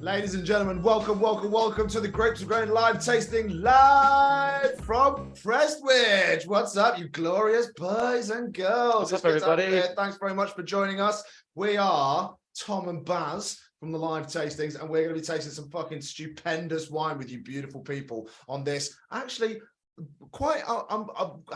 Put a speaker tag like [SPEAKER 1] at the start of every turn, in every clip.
[SPEAKER 1] Ladies and gentlemen, welcome to the Grapes of Grain live tasting live from Prestwich. What's up, you glorious boys and girls?
[SPEAKER 2] What's up, everybody?
[SPEAKER 1] Thanks very much for joining us. We are Tom and Baz from the live tastings, and we're going to be tasting some fucking stupendous wine with you beautiful people on this. Actually, how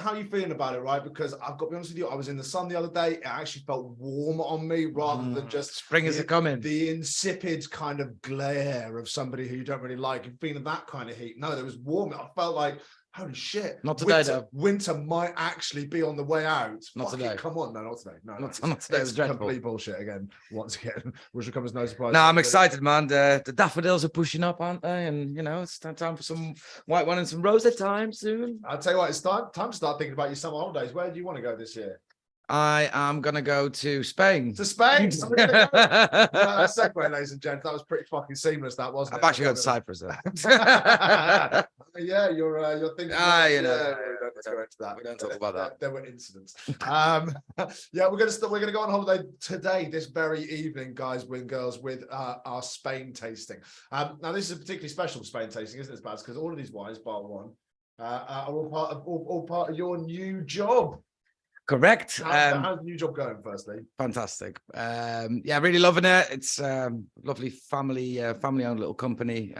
[SPEAKER 1] are you feeling about it, right? Because I've got to be honest with you, I was in the sun the other day. It actually felt warm on me rather than just
[SPEAKER 2] spring is coming.
[SPEAKER 1] The insipid kind of glare of somebody who you don't really like and feeling that kind of heat. No, there was warm. I felt like, holy shit.
[SPEAKER 2] Not today, though.
[SPEAKER 1] Winter might actually be on the way out.
[SPEAKER 2] Not today.
[SPEAKER 1] Come on, no, not today. No,
[SPEAKER 2] not today.
[SPEAKER 1] It's complete bullshit again. Once again, which will come as no surprise.
[SPEAKER 2] No, I'm excited, man. The daffodils are pushing up, aren't they? And you know, it's time for some white wine and some rosé time soon.
[SPEAKER 1] I'll tell you what, it's time to start thinking about your summer holidays. Where do you want to go this year?
[SPEAKER 2] I am gonna go to Spain.
[SPEAKER 1] To Spain? That segue, ladies and gents. That was pretty fucking seamless. That wasn't.
[SPEAKER 2] I've actually got Cyprus though.
[SPEAKER 1] Yeah, you're thinking.
[SPEAKER 2] You know,
[SPEAKER 1] let's go into that.
[SPEAKER 2] We don't talk about that.
[SPEAKER 1] There were incidents. Yeah, we're gonna go on holiday today, this very evening, guys and girls, with our Spain tasting. Now this is a particularly special Spain tasting, isn't it, Baz? Because all of these wines, bar one, are all part of your new job.
[SPEAKER 2] Correct.
[SPEAKER 1] How's the new job going, firstly?
[SPEAKER 2] Fantastic. Yeah, really loving it. It's lovely family-owned little company.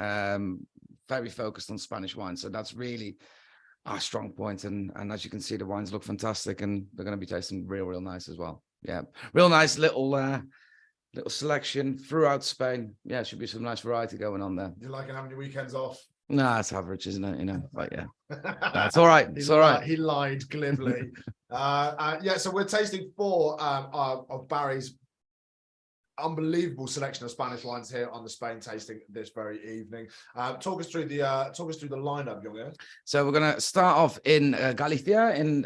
[SPEAKER 2] Very focused on Spanish wine, so that's really our strong point. And as you can see, the wines look fantastic, and they're going to be tasting real nice as well. Yeah, real nice little selection throughout Spain. Yeah, should be some nice variety going on there.
[SPEAKER 1] You liking having your weekends off?
[SPEAKER 2] No, it's average, isn't it? You know, but yeah, that's all right. It's all right.
[SPEAKER 1] He lied glibly. Yeah, so we're tasting four of Barry's unbelievable selection of Spanish wines here on the Spain tasting this very evening. Talk us through the lineup, Jorge.
[SPEAKER 2] So we're going to start off in Galicia, in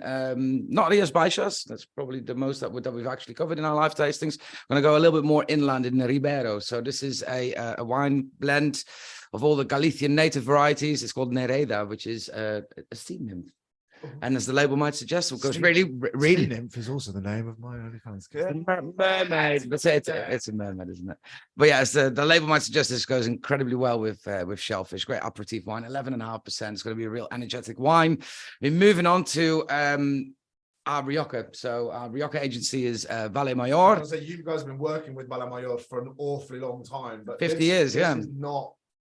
[SPEAKER 2] not Rías Baixas. That's probably the most that we've actually covered in our live tastings. We're going to go a little bit more inland in Ribeiro. So this is a wine blend of all the Galician native varieties. It's called Nereda, which is a sea nymph. And as the label might suggest, it goes really.
[SPEAKER 1] Sea nymph is also the name of my OnlyFans.
[SPEAKER 2] Mermaid. It's a mermaid, isn't it? But yeah, as the label might suggest, this goes incredibly well with shellfish. Great aperitif wine, 11.5%. It's going to be a real energetic wine. We're moving on to our Rioja. So our Rioja agency is Valle Mayor.
[SPEAKER 1] So you guys have been working with Valle Mayor for an awfully long time, but
[SPEAKER 2] 50 years, yeah.
[SPEAKER 1] This is not.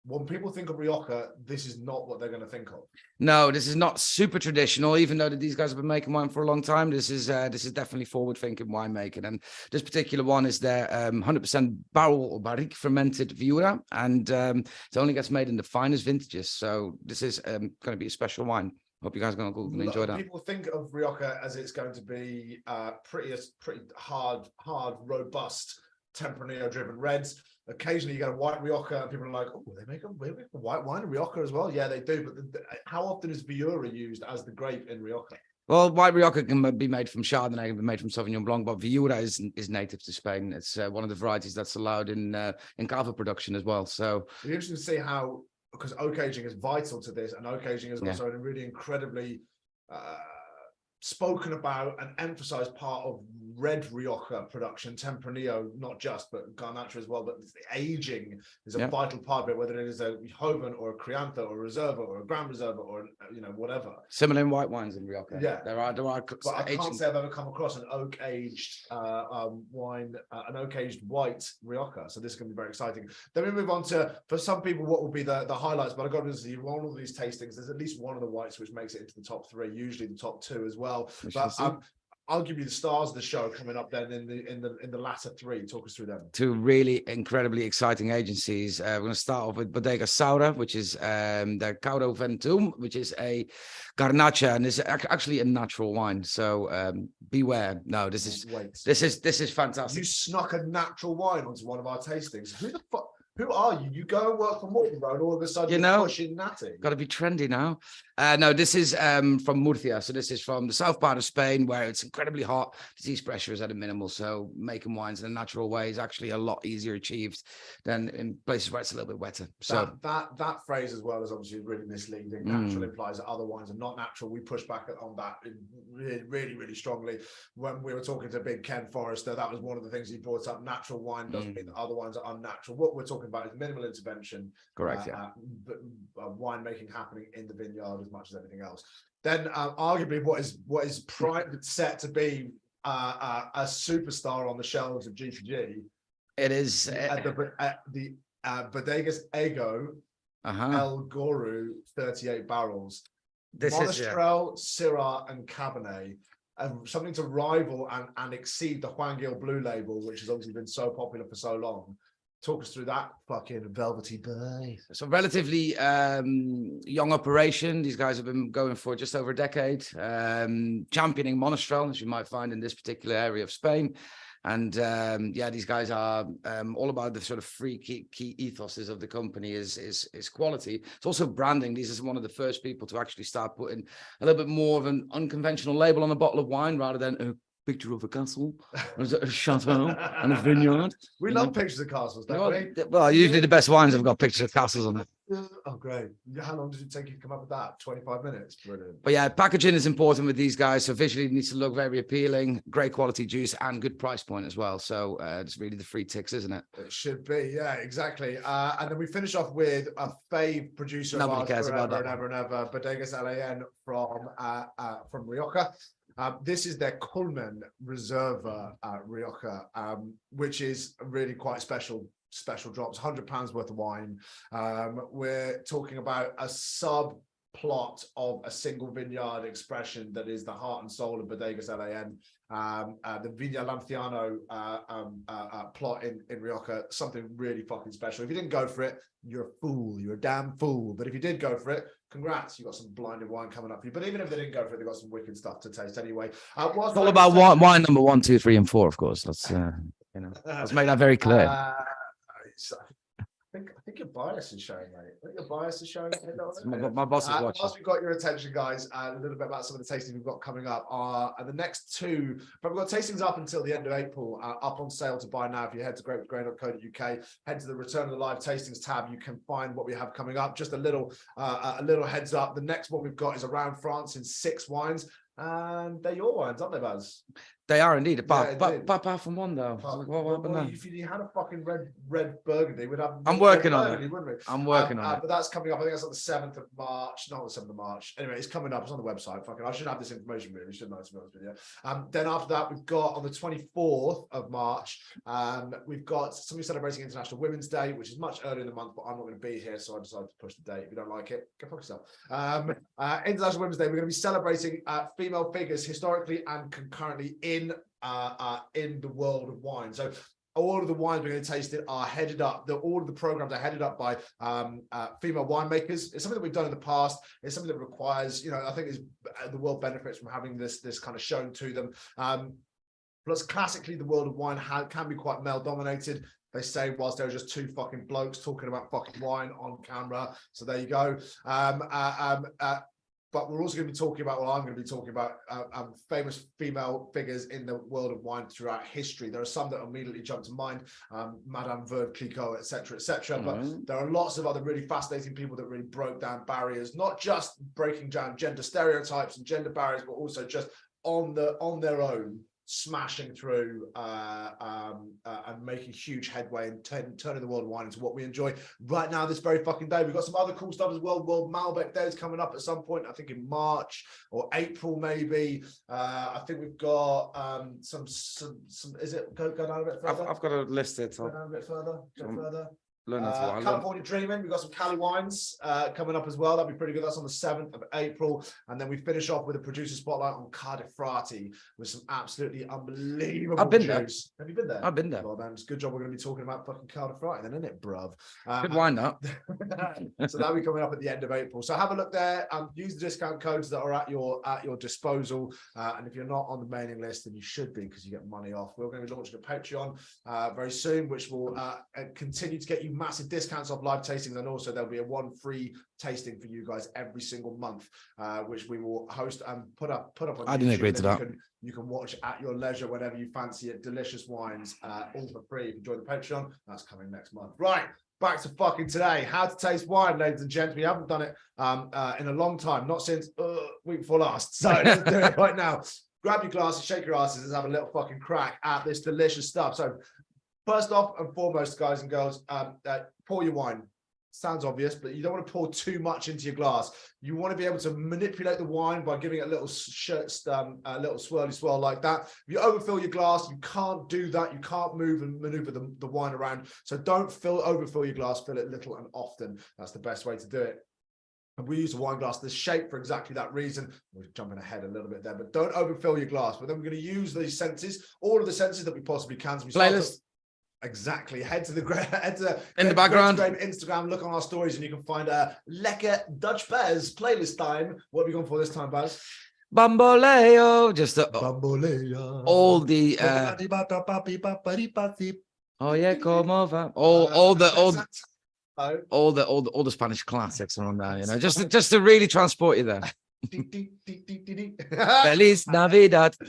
[SPEAKER 1] When people think of Rioja, this is not what they're going to think of.
[SPEAKER 2] No, this is not super traditional, even though these guys have been making wine for a long time. This is definitely forward-thinking winemaking. And this particular one is their 100% barrel or barrique fermented Viura, and it only gets made in the finest vintages. So this is going to be a special wine. Hope you guys are going to enjoy that.
[SPEAKER 1] People think of Rioja as it's going to be pretty hard, robust, Tempranillo-driven reds. Occasionally you get a white Rioja and people are like, oh, they make a white wine in Rioja as well. Yeah, they do. But how often is Viura used as the grape in Rioja?
[SPEAKER 2] Well, white Rioja can be made from Chardonnay, can be made from Sauvignon Blanc, but Viura is native to Spain. It's one of the varieties that's allowed in cava production as well. So
[SPEAKER 1] it'll be interesting to see how, because oak aging is vital to this, and oak aging is also a really incredibly spoken about and emphasized part of red Rioja production, Tempranillo, not just, but Garnacha as well. But the aging is a vital part of it, whether it is a Joven or a Crianza or a Reserva or a Grand Reserva or whatever.
[SPEAKER 2] Similar in white wines in Rioja.
[SPEAKER 1] Yeah,
[SPEAKER 2] there are.
[SPEAKER 1] But I can't say I've ever come across an oak aged wine, an oak aged white Rioja. So this is going to be very exciting. Then we move on to, for some people, what will be the highlights. But I got to say, on all of these tastings, there's at least one of the whites which makes it into the top three, usually the top two as well. But I'll give you the stars of the show coming up then in the latter three. Talk us through them.
[SPEAKER 2] Two really incredibly exciting agencies. We're going to start off with Bodega Saura, which is the Cauro Ventum, which is a Garnacha, and is actually a natural wine. So beware. No, this is fantastic.
[SPEAKER 1] You snuck a natural wine onto one of our tastings. Who the fuck? Who are you? You go and work for Morton Road, all of a sudden you're pushing natty.
[SPEAKER 2] Got to be trendy now. No, this is from Murcia. So this is from the south part of Spain, where it's incredibly hot. Disease pressure is at a minimal. So making wines in a natural way is actually a lot easier achieved than in places where it's a little bit wetter. So
[SPEAKER 1] that phrase as well is obviously really misleading. Natural implies that other wines are not natural. We push back on that really strongly. When we were talking to Big Ken Forrester, that was one of the things he brought up. Natural wine doesn't mean that other wines are unnatural. What we're talking talking about is minimal intervention.
[SPEAKER 2] Correct. Yeah.
[SPEAKER 1] But winemaking happening in the vineyard as much as everything else. Then arguably what is primed set to be a superstar on the shelves of GPG.
[SPEAKER 2] It is
[SPEAKER 1] At the Bodegas Ego El Guru 38 barrels. Monastrell, Syrah, and Cabernet. Something to rival and exceed the Juan Gil Blue Label, which has obviously been so popular for so long. Talk us through that fucking velvety boy.
[SPEAKER 2] So relatively young operation. These guys have been going for just over a decade, championing Monastrell, as you might find in this particular area of Spain. And these guys are all about the sort of three key ethoses of the company is quality. It's also branding. These are one of the first people to actually start putting a little bit more of an unconventional label on a bottle of wine rather than a picture of a castle, a chateau, and a vineyard.
[SPEAKER 1] We love pictures of castles, don't we?
[SPEAKER 2] Well, usually the best wines have got pictures of castles on it.
[SPEAKER 1] Oh, great. How long did it take you to come up with that? 25 minutes? Brilliant.
[SPEAKER 2] But yeah, packaging is important with these guys. So visually it needs to look very appealing, great quality juice, and good price point as well. So it's really the three ticks, isn't it?
[SPEAKER 1] It should be, yeah, exactly. And then we finish off with a fave producer
[SPEAKER 2] Nobody
[SPEAKER 1] of ours
[SPEAKER 2] cares about that
[SPEAKER 1] and ever, Bodegas LAN from Rioja. This is their Culmen Reserva Rioja, which is really quite special drops, £100 worth of wine. We're talking about a subplot of a single vineyard expression that is the heart and soul of Bodegas LAN. The Viña Lanciano plot in Rioja, something really fucking special. If you didn't go for it, you're a fool. You're a damn fool. But if you did go for it, congrats. You've got some blinded wine coming up for you. But even if they didn't go for it, they've got some wicked stuff to taste anyway.
[SPEAKER 2] It's all about wine number 1, 2, 3, and 4, of course. Let's let's make that very clear.
[SPEAKER 1] I think your bias is showing, mate. I think your bias is showing.
[SPEAKER 2] My boss is watching.
[SPEAKER 1] Whilst we've got your attention, guys, a little bit about some of the tastings we've got coming up are the next two. But we've got tastings up until the end of April, up on sale to buy now. If you head to grapesgrain.co.uk, head to the Return of the Live Tastings tab, you can find what we have coming up. Just a little heads up. The next one we've got is around France in 6 wines. And they're your wines, aren't they, Baz?
[SPEAKER 2] They are indeed. Apart from one, though. What happened there?
[SPEAKER 1] If you had a fucking red burgundy, we'd have.
[SPEAKER 2] I'm working on it.
[SPEAKER 1] Wouldn't we?
[SPEAKER 2] I'm working on it.
[SPEAKER 1] But that's coming up. I think that's on the 7th of March. Not the 7th of March. Anyway, it's coming up. It's on the website. Fucking, I should have this information really. Shouldn't I? To be honest with you. Then after that, we've got on the 24th of March. We've got somebody celebrating International Women's Day, which is much earlier in the month, but I'm not going to be here, so I decided to push the date. If you don't like it, go fuck yourself. International Women's Day. We're going to be celebrating female figures historically and concurrently in the world of wine. So all of the wines we're going to taste are headed up. All of the programs are headed up by female winemakers. It's something that we've done in the past. It's something that requires, I think the world benefits from having this kind of shown to them. Plus, classically, the world of wine can be quite male dominated. They say whilst there are just 2 fucking blokes talking about fucking wine on camera. So there you go. But we're also going to be talking about, I'm going to be talking about famous female figures in the world of wine throughout history. There are some that immediately jump to mind, Madame Veuve Clicquot, etc., etc. But there are lots of other really fascinating people that really broke down barriers, not just breaking down gender stereotypes and gender barriers, but also just on their own, smashing through and making huge headway and turning the world of wine into what we enjoy right now this very fucking day. We've got some other cool stuff as well. World Malbec Day is coming up at some point, I think in March or April maybe. I think we've got some is it go down a bit further?
[SPEAKER 2] I've got to list it.
[SPEAKER 1] Go down a bit further.
[SPEAKER 2] California
[SPEAKER 1] Dreaming, we've got some Cali wines coming up as well. That'll be pretty good. That's on the 7th of April. And then we finish off with a producer spotlight on Cardiff Frati with some absolutely unbelievable juice. Have you been there?
[SPEAKER 2] I've been there.
[SPEAKER 1] Well, then it's a good job we're going to be talking about fucking Cardiff Frati then, isn't it, bruv?
[SPEAKER 2] Good wine, that.
[SPEAKER 1] So that'll be coming up at the end of April. So have a look there. Use the discount codes that are at your disposal. And if you're not on the mailing list, then you should be, because you get money off. We're going to be launching a Patreon very soon, which will continue to get you massive discounts off live tastings, and also there'll be a 1 free tasting for you guys every single month, which we will host and put up on
[SPEAKER 2] I didn't
[SPEAKER 1] YouTube,
[SPEAKER 2] agree to that.
[SPEAKER 1] You can watch at your leisure whenever you fancy it. Delicious wines, all for free. If you join the Patreon, that's coming next month. Right, back to fucking today. How to taste wine, ladies and gents. We haven't done it in a long time, not since week before last. So let's do it right now. Grab your glasses, shake your asses, and have a little fucking crack at this delicious stuff. So First off and foremost, guys and girls, pour your wine. Sounds obvious, but you don't want to pour too much into your glass. You want to be able to manipulate the wine by giving it a little a little swirly swirl like that. If you overfill your glass, you can't do that. You can't move and maneuver the wine around. So don't overfill your glass, fill it little and often. That's the best way to do it. And we use a wine glass this shape for exactly that reason. We're jumping ahead a little bit there, but don't overfill your glass. But then we're going to use these senses, all of the senses that we possibly can. So we
[SPEAKER 2] Playlist.
[SPEAKER 1] Exactly. Head to the
[SPEAKER 2] in the background.
[SPEAKER 1] Instagram, look on our stories, and you can find a Lekker Dutch Baz playlist time. What have we gone for this time, Baz?
[SPEAKER 2] Bamboleo. Just
[SPEAKER 1] Bamboleo.
[SPEAKER 2] All the oh yeah, come over. All the Spanish classics are on there, you know, just to really transport you there. Feliz Navidad. No,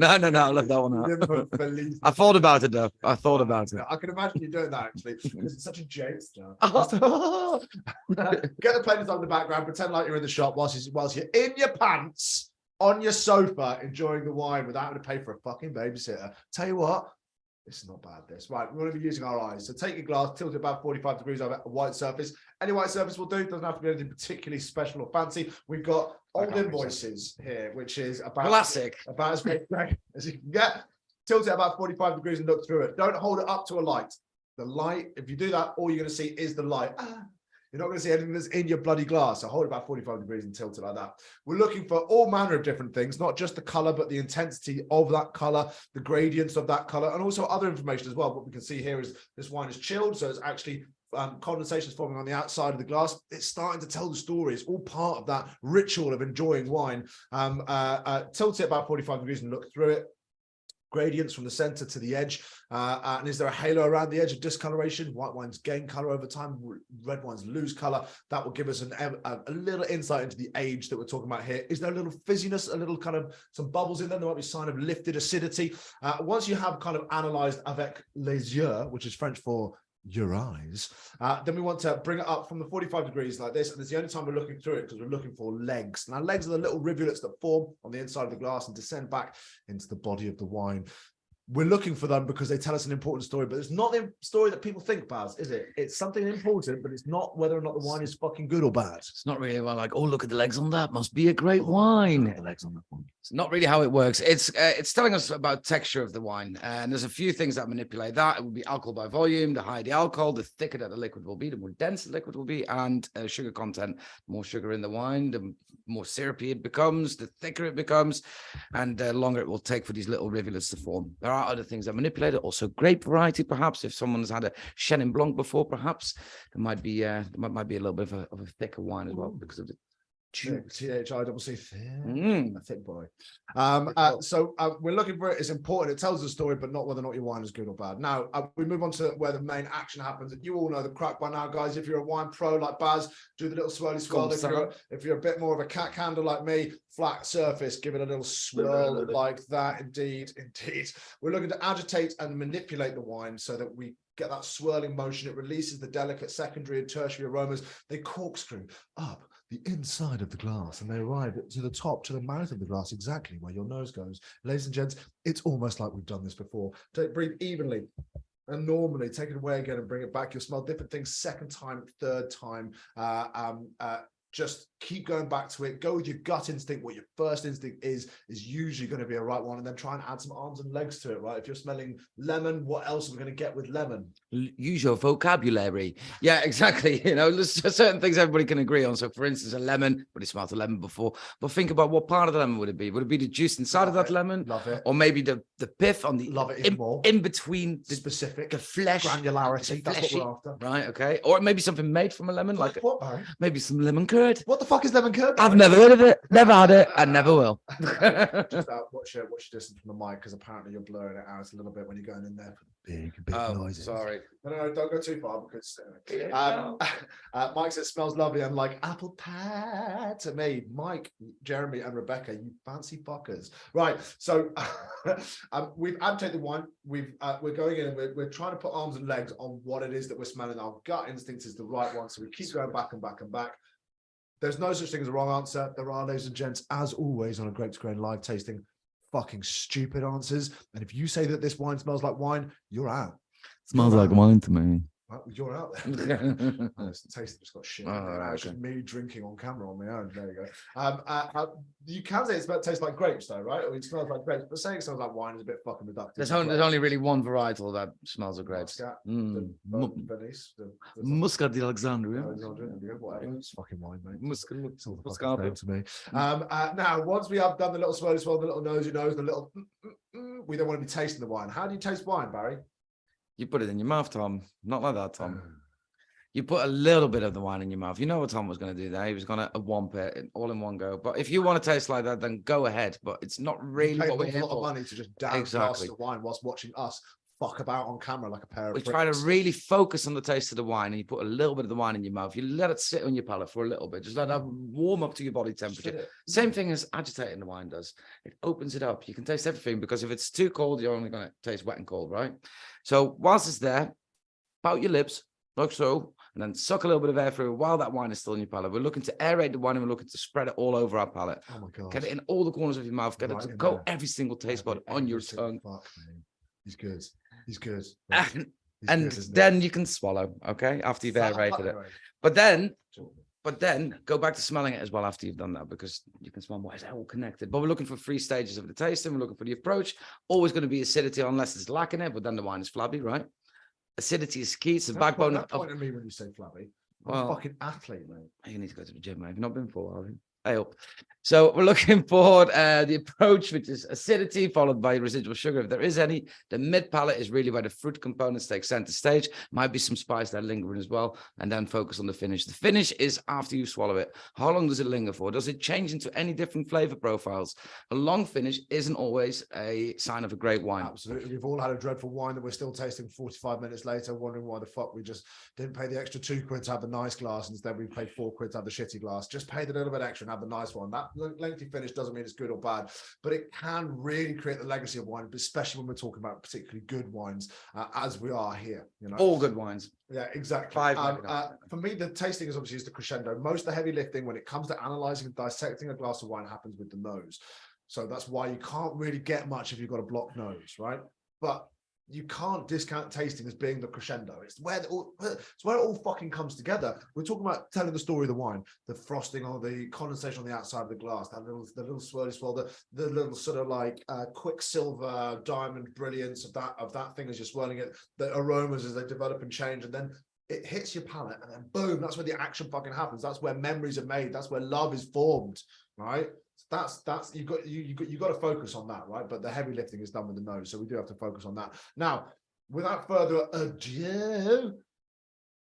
[SPEAKER 2] I love that one. I thought about it though. I thought about it.
[SPEAKER 1] I can imagine you doing that actually, because it's such a jokester. Get the playlist on in the background, pretend like you're in the shop whilst you're in your pants on your sofa enjoying the wine without having to pay for a fucking babysitter. Tell you what, this is not bad, this. Right, we're going to be using our eyes. So take your glass, tilt it about 45 degrees over a white surface. Any white surface will do. Doesn't have to be anything particularly special or fancy. We've got Old Invoices here, which is about
[SPEAKER 2] classic.
[SPEAKER 1] About as great as you can get. Tilt it about 45 degrees and look through it. Don't hold it up to a light. The light, if you do that, all you're going to see is the light. You're not going to see anything that's in your bloody glass. So hold it about 45 degrees and tilt it like that. We're looking for all manner of different things, not just the color, but the intensity of that color, the gradients of that color, and also other information as well. What we can see here is this wine is chilled, so it's actually condensation is forming on the outside of the glass. It's starting to tell the story. It's all part of that ritual of enjoying wine. Tilt it about 45 degrees and look through it. Gradients from the center to the edge, and is there a halo around the edge of discoloration? White wines gain color over time, red wines lose color. That will give us a little insight into the age that we're talking about here. Is there a little fizziness, a little kind of some bubbles in there? There might be a sign of lifted acidity. Once you have kind of analyzed avec les yeux, which is French for your eyes, then we want to bring it up from the 45 degrees like this, and it's the only time we're looking through it because we're looking for legs. Now, legs are the little rivulets that form on the inside of the glass and descend back into the body of the wine. We're looking for them because they tell us an important story, but it's not the story that people think, Baz, is it? It's something important, but it's not whether or not the wine is fucking good or bad.
[SPEAKER 2] It's not really like, oh, look at the legs on that. Must be a great wine. The legs on that one. It's not really how it works. It's telling us about texture of the wine, and there's a few things that manipulate that. It would be alcohol by volume. The higher the alcohol, the thicker that the liquid will be, the more dense the liquid will be, and sugar content. More sugar in the wine, the more syrupy it becomes, the thicker it becomes, and the longer it will take for these little rivulets to form. There are other things that manipulate it. Also, grape variety, perhaps. If someone's had a Chenin Blanc before, perhaps there might be a little bit of a thicker wine as well because of the
[SPEAKER 1] THICC, thick boy. So we're looking for it. It's important. It tells the story, but not whether or not your wine is good or bad. Now we move on to where the main action happens. You all know the crack by now, guys. If you're a wine pro like Baz, do the little swirly swirl. If you're a bit more of a cat candle like me, flat surface, give it a little swirl like that. Indeed. We're looking to agitate and manipulate the wine so that we get that swirling motion. It releases the delicate secondary and tertiary aromas. They corkscrew up the inside of the glass and they arrive to the top, to the mouth of the glass, exactly where your nose goes. Ladies and gents, it's almost like we've done this before. Breathe evenly and normally, take it away again and bring it back. You'll smell different things second time, third time. Just keep going back to it. Go with your gut instinct. What your first instinct is usually going to be a right one, and then try and add some arms and legs to it, right? If you're smelling lemon, what else are we going to get with lemon?
[SPEAKER 2] Use your vocabulary. Yeah, exactly. You know, there's certain things everybody can agree on. So, for instance, a lemon, but you smelled a lemon before. But think about what part of the lemon would it be? Would it be the juice inside of that lemon?
[SPEAKER 1] Love it.
[SPEAKER 2] Or maybe the pith on the
[SPEAKER 1] love it even more.
[SPEAKER 2] In between the
[SPEAKER 1] specific,
[SPEAKER 2] the flesh,
[SPEAKER 1] granularity.
[SPEAKER 2] the
[SPEAKER 1] that's what we're after.
[SPEAKER 2] Right. Okay. Or maybe something made from a lemon, like
[SPEAKER 1] what, Barry?
[SPEAKER 2] Maybe some lemon curd.
[SPEAKER 1] What the fuck is lemon curd?
[SPEAKER 2] I've never heard of it. Never had it, and never will.
[SPEAKER 1] Just watch your distance from the mic, because apparently you're blurring it out a little bit when you're going in there for the big noises.
[SPEAKER 2] Sorry.
[SPEAKER 1] No, don't go too far, because Mike says smells lovely. I'm like, apple pie to me. Mike, Jeremy, and Rebecca, you fancy fuckers. Right. So we've agitated the wine. We're going in and we're trying to put arms and legs on what it is that we're smelling. Our gut instinct is the right one, so we keep going back and back and back. There's no such thing as a wrong answer. There are, ladies and gents, as always on a Grapes Grain live tasting, fucking stupid answers. And if you say that this wine smells like wine, you're out.
[SPEAKER 3] Smells like wine to me.
[SPEAKER 1] Well, you're out there. Oh, it's the taste just got shit.
[SPEAKER 2] Oh,
[SPEAKER 1] Now it's
[SPEAKER 2] okay.
[SPEAKER 1] just me drinking on camera on my own. There you go. You can say it tastes like grapes, though, right? Or it smells like grapes. But saying it smells like wine is a bit fucking reductive.
[SPEAKER 2] There's only really one varietal that smells of grapes.
[SPEAKER 1] Muscat,
[SPEAKER 2] Mm.
[SPEAKER 1] Venice,
[SPEAKER 3] Muscat di Alexandria.
[SPEAKER 1] whatever. It's fucking wine, mate.
[SPEAKER 3] Muscat.
[SPEAKER 1] It's all the
[SPEAKER 3] Muscat.
[SPEAKER 1] fucking same to me. Now, once we have done the little swirly swirl, the little nosy nose, the little, we don't want to be tasting the wine. How do you taste wine, Barry?
[SPEAKER 2] You put it in your mouth, Tom. Not like that, Tom. You put a little bit of the wine in your mouth. You know what Tom was going to do there. He was going to womp it all in one go. But if you want to taste like that, then go ahead. But it's not really
[SPEAKER 1] Pay
[SPEAKER 2] what we're
[SPEAKER 1] a
[SPEAKER 2] here
[SPEAKER 1] lot of
[SPEAKER 2] for.
[SPEAKER 1] money to just down glasses of wine whilst watching us fuck about on camera like a pair of
[SPEAKER 2] We try to
[SPEAKER 1] pricks.
[SPEAKER 2] really focus on the taste of the wine, and you put a little bit of the wine in your mouth. You let it sit on your palate for a little bit. Just let it warm up to your body temperature.
[SPEAKER 1] Shit.
[SPEAKER 2] Same thing as agitating the wine does. It opens it up. You can taste everything, because if it's too cold, you're only going to taste wet and cold, right? So whilst it's there, pout your lips like so, and then suck a little bit of air through while that wine is still in your palate. We're looking to aerate the wine, and we're looking to spread it all over our palate.
[SPEAKER 1] Oh my god.
[SPEAKER 2] Get it in all the corners of your mouth. Get it
[SPEAKER 1] Right
[SPEAKER 2] to
[SPEAKER 1] in
[SPEAKER 2] go
[SPEAKER 1] there.
[SPEAKER 2] every single taste bud
[SPEAKER 1] Every
[SPEAKER 2] on your
[SPEAKER 1] single
[SPEAKER 2] tongue.
[SPEAKER 1] Fuck, man. He's good. He's good.
[SPEAKER 2] And,
[SPEAKER 1] He's
[SPEAKER 2] and
[SPEAKER 1] good, isn't he?
[SPEAKER 2] then you can swallow, okay, after you've aerated it. But then go back to smelling it as well after you've done that, because you can smell more. It's all connected. But we're looking for 3 stages of the tasting. We're looking for the approach. Always going to be acidity unless it's lacking it, but then the wine is flabby, right? Acidity is key. It's the backbone
[SPEAKER 1] Don't
[SPEAKER 2] of.
[SPEAKER 1] point at me when you say flabby. I'm
[SPEAKER 2] Well,
[SPEAKER 1] a fucking athlete, mate.
[SPEAKER 2] You need to go to the gym, mate. Have you not been before, have you? I hope. So we're looking for the approach, which is acidity followed by residual sugar, if there is any. The mid palate is really where the fruit components take center stage. Might be some spice there lingering as well, and then focus on the finish. The finish is after you swallow it. How long does it linger for? Does it change into any different flavor profiles? A long finish isn't always a sign of a great wine.
[SPEAKER 1] Absolutely. We've all had a dreadful wine that we're still tasting 45 minutes later, wondering why the fuck we just didn't pay the extra £2 to have the nice glass. Instead, we paid £4 to have the shitty glass. Just pay the little bit extra and have the nice one. That lengthy finish doesn't mean it's good or bad, but it can really create the legacy of wine, especially when we're talking about particularly good wines, as we are here. You know,
[SPEAKER 2] All good wines.
[SPEAKER 1] yeah, exactly.
[SPEAKER 2] 5 maybe not.
[SPEAKER 1] For me, the tasting is obviously the crescendo. Most of the heavy lifting when it comes to analyzing and dissecting a glass of wine happens with the nose. So that's why you can't really get much if you've got a blocked nose, right? But you can't discount tasting as being the crescendo. It's where it all fucking comes together. We're talking about telling the story of the wine, the frosting or the condensation on the outside of the glass, the little swirly swirl, the little sort of like quicksilver diamond brilliance of that thing as you're swirling it, the aromas as they develop and change, and then it hits your palate, and then boom, that's where the action fucking happens. That's where memories are made. That's where love is formed, right? That's you got to focus on that, right? But the heavy lifting is done with the nose, so we do have to focus on that. Now, without further ado,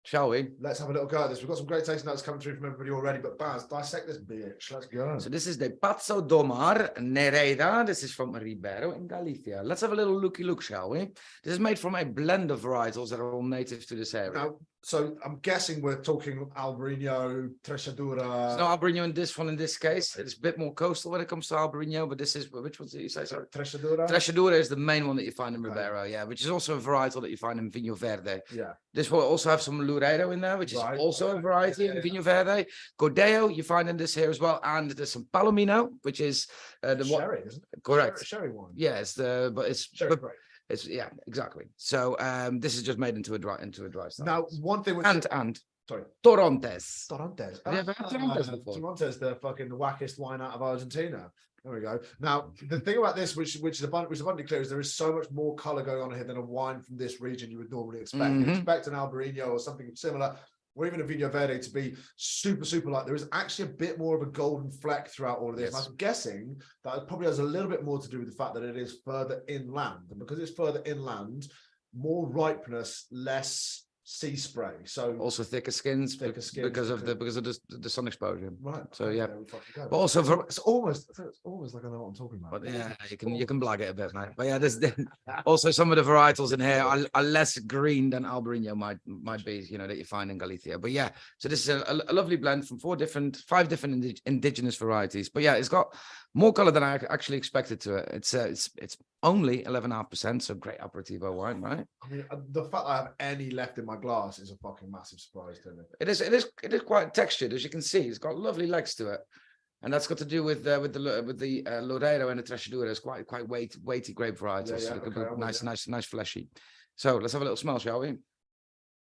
[SPEAKER 2] Shall we?
[SPEAKER 1] let's have a little go at this. We've got some great tasting notes coming through from everybody already, but Baz, dissect this bitch. Let's go.
[SPEAKER 2] So this is the Pazo do Mar Nereida. This is from Ribeiro in Galicia. Let's have a little looky look, shall we? This is made from a blend of varietals that are all native to this area.
[SPEAKER 1] Now, so I'm guessing we're talking Albarino, Trechadura.
[SPEAKER 2] There's no Albarino in this one in this case. It's a bit more coastal when it comes to Albarino, but this is, which one did you say? Sorry.
[SPEAKER 1] Trechadura.
[SPEAKER 2] Trechadura is the main one that you find in
[SPEAKER 1] Okay.
[SPEAKER 2] Ribeiro, yeah, which is also a varietal that you find in Vinho Verde.
[SPEAKER 1] Yeah.
[SPEAKER 2] This will also have some Loureiro in there, which is
[SPEAKER 1] Right.
[SPEAKER 2] also a variety in Vinho Verde. Godeo, you find in this here as well, and there's some Palomino, which is the one.
[SPEAKER 1] Sherry, isn't it?
[SPEAKER 2] Correct.
[SPEAKER 1] Sherry wine.
[SPEAKER 2] Yeah, it's
[SPEAKER 1] Sherry
[SPEAKER 2] but
[SPEAKER 1] grape.
[SPEAKER 2] it's yeah, exactly. So this is just made into a dry style.
[SPEAKER 1] Now, one thing which
[SPEAKER 2] and
[SPEAKER 1] sorry.
[SPEAKER 2] Torontes.
[SPEAKER 1] Torontes.
[SPEAKER 2] Have you ever had Torontes before?
[SPEAKER 1] Torontes, the fucking wackest wine out of Argentina. There we go. Now, the thing about this, which is abundantly clear, is there is so much more color going on here than a wine from this region you would normally expect. You
[SPEAKER 2] Mhm.
[SPEAKER 1] expect an Albarino or something similar, or even a Vinho Verde to be super light. There is actually a bit more of a golden fleck throughout all of this.
[SPEAKER 2] Yes.
[SPEAKER 1] I'm guessing that it probably has a little bit more to do with the fact that it is further inland. And because it's further inland, more ripeness, less sea spray. So
[SPEAKER 2] Also thicker skins,
[SPEAKER 1] Thicker skins
[SPEAKER 2] because of the sun exposure.
[SPEAKER 1] right.
[SPEAKER 2] So,
[SPEAKER 1] okay,
[SPEAKER 2] yeah.
[SPEAKER 1] there we fucking go.
[SPEAKER 2] But also
[SPEAKER 1] it's almost like I know what I'm talking about.
[SPEAKER 2] But yeah, you can blag it a bit, mate. But yeah, there's also some of the varietals in here are less green than Albarino might be, you know, that you find in Galicia. But yeah, so this is a lovely blend from 5 different indigenous varieties. But yeah, it's got more color than I actually expected to it. It's only 11.5%, so great aperitivo wine, right?
[SPEAKER 1] I mean, the fact that I have any left in my glass is a fucking massive surprise to me.
[SPEAKER 2] It is quite textured, as you can see. It's got lovely legs to it. And that's got to do with the Loreiro and the Trecedura. It's quite weighty grape varieties.
[SPEAKER 1] Yeah,
[SPEAKER 2] So
[SPEAKER 1] yeah,
[SPEAKER 2] it could
[SPEAKER 1] okay,
[SPEAKER 2] be
[SPEAKER 1] I'm with you.
[SPEAKER 2] nice fleshy. So let's have a little smell, shall we?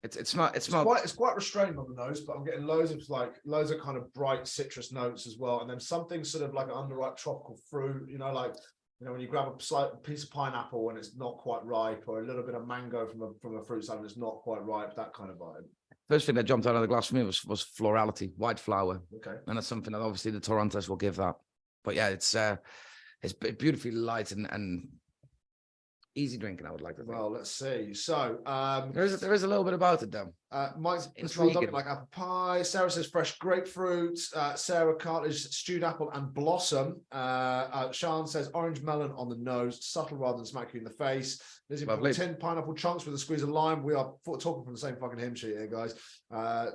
[SPEAKER 2] It smells.
[SPEAKER 1] It's quite restrained on the nose, but I'm getting loads of kind of bright citrus notes as well, and then something sort of like an underripe tropical fruit. When you grab a slight piece of pineapple and it's not quite ripe, or a little bit of mango from a fruit salad that's not quite ripe, that kind of vibe.
[SPEAKER 2] First thing that jumped out of the glass for me was florality, white flower,
[SPEAKER 1] Okay.
[SPEAKER 2] and that's something that obviously the Torontos will give that. But yeah, it's beautifully light and easy drinking, I would like to think.
[SPEAKER 1] Well, let's see. So
[SPEAKER 2] There is a little bit about it though.
[SPEAKER 1] Mike's
[SPEAKER 2] Intriguing.
[SPEAKER 1] like apple pie. Sarah says fresh grapefruit. Sarah Cartledge, stewed apple and blossom. Sean says orange melon on the nose, subtle rather than smack you in the face. Lizzie
[SPEAKER 2] Lovely.
[SPEAKER 1] tin pineapple chunks with a squeeze of lime. We are talking from the same fucking hymn sheet here, guys.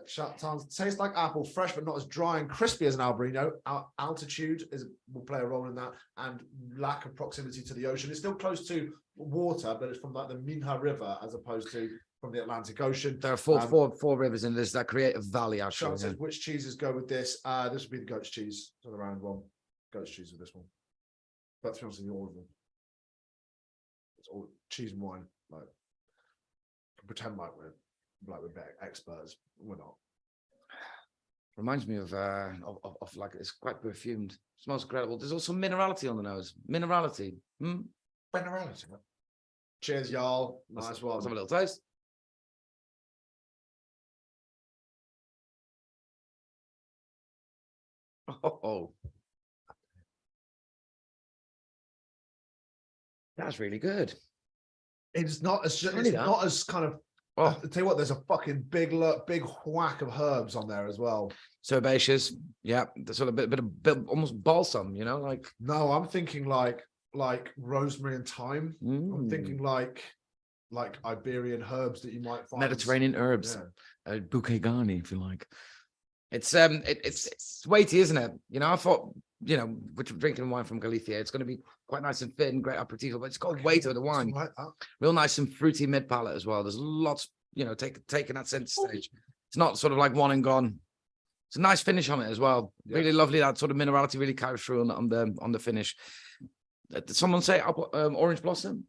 [SPEAKER 1] Tastes like apple, fresh but not as dry and crispy as an Albarino. Altitude will play a role in that, and lack of proximity to the ocean. It's still close to water, but it's from like the Minha River as opposed to from the Atlantic Ocean.
[SPEAKER 2] There are four rivers in this that create a valley. Actually,
[SPEAKER 1] Sean says, which cheeses go with this? This would be the goat's cheese for the round one. Goat's cheese with this one. But to be honest with you, all of them. It's all cheese and wine. Like, pretend like we're better experts. We're not.
[SPEAKER 2] Reminds me of like it's quite perfumed. Smells incredible. There's also minerality on the nose. Minerality.
[SPEAKER 1] Minerality. Cheers, y'all. Nice one.
[SPEAKER 2] Let's have a little taste. Oh, that's really good.
[SPEAKER 1] It's not as
[SPEAKER 2] Really
[SPEAKER 1] not as kind of.
[SPEAKER 2] Oh,
[SPEAKER 1] I'll tell you what, there's a fucking big whack of herbs on there as well.
[SPEAKER 2] herbaceous. Yeah, the sort of bit almost balsam. Like
[SPEAKER 1] No, I'm thinking like rosemary and thyme. I'm thinking like Iberian herbs that you might find.
[SPEAKER 2] Mediterranean herbs.
[SPEAKER 1] Yeah.
[SPEAKER 3] Bouquet garni, if you like.
[SPEAKER 2] It's weighty, isn't it? I thought, which drinking wine from Galicia, it's going to be quite nice and fit and great aperitivo, but it's got weight of the wine.
[SPEAKER 1] Like that.
[SPEAKER 2] Real nice and fruity mid palate as well. There's lots, taking that center stage. It's not sort of like one and gone. It's a nice finish on it as well.
[SPEAKER 1] Yeah.
[SPEAKER 2] Really lovely. That sort of minerality really carries through on the finish. Did someone say orange blossom?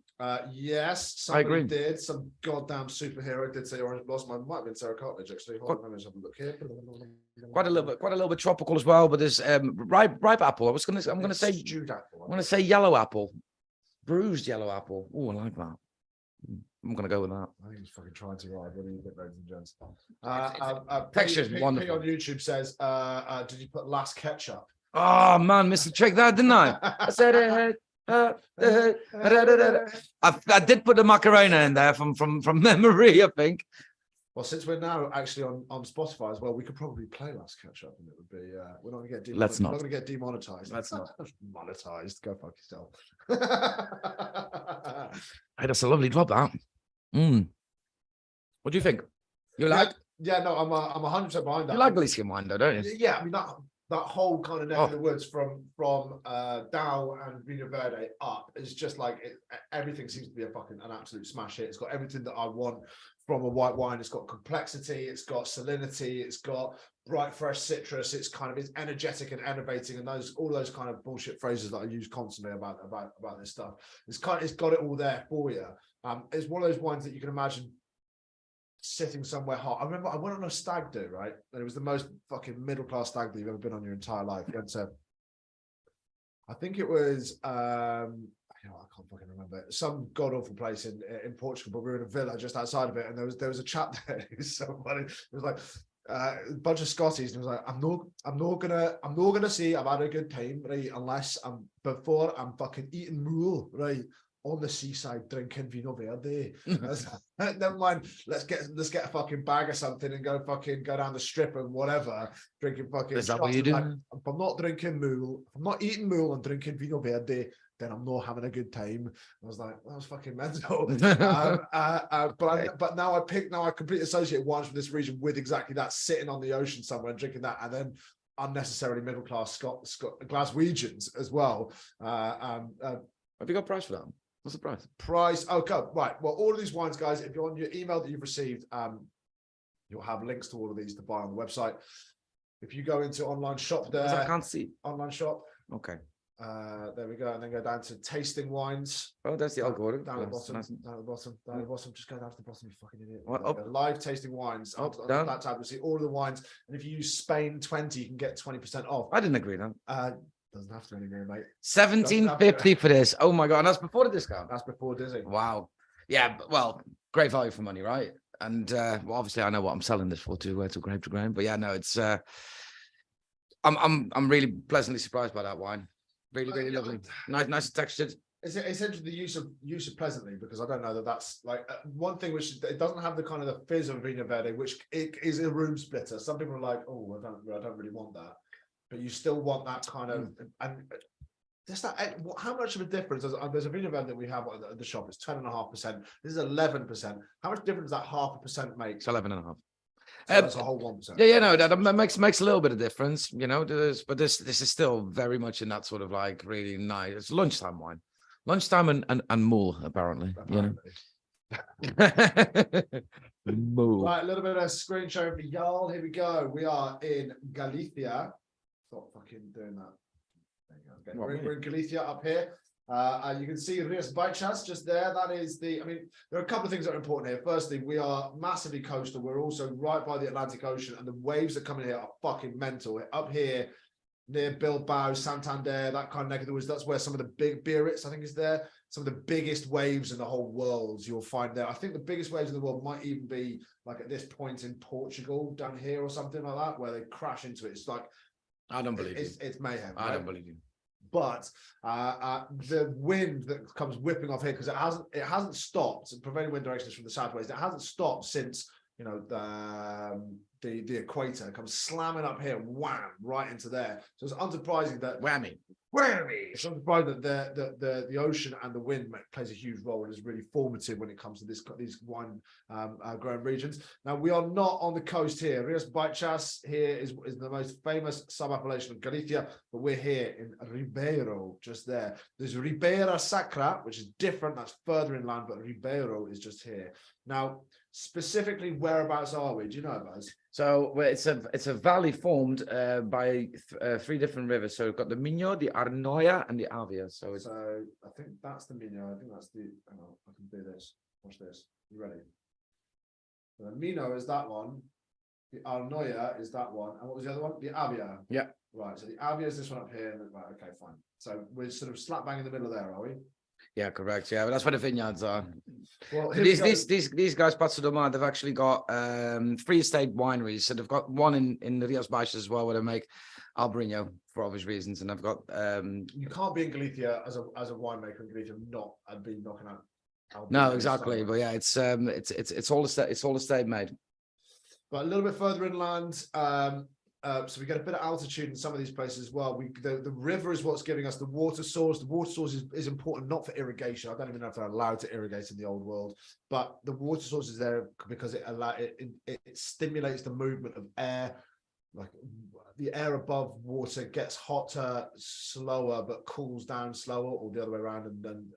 [SPEAKER 1] Yes, somebody
[SPEAKER 2] agree.
[SPEAKER 1] did. Some goddamn superhero did say orange blossom. I might have been Sarah Cartledge actually. Hold on, let me just have a look here.
[SPEAKER 2] Quite a little bit tropical as well. But there's ripe apple. I'm gonna say
[SPEAKER 1] stewed apple.
[SPEAKER 2] I'm gonna say yellow apple, bruised yellow apple. Oh, I like that. I'm gonna go with that.
[SPEAKER 1] I think he's fucking trying to ride. What do you think, ladies and gents?
[SPEAKER 2] Texture's
[SPEAKER 1] P
[SPEAKER 2] wonderful.
[SPEAKER 1] on YouTube says, did you put last ketchup?
[SPEAKER 2] Oh man, missed the trick there, didn't I? I said I did put the Macarena in there from memory, I think.
[SPEAKER 1] Well, since we're now actually on Spotify as well, we could probably play Last Ketchup, and it would be we're not going to get
[SPEAKER 3] Let's not.
[SPEAKER 1] We're not going to get demonetized.
[SPEAKER 2] Let's not.
[SPEAKER 1] Monetized. Go fuck yourself.
[SPEAKER 2] Hey, that's a lovely drop, that. What do you think? You like?
[SPEAKER 1] Yeah, no, I'm 100% behind that.
[SPEAKER 2] You like Galician wine, though, don't you?
[SPEAKER 1] Yeah, I mean that whole kind of neck of the woods from Dow and Vino Verde up is just like everything seems to be an absolute smash hit. It's got everything that I want from a white wine. It's got complexity, it's got salinity, it's got bright fresh citrus. It's energetic and enervating, and all those kind of bullshit phrases that I use constantly about this stuff. It's got it all there for you. It's one of those wines that you can imagine sitting somewhere hot. I remember I went on a stag do, right? And it was the most fucking middle-class stag do you've ever been on your entire life. And so I think it was I can't fucking remember. Some god-awful place in Portugal, but we were in a villa just outside of it, and there was a chap there who was so funny. It was like a bunch of Scotties, and he was like, I'm not gonna say I've had a good time, right, unless before I'm fucking eating mool, right, on the seaside drinking Vino Verde. Never mind, let's get a fucking bag of something and go down the strip and whatever, drinking fucking.
[SPEAKER 2] Is that what you do?
[SPEAKER 1] Like, if I'm not drinking mool, if I'm not eating mool and drinking Vino Verde, then I'm not having a good time. I was like, that was fucking mental. But now I completely associate wines from this region with exactly that, sitting on the ocean somewhere and drinking that, and then unnecessarily middle class Glaswegians as well.
[SPEAKER 2] Have you got a price for that? What's the price?
[SPEAKER 1] Price. Okay, right. Well, all of these wines, guys, if you're on your email that you've received, you'll have links to all of these to buy on the website. If you go into online shop
[SPEAKER 2] Because I
[SPEAKER 1] there,
[SPEAKER 2] can't see.
[SPEAKER 1] online shop,
[SPEAKER 2] Okay.
[SPEAKER 1] there we go, and then go down to tasting wines.
[SPEAKER 2] Oh, that's the algorithm.
[SPEAKER 1] Down at the
[SPEAKER 2] Nice,
[SPEAKER 1] bottom,
[SPEAKER 2] nice.
[SPEAKER 1] down at the bottom, down at the bottom. Just go down to the bottom, you fucking idiot.
[SPEAKER 2] What,
[SPEAKER 1] There you go. Live tasting wines.
[SPEAKER 2] Up,
[SPEAKER 1] On
[SPEAKER 2] down?
[SPEAKER 1] that tab, you'll see all of the wines. And if you use Spain 20, you can get 20% off.
[SPEAKER 2] I didn't agree on.
[SPEAKER 1] Doesn't have to anymore, mate.
[SPEAKER 2] 17.50 for this. Oh my god, and that's before the discount.
[SPEAKER 1] That's before Disney.
[SPEAKER 2] Wow. Yeah, well, great value for money, right? And well, obviously I know what I'm selling this for to Grape to Grain, but yeah, no, it's I'm really pleasantly surprised by that wine. Really, really lovely. Nice textured.
[SPEAKER 1] It's essentially the use of pleasantly, because I don't know that that's like one thing which it doesn't have the kind of the fizz of Vinho Verde, which it is a room splitter. Some people are like, oh, I don't really want that, but you still want that kind of and just that. How much of a difference? There's a Vinho Verde that we have at the shop. It's 10.5%. This is 11%. How much difference does that 0.5% make?
[SPEAKER 2] It's 11.5.
[SPEAKER 1] So that's a whole 1%.
[SPEAKER 2] Yeah, no, that makes a little bit of difference, you know. But this is still very much in that sort of like really nice. It's lunchtime wine, lunchtime and mule apparently. You know. Mule.
[SPEAKER 1] Right, a little bit of screen sharing for y'all. Here we go. We are in Galicia. Stop fucking doing that. There you go. Okay. We're in Galicia up here. You can see Rias Baixas just there. That is I mean, there are a couple of things that are important here. Firstly, we are massively coastal. We're also right by the Atlantic Ocean, and the waves that come in here are fucking mental. Up here, near Bilbao, Santander, that kind of neck of the woods, that's where some of the big Biarritz, I think, is there. Some of the biggest waves in the whole world you'll find there. I think the biggest waves in the world might even be like at this point in Portugal, down here or something like that, where they crash into it. It's like,
[SPEAKER 2] I don't believe you.
[SPEAKER 1] It's mayhem.
[SPEAKER 2] I
[SPEAKER 1] right?
[SPEAKER 2] don't believe you.
[SPEAKER 1] But the wind that comes whipping off here, because it hasn't stopped. Prevailing wind directions from the southwest. It hasn't stopped since, you know, the equator. It comes slamming up here, wham, right into there. So it's unsurprising that
[SPEAKER 2] Whammy.
[SPEAKER 1] it's unsurprising that the ocean and the wind plays a huge role and is really formative when it comes to these wine growing regions. Now, we are not on the coast here. Rias Baixas here is the most famous sub-appellation of Galicia, but we're here in Ribeiro, just there. There's Ribeira Sacra, which is different. That's further inland, but Ribeiro is just here. Now, specifically, whereabouts are we? Do you know, Buzz?
[SPEAKER 2] So it's a valley formed by three different rivers. So we've got the Minho, the Arnoia, and the Avia. So
[SPEAKER 1] I think that's the Minho. I think that's the. Hang on, I can do this. Watch this. You ready? So the Minho is that one. The Arnoia is that one. And what was the other one? The Avia.
[SPEAKER 2] Yeah.
[SPEAKER 1] Right. So the Avia is this one up here. Right. Okay. Fine. So we're sort of slap bang in the middle there, are we?
[SPEAKER 2] yeah, correct. Yeah, but that's where the vineyards are.
[SPEAKER 1] Well,
[SPEAKER 2] So these guys, Passo do Mar, they've actually got 3 estate wineries. So they've got one in the Rias Baixas as well, where they make Albariño for obvious reasons, and they've got
[SPEAKER 1] you can't be in Galicia as a winemaker in Galicia and be knocking out.
[SPEAKER 2] no, exactly. But yeah, it's all estate made.
[SPEAKER 1] But a little bit further inland, so we get a bit of altitude in some of these places as well. The river is what's giving us the water source. The water source is important, not for irrigation. I don't even know if they're allowed to irrigate in the old world, but the water source is there because it stimulates the movement of air. Like the air above water gets hotter slower, but cools down slower, or the other way around, and then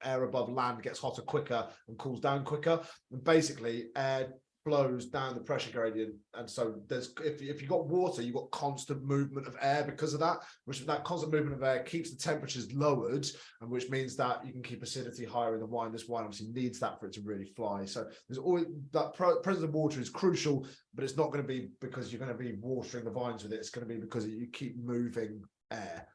[SPEAKER 1] air above land gets hotter quicker and cools down quicker. And basically, air flows down the pressure gradient, and so there's if you've got water, you've got constant movement of air because of that, which that constant movement of air keeps the temperatures lowered, and which means that you can keep acidity higher in the wine. This wine obviously needs that for it to really fly. So there's always that presence of water is crucial, but it's not going to be because you're going to be watering the vines with it. It's going to be because you keep moving air.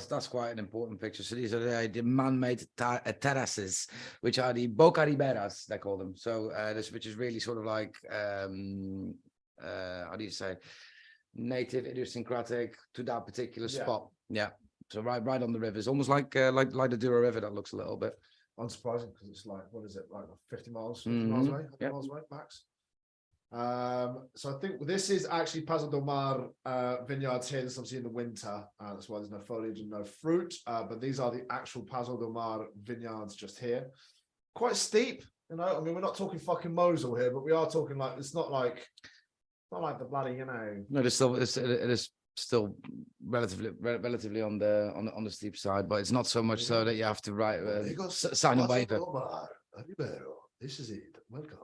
[SPEAKER 2] That's quite an important picture. So these are the man-made terraces, which are the Boca Riberas, they call them. So which is really sort of like how do you say, native, idiosyncratic to that particular spot. Yeah. So right on the rivers, almost like the Douro River. That looks a little bit
[SPEAKER 1] unsurprising because it's like, what is it, like 50 miles away, 100 miles away max. So I think this is actually Passo do Mar vineyards here. This is obviously in the winter. That's why there's no foliage and no fruit. But these are the actual Passo do Mar vineyards just here. Quite steep, you know. I mean, we're not talking fucking Mosul here, but we are talking like it's not like the bloody, you know.
[SPEAKER 2] No, it is still relatively on the steep side, but it's not so much so that you have to sign a waiver.
[SPEAKER 1] This is it. Welcome.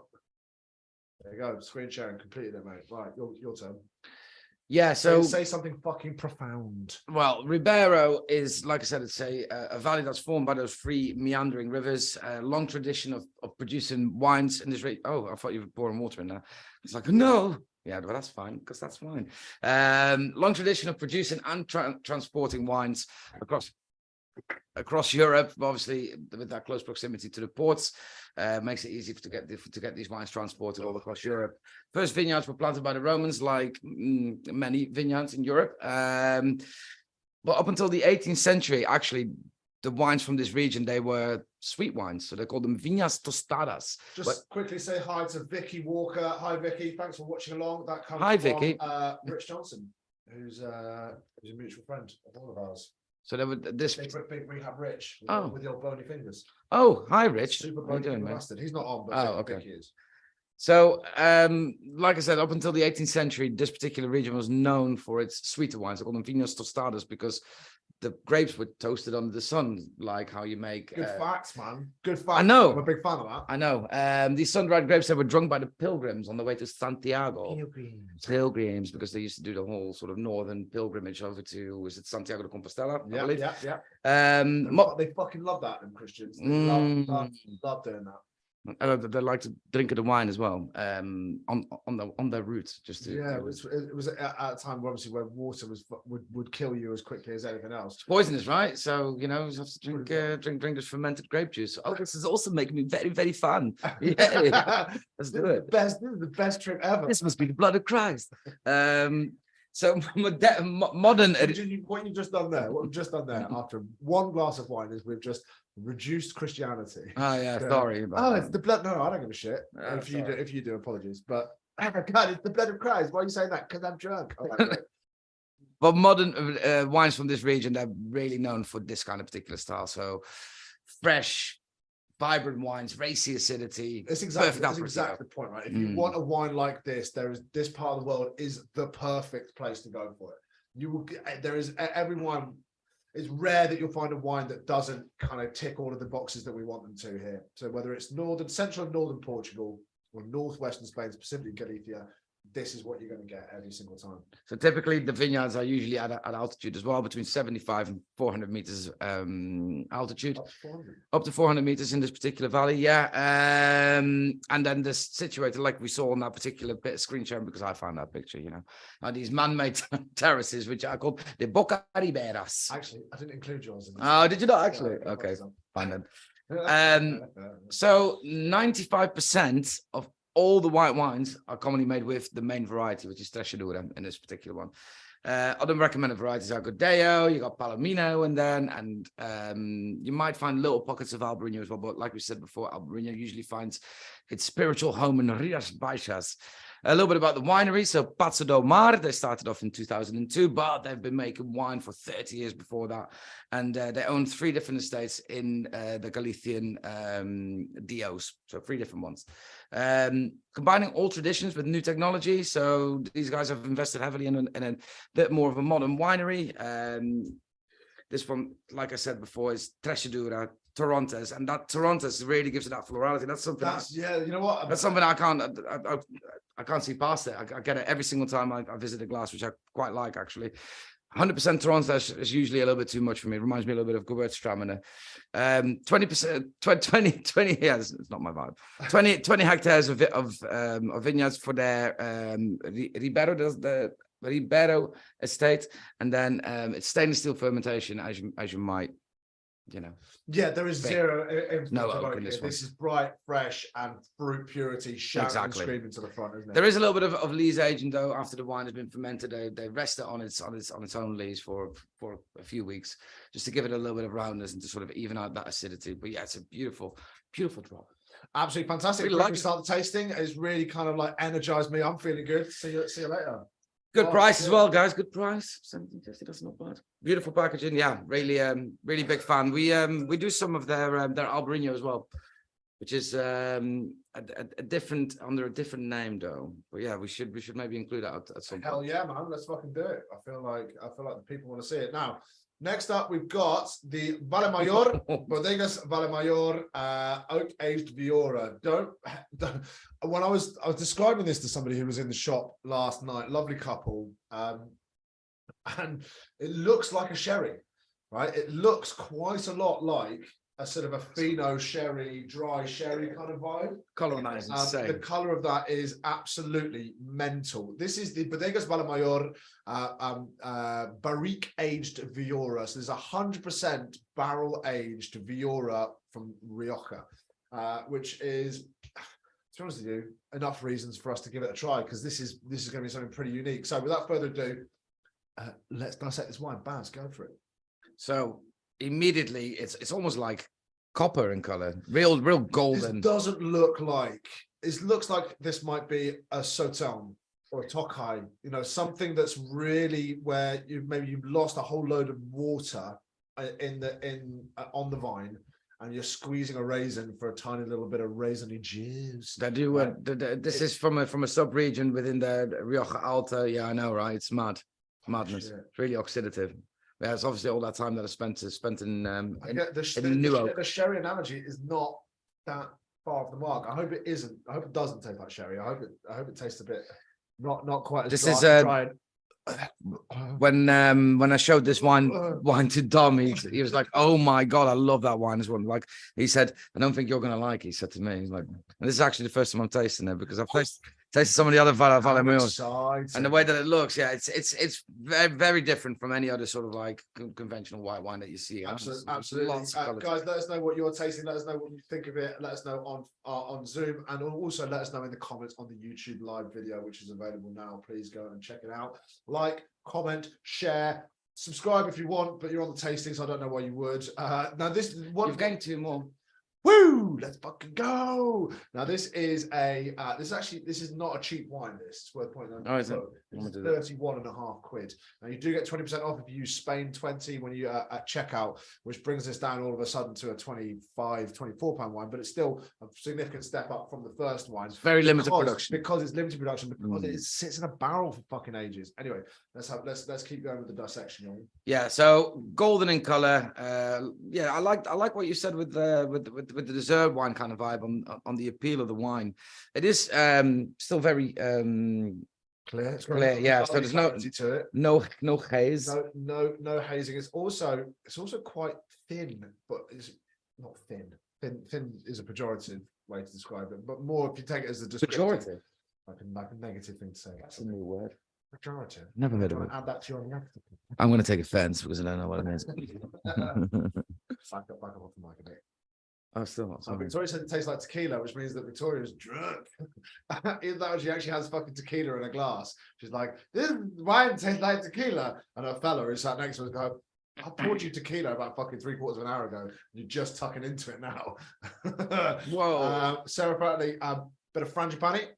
[SPEAKER 1] There you go. Screen sharing completed it, mate. Right, your turn.
[SPEAKER 2] Yeah,
[SPEAKER 1] So
[SPEAKER 2] so
[SPEAKER 1] say something fucking profound.
[SPEAKER 2] well, Ribeiro is, like I said, it's a valley that's formed by those three meandering rivers. A long tradition of producing wines in this region. Oh, I thought you were pouring water in there. It's like, no. Yeah, well, that's fine, because that's fine. Long tradition of producing and transporting wines across Europe, obviously with that close proximity to the ports, makes it easy to get these wines transported all across Europe. First vineyards were planted by the Romans, like many vineyards in Europe. But up until the 18th century, actually, the wines from this region, they were sweet wines. So they called them viñas tostadas.
[SPEAKER 1] Just quickly say hi to Vicky Walker. Hi, Vicky. Thanks for watching along. That comes
[SPEAKER 2] Hi,
[SPEAKER 1] from
[SPEAKER 2] Vicky.
[SPEAKER 1] Rich Johnson, who's a mutual friend of all of ours.
[SPEAKER 2] So they were this.
[SPEAKER 1] Big rehab Rich
[SPEAKER 2] Oh.
[SPEAKER 1] with your bony fingers.
[SPEAKER 2] Oh, hi, Rich.
[SPEAKER 1] Super
[SPEAKER 2] How you
[SPEAKER 1] bony
[SPEAKER 2] doing,
[SPEAKER 1] finger
[SPEAKER 2] man?
[SPEAKER 1] bastard. He's not on, but
[SPEAKER 2] Oh,
[SPEAKER 1] Vicky
[SPEAKER 2] okay.
[SPEAKER 1] is.
[SPEAKER 2] So, like I said, up until the 18th century, this particular region was known for its sweeter wines. They called them viñas tostadas because the grapes were toasted under the sun, like how you make.
[SPEAKER 1] Good facts, man. Good facts.
[SPEAKER 2] I know.
[SPEAKER 1] I'm a big fan of that.
[SPEAKER 2] I know. These sun-dried grapes that were drunk by the pilgrims on the way to Santiago. Pilgrims, because they used to do the whole sort of northern pilgrimage over to, is it Santiago de Compostela? I believe.
[SPEAKER 1] Yeah. They fucking love that, them Christians. They love doing that.
[SPEAKER 2] They like to drink the wine as well, on their route. Just to,
[SPEAKER 1] Yeah, it was at a time obviously where water would kill you as quickly as anything else.
[SPEAKER 2] It's poisonous, right? So you have to drink this fermented grape juice. Oh, this is also making me very, very fun. Yeah, let's do it.
[SPEAKER 1] This is the best trip ever.
[SPEAKER 2] This must be the blood of Christ. So modern.
[SPEAKER 1] What you've just done there, after one glass of wine is we've just reduced Christianity.
[SPEAKER 2] Oh yeah, sorry.
[SPEAKER 1] It's the blood. No, I don't give a shit. If you do, apologies. But oh my God, it's the blood of Christ. Why are you saying that? Because I'm drunk. All right, great.
[SPEAKER 2] But modern wines from this region, they're really known for this kind of particular style. So fresh, vibrant wines, racy acidity.
[SPEAKER 1] That's exactly the point, right? If you want a wine like this, this part of the world is the perfect place to go for it. You will get, every wine. It's rare that you'll find a wine that doesn't kind of tick all of the boxes that we want them to here. So whether it's central and northern Portugal or northwestern Spain, specifically Galicia, this is what you're going to get every single time.
[SPEAKER 2] So typically the vineyards are usually at altitude as well, between 75 and 400 meters altitude. Up to 400 meters in this particular valley, yeah. And then they're situated, like we saw on that particular bit of screen sharing, because I found that picture, are these man-made terraces, which are called the Boca Riberas.
[SPEAKER 1] Actually, I didn't include yours in this.
[SPEAKER 2] Oh, did you not actually? Okay, fine then. So 95% of all the white wines are commonly made with the main variety, which is Trechadura in this particular one. Other recommended varieties are Godello, you got Palomino, and you might find little pockets of Albarino as well. But like we said before, Albarino usually finds its spiritual home in Rias Baixas. A little bit about the winery. So Pazo do Mar, they started off in 2002, but they've been making wine for 30 years before that. And they own 3 different estates in the Galician DOs, so 3 different ones. Combining old traditions with new technology. So these guys have invested heavily in a bit more of a modern winery. This one, like I said before, is Trechadura, Torrontés, and that Torrontés really gives it that florality. That's something.
[SPEAKER 1] You know what?
[SPEAKER 2] That's something I can't see past it. I get it every single time I visit a glass, which I quite like actually. 100% Torrontés is usually a little bit too much for me. It reminds me a little bit of Gewürztraminer. 20%, 20, yeah, it's not my vibe. 20 hectares of vineyards for their Ribeiro, the Ribeiro estate, and then it's stainless steel fermentation, as you might,
[SPEAKER 1] Yeah, there is zero.
[SPEAKER 2] No oak in this one.
[SPEAKER 1] This is bright, fresh, and fruit purity shouting and screaming to the front, isn't it?
[SPEAKER 2] There is a little bit of lees aging though. After the wine has been fermented, they rest it on its own lees for a few weeks, just to give it a little bit of roundness and to sort of even out that acidity. But yeah, it's a beautiful drop.
[SPEAKER 1] Absolutely fantastic.
[SPEAKER 2] Really
[SPEAKER 1] Like we start the tasting. It's really kind of like energized me. I'm feeling good. See you later.
[SPEAKER 2] Good price as well, guys. Good price. 17.50. That's not bad. Beautiful packaging. Yeah, really big fan. We do some of their Albarino as well, which is a different, under a different name though. But yeah, we should maybe include that at some point.
[SPEAKER 1] Hell yeah, man. Let's fucking do it. I feel like the people want to see it now. Next up, we've got the Valemayor, Bodegas Valemayor oak-aged Viura. Don't. When I was describing this to somebody who was in the shop last night, lovely couple, and it looks like a sherry, right? It looks quite a lot like a sort of a Fino sherry, dry sherry kind of vibe.
[SPEAKER 2] Color nice,
[SPEAKER 1] The
[SPEAKER 2] insane.
[SPEAKER 1] color of that is absolutely mental. This is the Bodegas Valemayor barrique aged Viura. So there's 100% barrel aged Viura from Rioja, which is, to be honest with you, enough reasons for us to give it a try, because this is going to be something pretty unique. So without further ado, let's dissect this wine. Baz, go for it.
[SPEAKER 2] So immediately, it's almost like copper in color, real golden.
[SPEAKER 1] This doesn't look like. It looks like this might be a Sauternes or a Tokai. You know, something that's really where you've lost a whole load of water on the vine, and you're squeezing a raisin for a tiny little bit of raisiny juice.
[SPEAKER 2] They do. This is from a sub-region within the Rioja Alta. Yeah, I know, right? It's madness.
[SPEAKER 1] Shit.
[SPEAKER 2] It's really oxidative. Yeah, it's obviously all that time that I spent in
[SPEAKER 1] I get the sherry analogy is not that far off the mark. I hope it isn't. I hope it doesn't taste like sherry. I hope it tastes a bit not quite as
[SPEAKER 2] This
[SPEAKER 1] dry.
[SPEAKER 2] is,
[SPEAKER 1] dry.
[SPEAKER 2] when I showed this wine to Dom, he was like, "Oh my god, I love that wine as well." Like he said, "I don't think you're gonna like it." He said to me, "He's like," and this is actually the first time I'm tasting it, because I've tasted some of the other Valemayor, and the way that it looks, yeah, it's very, very different from any other sort of like conventional white wine that you see.
[SPEAKER 1] Absolutely.
[SPEAKER 2] Lots of colours.
[SPEAKER 1] Guys, let us know what you're tasting. Let us know what you think of it. Let us know on Zoom, and also let us know in the comments on the YouTube live video, which is available now. Please go and check it out. Like, comment, share, subscribe if you want, but you're on the tasting, so I don't know why you would. Now this one,
[SPEAKER 2] You've gained 2 more.
[SPEAKER 1] woo, let's fucking go. Now this is this is not a cheap wine. It's worth pointing out.
[SPEAKER 2] Oh, is it?
[SPEAKER 1] This is 31.5 quid. Now you do get 20% off if you use Spain 20 when you at checkout, which brings us down all of a sudden to a 24 pound wine, but it's still a significant step up from the first wine.
[SPEAKER 2] It's very limited production.
[SPEAKER 1] Because it's limited production, because it sits in a barrel for fucking ages. Anyway, let's keep going with the dissection, Young.
[SPEAKER 2] Yeah, so golden in color. Yeah, I like what you said with the dessert wine kind of vibe on the appeal of the wine. It is still very
[SPEAKER 1] clear. It's
[SPEAKER 2] clear, yeah. So there's no haze.
[SPEAKER 1] No hazing. It's also quite thin, but it's not thin. Thin is a pejorative way to describe it, but more if you take it as a descriptive.
[SPEAKER 2] Pejorative.
[SPEAKER 1] Like a negative thing to say.
[SPEAKER 2] That's a new word.
[SPEAKER 1] Pejorative.
[SPEAKER 2] Never heard of it.
[SPEAKER 1] Add that to your negative.
[SPEAKER 2] I'm going to take offense because I don't know what it means.
[SPEAKER 1] Back up off the mic a bit.
[SPEAKER 2] Oh, still not.
[SPEAKER 1] So Victoria said it tastes like tequila, which means that Victoria's drunk. Even though she actually has fucking tequila in a glass. She's like, this wine tastes like tequila. And her fella who sat next to her is going, I poured you tequila about fucking 3/4 of an hour ago. You're just tucking into it now.
[SPEAKER 2] Whoa.
[SPEAKER 1] Sarah apparently bit of frangipani,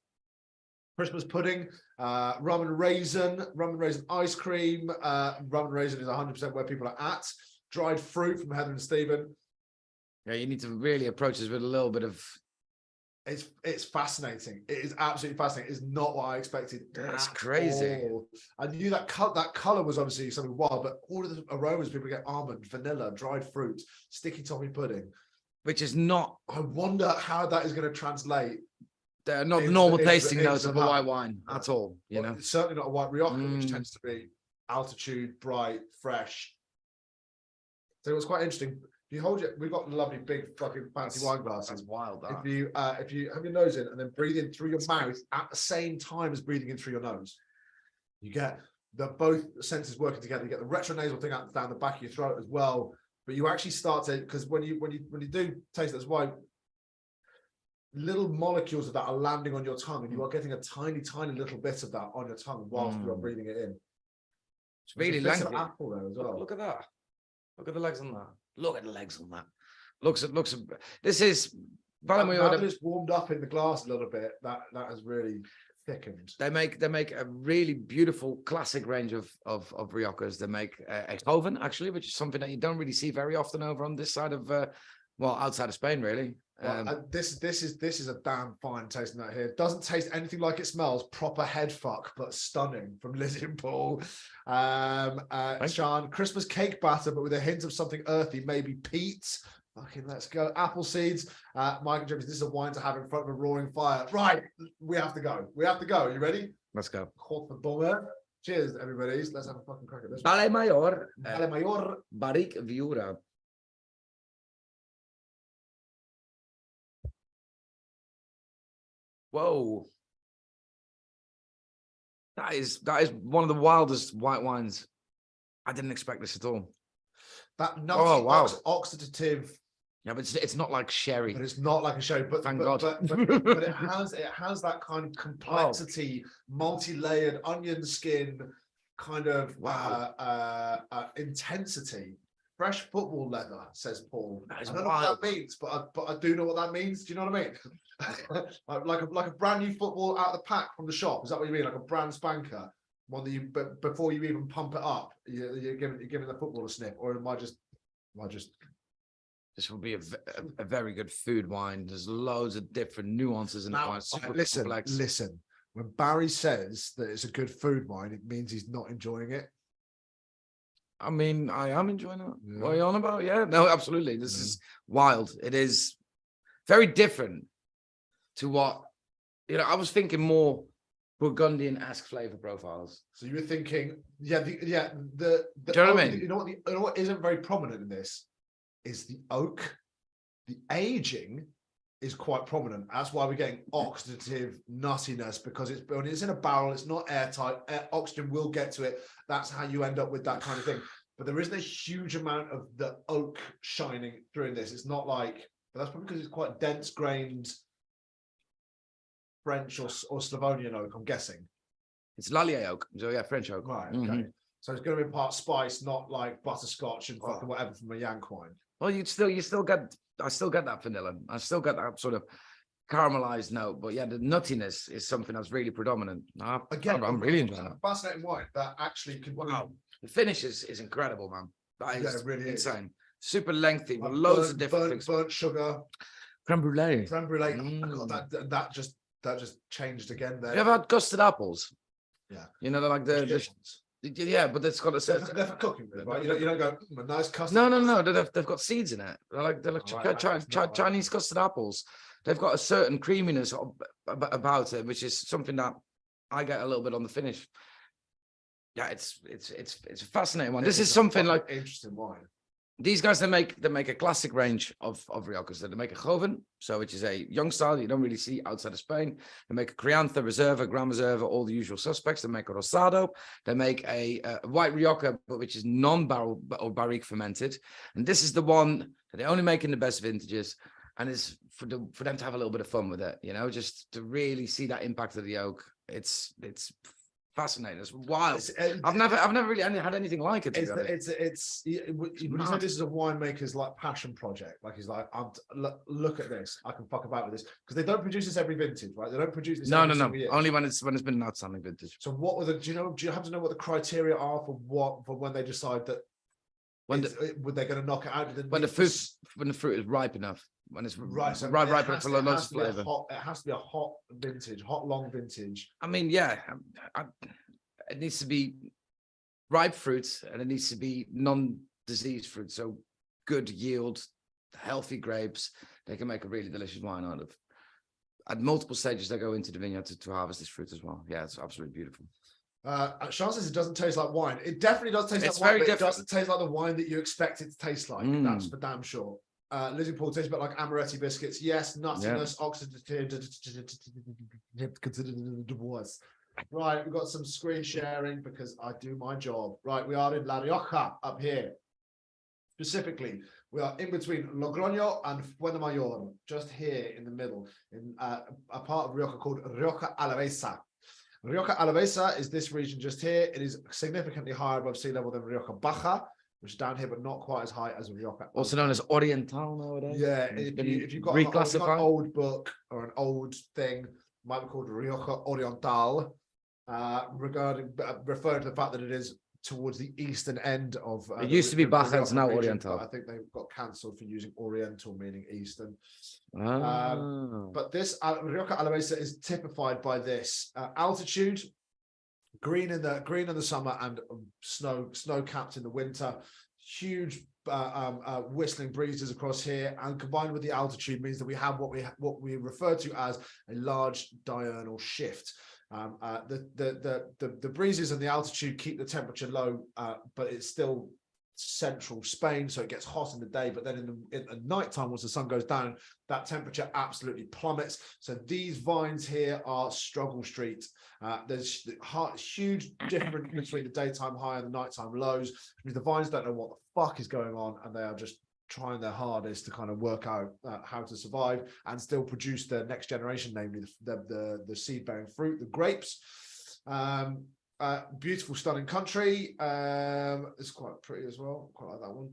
[SPEAKER 1] Christmas pudding, rum and raisin ice cream. Rum and raisin is 100% where people are at. Dried fruit from Heather and Stephen.
[SPEAKER 2] Yeah, you need to really approach this with a little bit of.
[SPEAKER 1] It's fascinating. It is absolutely fascinating. It's not what I expected.
[SPEAKER 2] That's crazy.
[SPEAKER 1] All. I knew that color was obviously something wild, but all of the aromas people get: almond, vanilla, dried fruit, sticky toffee pudding,
[SPEAKER 2] Which is not.
[SPEAKER 1] I wonder how that is going to translate.
[SPEAKER 2] They're not
[SPEAKER 1] Into
[SPEAKER 2] normal
[SPEAKER 1] the-
[SPEAKER 2] tasting
[SPEAKER 1] into
[SPEAKER 2] notes
[SPEAKER 1] the
[SPEAKER 2] of a white
[SPEAKER 1] palate.
[SPEAKER 2] wine at all. You
[SPEAKER 1] Well,
[SPEAKER 2] know.
[SPEAKER 1] it's certainly not a white Rioja, which
[SPEAKER 2] Mm.
[SPEAKER 1] tends to be altitude, bright, fresh. So it was quite interesting. If you hold it, we've got lovely big fucking fancy wine glasses.
[SPEAKER 2] That's wild.
[SPEAKER 1] If you have your nose in and then breathe in through your mouth at the same time as breathing in through your nose, you get both senses working together. You get the retronasal thing out down the back of your throat as well. But you actually start to, because when you do taste this wine, little molecules of that are landing on your tongue, and you are getting a tiny little bit of that on your tongue whilst you are breathing it in.
[SPEAKER 2] It's really
[SPEAKER 1] There's a bit
[SPEAKER 2] lanky.
[SPEAKER 1] of apple there as well.
[SPEAKER 2] Look at that. Look at the legs on that. Look at the legs on that. Looks. This is
[SPEAKER 1] Now that
[SPEAKER 2] Valemayor.
[SPEAKER 1] it's warmed up in the glass a little bit, that has really thickened.
[SPEAKER 2] They make a really beautiful classic range of Riojas. They make a Joven actually, which is something that you don't really see very often over on this side of Well, outside of Spain, really.
[SPEAKER 1] Well, this is a damn fine tasting note here. Doesn't taste anything like it smells. Proper head fuck, but stunning from Lizzie and Paul. Sean, Christmas cake batter, but with a hint of something earthy, maybe peat. Fucking let's go. Apple seeds. Mike and James, this is a wine to have in front of a roaring fire. Right, we have to go. We have to go. You ready?
[SPEAKER 2] Let's go.
[SPEAKER 1] Cheers, everybody. Let's have a fucking crack at this.
[SPEAKER 2] Valle Mayor.
[SPEAKER 1] Valle Mayor.
[SPEAKER 2] Barrique Viura. Whoa. That is one of the wildest white wines. I didn't expect this at all.
[SPEAKER 1] That nutty, oxidative.
[SPEAKER 2] Yeah, but it's not like sherry.
[SPEAKER 1] But it's not like a sherry. But
[SPEAKER 2] Thank God.
[SPEAKER 1] But it has that kind of complexity, multi-layered onion skin, kind of intensity. Fresh football leather, says Paul. I don't know what that means, but I do know what that means. Do you know what I mean? like a brand new football out of the pack from the shop. Is that what you mean? Like a brand spanker, one that you before you even pump it up, you're giving the football a sniff, or am I just?
[SPEAKER 2] This will be a very good food wine. There's loads of different nuances in the wine.
[SPEAKER 1] Listen. When Barry says that it's a good food wine, it means he's not enjoying it.
[SPEAKER 2] I mean, I am enjoying it.
[SPEAKER 1] Yeah.
[SPEAKER 2] What are you on about? Yeah, no, absolutely. This is wild. It is very different to what, I was thinking more Burgundian-esque flavor profiles.
[SPEAKER 1] So you were thinking, the
[SPEAKER 2] Do you know what I mean?
[SPEAKER 1] You know what isn't very prominent in this is the oak. The aging is quite prominent. That's why we're getting oxidative nuttiness, because when it's in a barrel, it's not airtight. Oxygen will get to it. That's how you end up with that kind of thing. But there isn't a huge amount of the oak shining through in this. It's not like, but that's probably because it's quite dense grained French or Slavonian oak, I'm guessing.
[SPEAKER 2] It's Lallier oak. So yeah, French oak.
[SPEAKER 1] Right, okay. So it's going to be part spice, not like butterscotch and fucking whatever from a Yank wine.
[SPEAKER 2] Well, I still get that vanilla. I still get that sort of caramelized note, but yeah, the nuttiness is something that's really predominant. Again, I'm really enjoying that.
[SPEAKER 1] Fascinating wine that actually can.
[SPEAKER 2] Wow, the finish is incredible, man. That is
[SPEAKER 1] really
[SPEAKER 2] insane. Super lengthy with loads of different things.
[SPEAKER 1] Burnt sugar,
[SPEAKER 3] Creme brulee.
[SPEAKER 1] creme brulee. Oh my God, that just changed again there.
[SPEAKER 2] You ever had custard apples?
[SPEAKER 1] Yeah,
[SPEAKER 2] they're like yeah, but it's got a
[SPEAKER 1] they're for cooking, right? You don't go a nice custard.
[SPEAKER 2] No. They've got seeds in it. They're like Chinese custard apples. They've got a certain creaminess about it, which is something that I get a little bit on the finish. Yeah, it's a fascinating one. This is something like
[SPEAKER 1] interesting wine.
[SPEAKER 2] These guys, they make a classic range of Riojas. They make a Joven, which is a young style you don't really see outside of Spain. They make a Crianza, Reserva, Gran Reserva, all the usual suspects. They make a Rosado. They make a white Rioja, but which is non-barrel or barrique fermented. And this is the one that they only make in the best vintages. And it's for them to have a little bit of fun with it, just to really see that impact of the oak. It's fascinating. It's wild. I've never really had anything like it.
[SPEAKER 1] When you say this is a winemaker's like passion project, like he's like, look at this, I can fuck about with this, because they don't produce this every vintage, right? They don't produce this.
[SPEAKER 2] No. Only when it's been an outstanding vintage.
[SPEAKER 1] So what were do you have to know what the criteria are for when they decide that would they going to knock it out?
[SPEAKER 2] When the fruit is ripe enough. When it's ripe enough for loads of flavor.
[SPEAKER 1] It has to be a hot vintage, long vintage.
[SPEAKER 2] I mean, yeah, it needs to be ripe fruits, and it needs to be non-diseased fruit. So good yield, healthy grapes. They can make a really delicious wine out of. At multiple stages, they go into the vineyard to harvest this fruit as well. Yeah, it's absolutely beautiful.
[SPEAKER 1] Sean says it doesn't taste like wine. It definitely does taste like wine, but it doesn't taste like the wine that you expect it to taste like. That's for damn sure. Lizzie Paul tastes a bit like amaretti biscuits. Yes, nuttiness, oxidative. Right, we've got some screen sharing because I do my job. Right, we are in La Rioja up here. Specifically, we are in between Logroño and Fuenmayor, just here in the middle, in a part of Rioja called Rioja Alavesa. Rioja Alavesa is this region just here. It is significantly higher above sea level than Rioja Baja, which is down here, but not quite as high as Rioja.
[SPEAKER 2] Also known as Oriental nowadays.
[SPEAKER 1] Yeah, if you've got an old book or an old thing, it might be called Rioja Oriental, referring to the fact that it is towards the eastern end of.
[SPEAKER 2] It used to be
[SPEAKER 1] the
[SPEAKER 2] Baja, it's now
[SPEAKER 1] region,
[SPEAKER 2] Oriental.
[SPEAKER 1] but I think they've got cancelled for using Oriental, meaning eastern.
[SPEAKER 2] Ah.
[SPEAKER 1] But this Rioja Alavesa is typified by this altitude, green in the summer and snow capped in the winter. Huge whistling breezes across here, and combined with the altitude means that we have what we refer to as a large diurnal shift. The breezes and the altitude keep the temperature low, but it's still central Spain, so it gets hot in the day, but then in the nighttime, once the sun goes down, that temperature absolutely plummets. So these vines here are struggle street. There's huge difference between the daytime high and the nighttime lows, because the vines don't know what the fuck is going on, and they are just trying their hardest to kind of work out how to survive and still produce the next generation, namely the seed-bearing fruit, the grapes. Beautiful, stunning country. It's quite pretty as well. Quite like that one.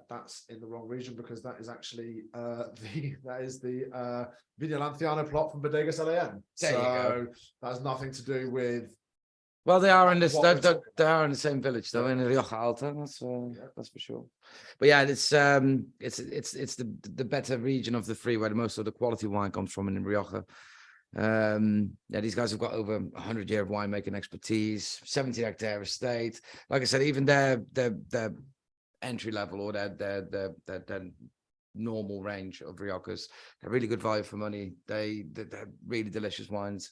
[SPEAKER 1] That's in the wrong region because that is actually the Viña Lanciano plot from Bodegas LAN. So that has nothing to do with.
[SPEAKER 2] Well, they are in this. They are in the same village, though, in Rioja Alta. That's for sure. But yeah, it's the better region of the three where most of the quality wine comes from in Rioja. Yeah, these guys have got over 100 years of winemaking expertise, 70-hectare estate. Like I said, even their entry level or their normal range of Riojas, they're really good value for money. They're really delicious wines.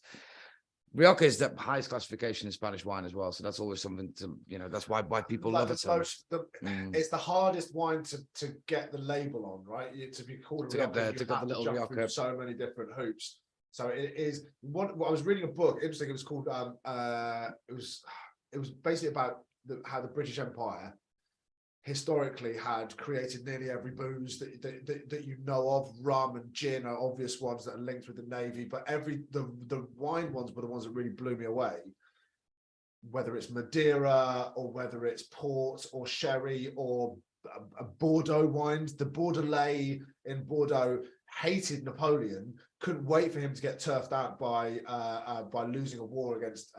[SPEAKER 2] Rioja is the highest classification in Spanish wine as well, so that's always something to, that's why people love it so much.
[SPEAKER 1] It's the hardest wine to get the label on, right? To be called a Rioja, you have to jump through so many different hoops. So it is what I was reading a book. Interesting. It was called. It was basically about how the British Empire historically had created nearly every booze that you know of. Rum and gin are obvious ones that are linked with the Navy, but the wine ones were the ones that really blew me away. Whether it's Madeira or whether it's port or sherry or Bordeaux wines, the Bordelais in Bordeaux hated Napoleon, couldn't wait for him to get turfed out by losing a war against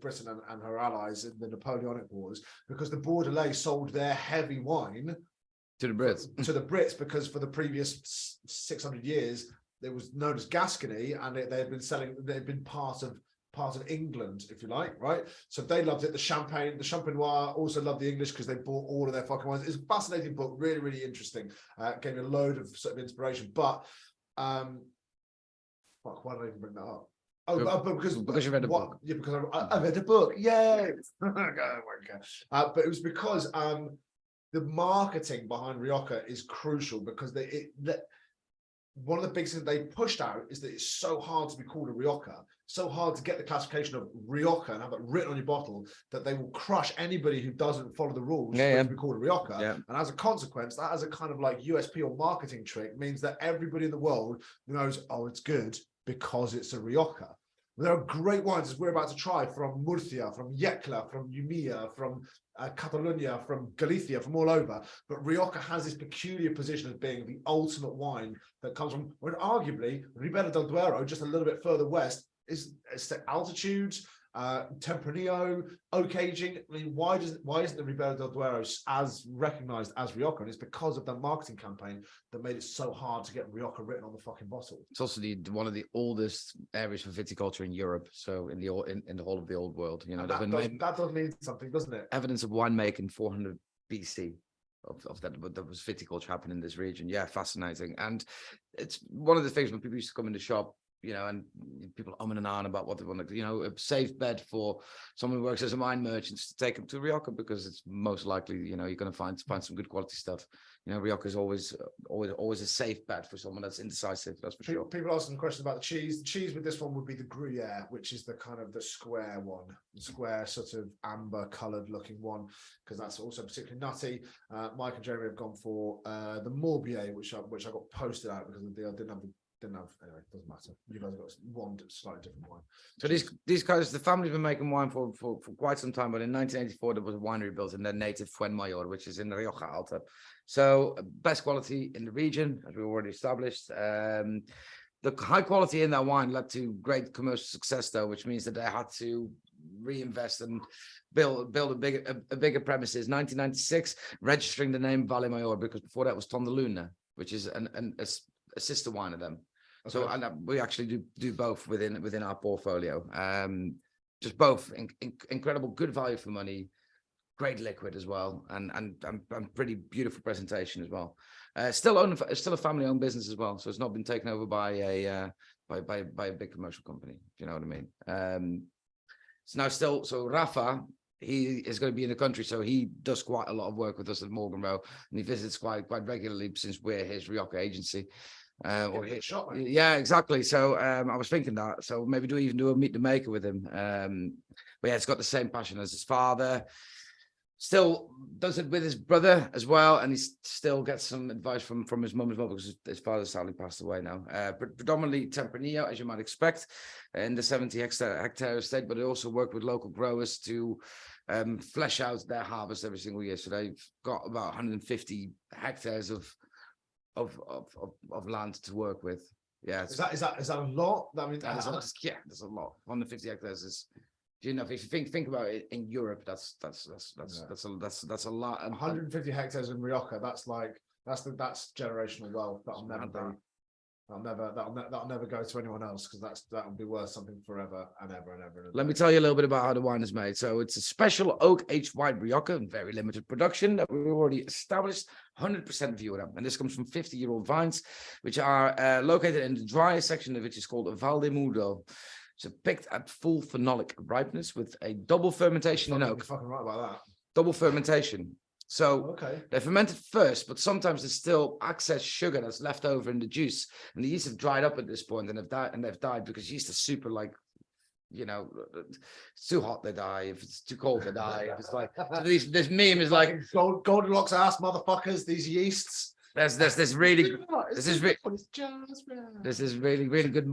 [SPEAKER 1] Britain and her allies in the Napoleonic Wars, because the Bordelais sold their heavy wine
[SPEAKER 2] to the Brits
[SPEAKER 1] because for the previous 600 years it was known as Gascony, and they'd been part of England, if you like, right? So they loved it. The Champenois also loved the English because they bought all of their fucking wines. It's a fascinating book, really, really interesting. Gave me a load of sort of inspiration. But why did I even bring that up? But because you read a book. Yeah, because I read a book. Yay! But it was because the marketing behind Rioja is crucial, because one of the big things they pushed out is that it's so hard to be called a Rioja, so hard to get the classification of Rioja and have it written on your bottle, that they will crush anybody who doesn't follow the rules to be called a Rioja. And as a consequence, that as a kind of like USP or marketing trick means that everybody in the world knows, oh, it's good because it's a Rioja. There are great wines, as we're about to try, from Murcia, from Yecla, from Umilla, from Catalonia, from Galicia, from all over. But Rioja has this peculiar position as being the ultimate wine that comes from, when arguably Ribera del Duero, just a little bit further west, is the altitude, Tempranillo, oak aging. I mean, why isn't the Ribera del Duero as recognized as Rioja? And it's because of the marketing campaign that made it so hard to get Rioja written on the fucking bottle.
[SPEAKER 2] It's also one of the oldest areas for viticulture in Europe. So in the whole of the old world,
[SPEAKER 1] that does mean something, doesn't it?
[SPEAKER 2] Evidence of winemaking 400 BC. Of that was viticulture happening in this region. Yeah, fascinating. And it's one of the things when people used to come in the shop, and people umming and ahhing about what they want to, a safe bet for someone who works as a wine merchant to take them to Rioja, because it's most likely, you're going to find some good quality stuff. Rioja is always a safe bet for someone that's indecisive. That's for sure.
[SPEAKER 1] People asking questions about the cheese. The cheese with this one would be the Gruyere, which is the kind of the square one, the square sort of amber coloured looking one, because that's also particularly nutty. Mike and Jeremy have gone for the Morbier, which I got posted out because I didn't have anyway, it doesn't matter. You guys have got one slightly different wine.
[SPEAKER 2] So these guys, the family's been making wine for quite some time, but in 1984 there was a winery built in their native Fuenmayor, which is in Rioja Alta. So best quality in the region, as we already established. The high quality in that wine led to great commercial success, though, which means that they had to reinvest and build a bigger premises. 1996, registering the name Valle Mayor, because before that was Tondaluna, which is a sister wine of them. So
[SPEAKER 1] Okay.
[SPEAKER 2] and we actually do both within our portfolio. Just both incredible, good value for money, great liquid as well, and pretty beautiful presentation as well. Still a family-owned business as well, so it's not been taken over by a big commercial company. If you know what I mean. So Rafa, he is going to be in the country, so he does quite a lot of work with us at Morgan Row, and he visits quite regularly since we're his Rioja agency. Yeah, exactly. So I was thinking that. So maybe even do a meet the maker with him. But yeah, it's got the same passion as his father. Still does it with his brother as well, and he still gets some advice from his mum as well, because his father sadly passed away now. Predominantly Tempranillo, as you might expect, in the 70 hectare estate, but they also work with local growers to flesh out their harvest every single year. So they've got about 150 hectares of land to work with. Yeah,
[SPEAKER 1] Is that a lot? I mean,
[SPEAKER 2] there's a lot. 150 hectares is, you know, if you think about it in Europe, that's a lot. And
[SPEAKER 1] 150 hectares in Rioja. That's generational wealth. That'll never go to anyone else, because that'll be worth something forever and ever and ever.
[SPEAKER 2] Let me tell you a little bit about how the wine is made. So it's a special oak aged white Rioja in very limited production that we've already established 100% view of them. And this comes from 50-year-old vines, which are located in the driest section of which is called Valdemudo. So picked at full phenolic ripeness with a double fermentation in oak.
[SPEAKER 1] Fucking right about that.
[SPEAKER 2] Double fermentation. So
[SPEAKER 1] Okay.
[SPEAKER 2] they're fermented first, but sometimes there's still excess sugar that's left over in the juice, and the yeast have dried up at this point and they've died because yeast is super, like, you know, it's too hot they die. If it's too cold they die. If it's like, so this meme is like
[SPEAKER 1] Goldilocks ass motherfuckers. These yeasts.
[SPEAKER 2] There's this really good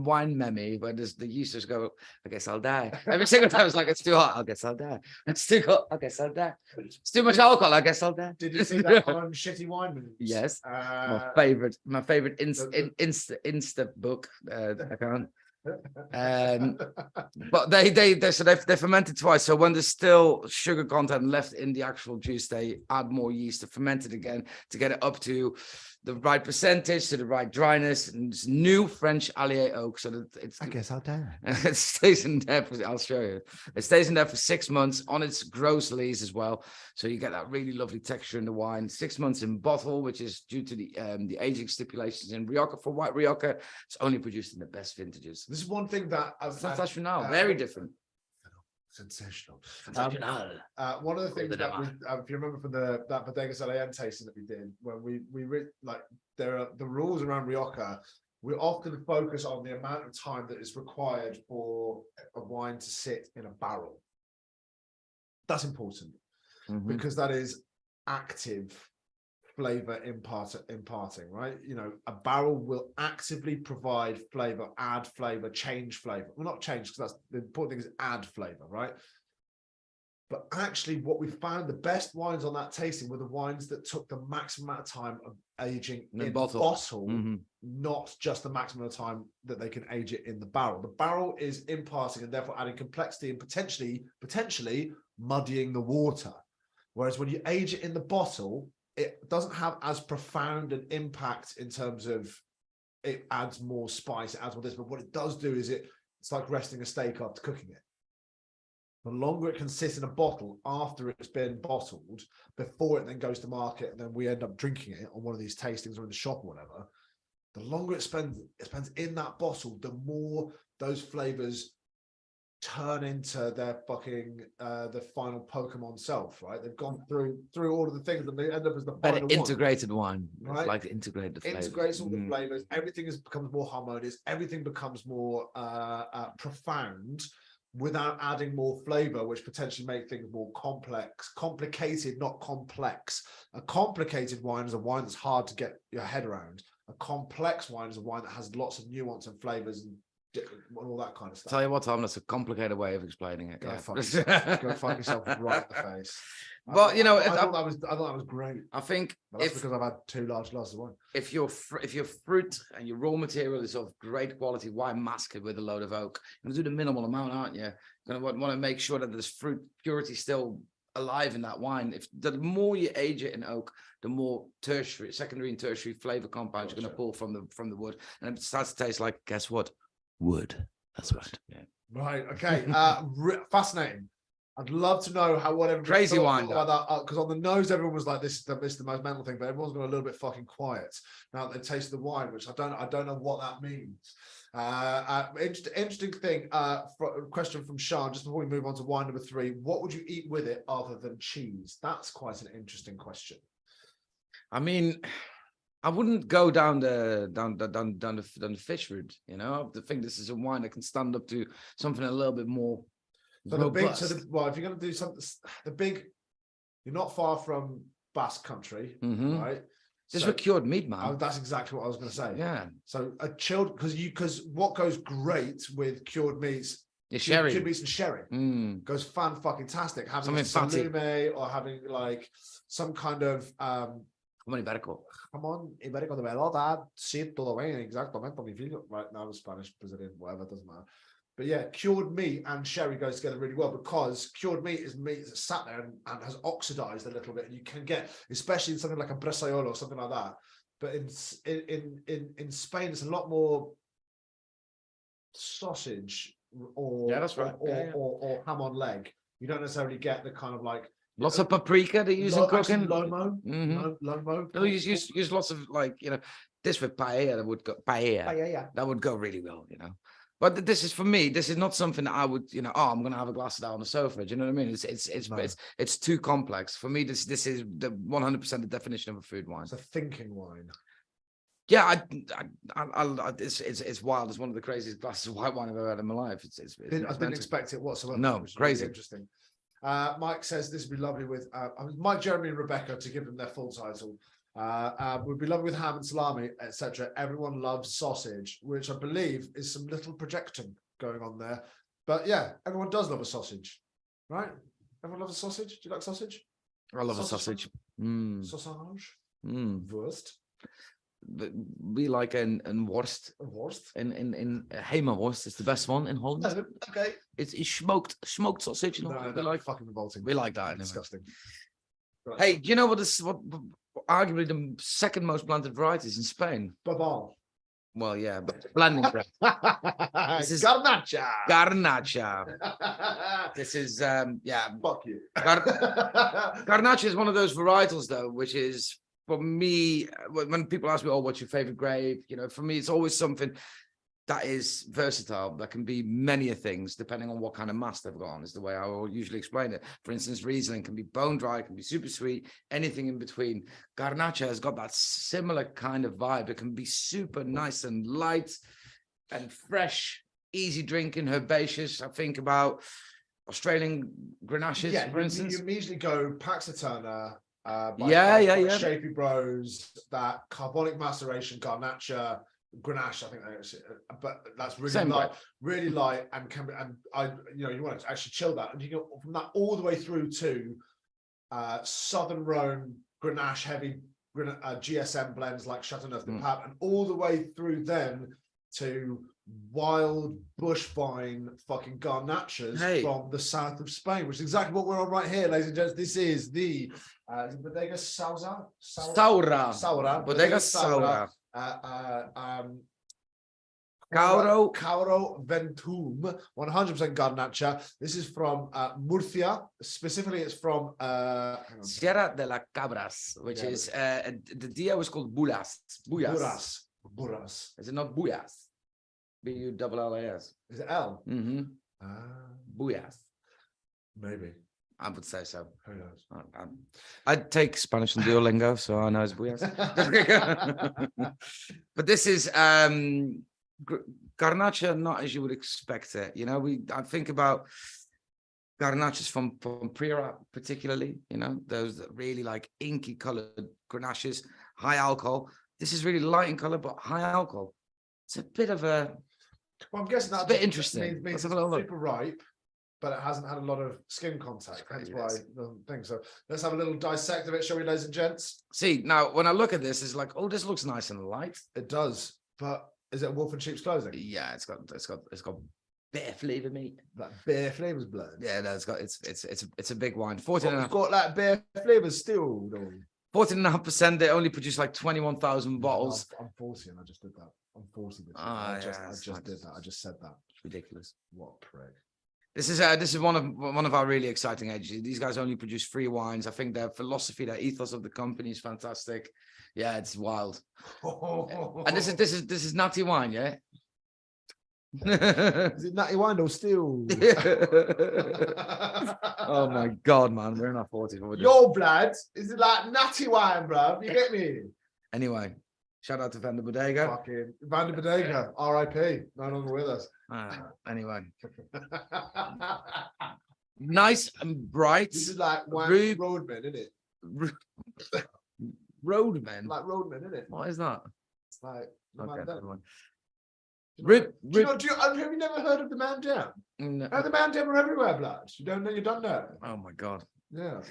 [SPEAKER 2] wine meme where the users go, I guess I'll die. Every single time it's like, it's too hot, I guess I'll die. It's too hot, I guess I'll die. It's too much alcohol, I guess I'll die.
[SPEAKER 1] Did you see that on Shitty Wine Moves?
[SPEAKER 2] Yes. My favorite Insta book account. But they're fermented twice. So when there's still sugar content left in the actual juice, they add more yeast to ferment it again to get it up to the right percentage, to the right dryness. And it's new French Allier oak, so that it's.
[SPEAKER 3] I guess I'll die.
[SPEAKER 2] It stays in there. I'll show you. It stays in there for 6 months on its gross lees as well, so you get that really lovely texture in the wine. 6 months in bottle, which is due to the aging stipulations in Rioja. For white Rioja, it's only produced in the best vintages.
[SPEAKER 1] This is one thing that
[SPEAKER 2] Sensational, very different.
[SPEAKER 1] Sensational.
[SPEAKER 2] One
[SPEAKER 1] of the things that if you remember from that Bodega Salean tasting that we did, when there are the rules around Rioja, we often focus on the amount of time that is required for a wine to sit in a barrel. That's important because that is active flavor imparting, right? You know, a barrel will actively provide flavor, add flavor, change flavor. Well, not change, because that's the important thing, is add flavor, right? But actually what we found, the best wines on that tasting were the wines that took the maximum amount of time of aging in the bottle, not just the maximum of time that they can age it in the barrel. The barrel is imparting and therefore adding complexity and potentially muddying the water. Whereas when you age it in the bottle, it doesn't have as profound an impact in terms of it adds more spice, it adds more this, but what it does do is it's like resting a steak after cooking it. The longer it can sit in a bottle after it's been bottled, before it then goes to market, and then we end up drinking it on one of these tastings or in the shop or whatever, the longer it spends in that bottle, the more those flavors turn into their fucking the final Pokemon self, right? They've gone through all of the things and they end up as the
[SPEAKER 2] better
[SPEAKER 1] final
[SPEAKER 2] integrated wine,
[SPEAKER 1] right?
[SPEAKER 2] It's like integrated flavors.
[SPEAKER 1] Integrates all the flavors. Everything becomes more harmonious. Everything becomes more profound without adding more flavor, which potentially make things more complicated, not complex. A complicated wine is a wine that's hard to get your head around. A complex wine is a wine that has lots of nuance and flavors and all that kind of stuff.
[SPEAKER 2] Tell you what, Tom, that's a complicated way of explaining it.
[SPEAKER 1] Go
[SPEAKER 2] Yeah.
[SPEAKER 1] fuck yourself. Go fuck yourself right in the face.
[SPEAKER 2] But you know,
[SPEAKER 1] I thought that was great.
[SPEAKER 2] I think
[SPEAKER 1] But that's because I've had 2 large glasses of wine.
[SPEAKER 2] if your fruit and your raw material is of great quality, why mask it with a load of oak? You're gonna do the minimal amount, aren't you? You're gonna want to make sure that there's fruit purity still alive in that wine. If the more you age it in oak, the more secondary and tertiary flavor compounds you're going to pull from the wood, and it starts to taste like, guess what? Wood. That's right. Yeah.
[SPEAKER 1] Right. Okay. Fascinating. I'd love to know what everyone
[SPEAKER 2] Crazy wine
[SPEAKER 1] about that, because on the nose everyone was like, this is the most mental thing, but everyone's got a little bit fucking quiet now that they taste the wine, which I don't know what that means. Interesting thing. Question from Sean, just before we move on to wine number 3, what would you eat with it other than cheese? That's quite an interesting question.
[SPEAKER 2] I mean, I wouldn't go down the fish route. You know, I think this is a wine that can stand up to something a little bit more.
[SPEAKER 1] So
[SPEAKER 2] robust.
[SPEAKER 1] if you're going to do something, you're not far from Basque country, right?
[SPEAKER 2] Just with cured meat, man.
[SPEAKER 1] Oh, that's exactly what I was going to say.
[SPEAKER 2] Yeah.
[SPEAKER 1] So a chilled, because what goes great with cured meats,
[SPEAKER 2] sherry,
[SPEAKER 1] cured meats and sherry goes fan-fucking-tastic. Having
[SPEAKER 2] something
[SPEAKER 1] salume or having like some kind of
[SPEAKER 2] Come on, Iberico.
[SPEAKER 1] Come on, Iberico de verdad. Sí, todo bien, exactamente, mi filho. Right now, Spanish, Brazilian, whatever, doesn't matter. But yeah, cured meat and sherry goes together really well, because cured meat is meat that's sat there and has oxidized a little bit, and you can get, especially in something like a bresaola or something like that. But in Spain, it's a lot more sausage or
[SPEAKER 2] that's right.
[SPEAKER 1] Or ham on leg. You don't necessarily get the kind of like
[SPEAKER 2] lots of paprika they use in cooking.
[SPEAKER 1] Lomo, lomo.
[SPEAKER 2] No, use lots of, like, you know, this with paella that would go paella. That would go really well, you know. But this is, for me, this is not something that I would, you know, I'm going to have a glass of that on the sofa. Do you know what I mean? It's too complex for me. This is the 100% the definition of a food wine.
[SPEAKER 1] It's a thinking wine.
[SPEAKER 2] Yeah, it's wild. It's one of the craziest glasses of white wine I've ever had in my life. I
[SPEAKER 1] didn't expect it whatsoever.
[SPEAKER 2] No, crazy.
[SPEAKER 1] Really interesting. Mike says this would be lovely with Mike, Jeremy, and Rebecca, to give them their full title. Would be lovely with ham and salami, etc. Everyone loves sausage, which I believe is some little projecting going on there. But yeah, everyone does love a sausage, right? Everyone loves a sausage. Do you like sausage?
[SPEAKER 2] I love a sausage.
[SPEAKER 1] Sausage. Wurst.
[SPEAKER 2] We like an worst.
[SPEAKER 1] A worst.
[SPEAKER 2] In Heimerworst is the best one in Holland.
[SPEAKER 1] Okay.
[SPEAKER 2] It's smoked sausage. You know?
[SPEAKER 1] No,
[SPEAKER 2] we like
[SPEAKER 1] fucking revolting.
[SPEAKER 2] We like that. Anyway.
[SPEAKER 1] Disgusting. Right.
[SPEAKER 2] Hey, do you know what arguably the second most planted varieties in Spain?
[SPEAKER 1] Babal.
[SPEAKER 2] Well, yeah, but blending bread.
[SPEAKER 1] This is Garnacha.
[SPEAKER 2] Garnacha. This is
[SPEAKER 1] Fuck you.
[SPEAKER 2] Garnacha is one of those varietals, though, which is, for me, when people ask me, "Oh, what's your favorite grape?" You know, for me, it's always something that is versatile. That can be many things depending on what kind of mass they've got on, is the way I will usually explain it. For instance, Riesling can be bone dry, can be super sweet, anything in between. Garnacha has got that similar kind of vibe. It can be super nice and light and fresh, easy drinking, herbaceous. I think about Australian Grenaches, for instance.
[SPEAKER 1] You immediately go Paxaturner. Shapy Bros, that carbonic maceration Garnacha, Grenache, I think that is, but that's really light, and you want to actually chill that, and you go from that all the way through to Southern Rhone Grenache heavy GSM blends like Chateauneuf du Pape, and all the way through then to wild bush vine fucking Garnachas from the south of Spain, which is exactly what we're on right here, ladies and gents. This is the Bodega Saura.
[SPEAKER 2] Bodega Saura.
[SPEAKER 1] Cauro Ventum, 100% Garnacha. This is from Murcia. Specifically, it's from
[SPEAKER 2] Sierra de las Cabras, which is the dia was called Bulas.
[SPEAKER 1] Buras.
[SPEAKER 2] Is it not Buyas? Bullas.
[SPEAKER 1] Is it L?
[SPEAKER 2] Buyas.
[SPEAKER 1] Maybe.
[SPEAKER 2] I would say so.
[SPEAKER 1] Who knows?
[SPEAKER 2] I'd take Spanish and Duolingo, so I know it's Buyas. But this is Garnacha, not as you would expect it. You know, I think about Garnachas from Priorat particularly, you know, those that really like inky colored Grenaches, high alcohol. This is really light in color, but high alcohol. It's a bit of a
[SPEAKER 1] Well, I'm guessing
[SPEAKER 2] It's a
[SPEAKER 1] that
[SPEAKER 2] bit
[SPEAKER 1] just
[SPEAKER 2] interesting.
[SPEAKER 1] means
[SPEAKER 2] Let's
[SPEAKER 1] it's
[SPEAKER 2] have a little look.
[SPEAKER 1] super ripe, but it hasn't had a lot of skin contact. That's why
[SPEAKER 2] Yes.
[SPEAKER 1] the thing. So let's have a little dissect of it, shall we, ladies and gents?
[SPEAKER 2] See, now when I look at this, it's like, oh, this looks nice and light.
[SPEAKER 1] It does, but is it wolf in sheep's clothing?
[SPEAKER 2] Yeah, it's got bear flavor meat.
[SPEAKER 1] That beer flavors blood.
[SPEAKER 2] Yeah, no, it's a big wine.
[SPEAKER 1] What,
[SPEAKER 2] 14
[SPEAKER 1] it's got like beer flavors still. Though.
[SPEAKER 2] 14.5%. They only produce like 21,000 bottles.
[SPEAKER 1] I'm 40 and I just did that. I'm 40 this year.
[SPEAKER 2] Ah,
[SPEAKER 1] I just
[SPEAKER 2] yeah,
[SPEAKER 1] did that. I just said that.
[SPEAKER 2] It's ridiculous.
[SPEAKER 1] What a prick.
[SPEAKER 2] This is one of our really exciting ages. These guys only produce free wines. I think their philosophy, their ethos of the company is fantastic. Yeah, it's wild. And this is Natty wine, yeah.
[SPEAKER 1] Is it Natty Wine or still?
[SPEAKER 2] Oh my god, man, we're in our 40s. What we're doing.
[SPEAKER 1] Your blood is it like Natty Wine, bro? You get me?
[SPEAKER 2] Anyway, shout out to Vanda Bodega.
[SPEAKER 1] Fucking Van der Bodega, R.I.P. No longer with us.
[SPEAKER 2] Anyway, nice and bright.
[SPEAKER 1] This is like wine
[SPEAKER 2] Rude.
[SPEAKER 1] roadman, isn't it?
[SPEAKER 2] Roadmen.
[SPEAKER 1] Like roadman, isn't it?
[SPEAKER 2] What is that?
[SPEAKER 1] It's like the
[SPEAKER 2] Okay,
[SPEAKER 1] man down.
[SPEAKER 2] never mind.
[SPEAKER 1] Do you have you never heard of the man down?
[SPEAKER 2] No.
[SPEAKER 1] Oh, the man down are everywhere, blood. You don't know. You don't know.
[SPEAKER 2] Oh my god.
[SPEAKER 1] Yeah.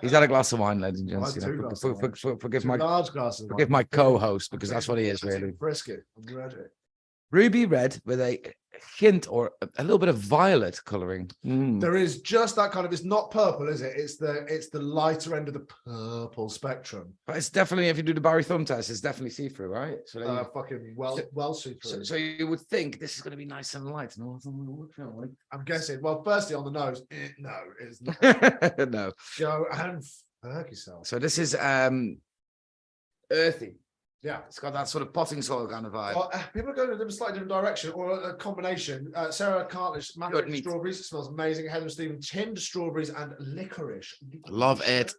[SPEAKER 2] He's had a glass of wine, ladies and
[SPEAKER 1] Oh,
[SPEAKER 2] gents.
[SPEAKER 1] that's
[SPEAKER 2] You
[SPEAKER 1] two
[SPEAKER 2] know,
[SPEAKER 1] glasses of wine.
[SPEAKER 2] forgive
[SPEAKER 1] Two
[SPEAKER 2] my
[SPEAKER 1] large glasses.
[SPEAKER 2] forgive my co-host because that's what he is really.
[SPEAKER 1] Brisket. I'm ready.
[SPEAKER 2] Ruby red with a hint or a little bit of violet coloring.
[SPEAKER 1] There is just that kind of. It's not purple, is it? It's the lighter end of the purple spectrum.
[SPEAKER 2] But it's definitely, if you do the Barry Thumb test, it's definitely see-through, right? So, then you-
[SPEAKER 1] Fucking well see through.
[SPEAKER 2] so you would think this is going to be nice and light. No,
[SPEAKER 1] I'm guessing. Well, firstly on the nose, no, it's not.
[SPEAKER 2] no.
[SPEAKER 1] Go and fuck yourself.
[SPEAKER 2] So this is earthy.
[SPEAKER 1] Yeah.
[SPEAKER 2] It's got that sort of potting soil kind of vibe.
[SPEAKER 1] Well, people are going in a slightly different direction or a combination. Sarah Cartledge,
[SPEAKER 2] Good meat.
[SPEAKER 1] strawberries. It smells amazing. Heather Stephen, tinned strawberries and licorice.
[SPEAKER 2] Love it.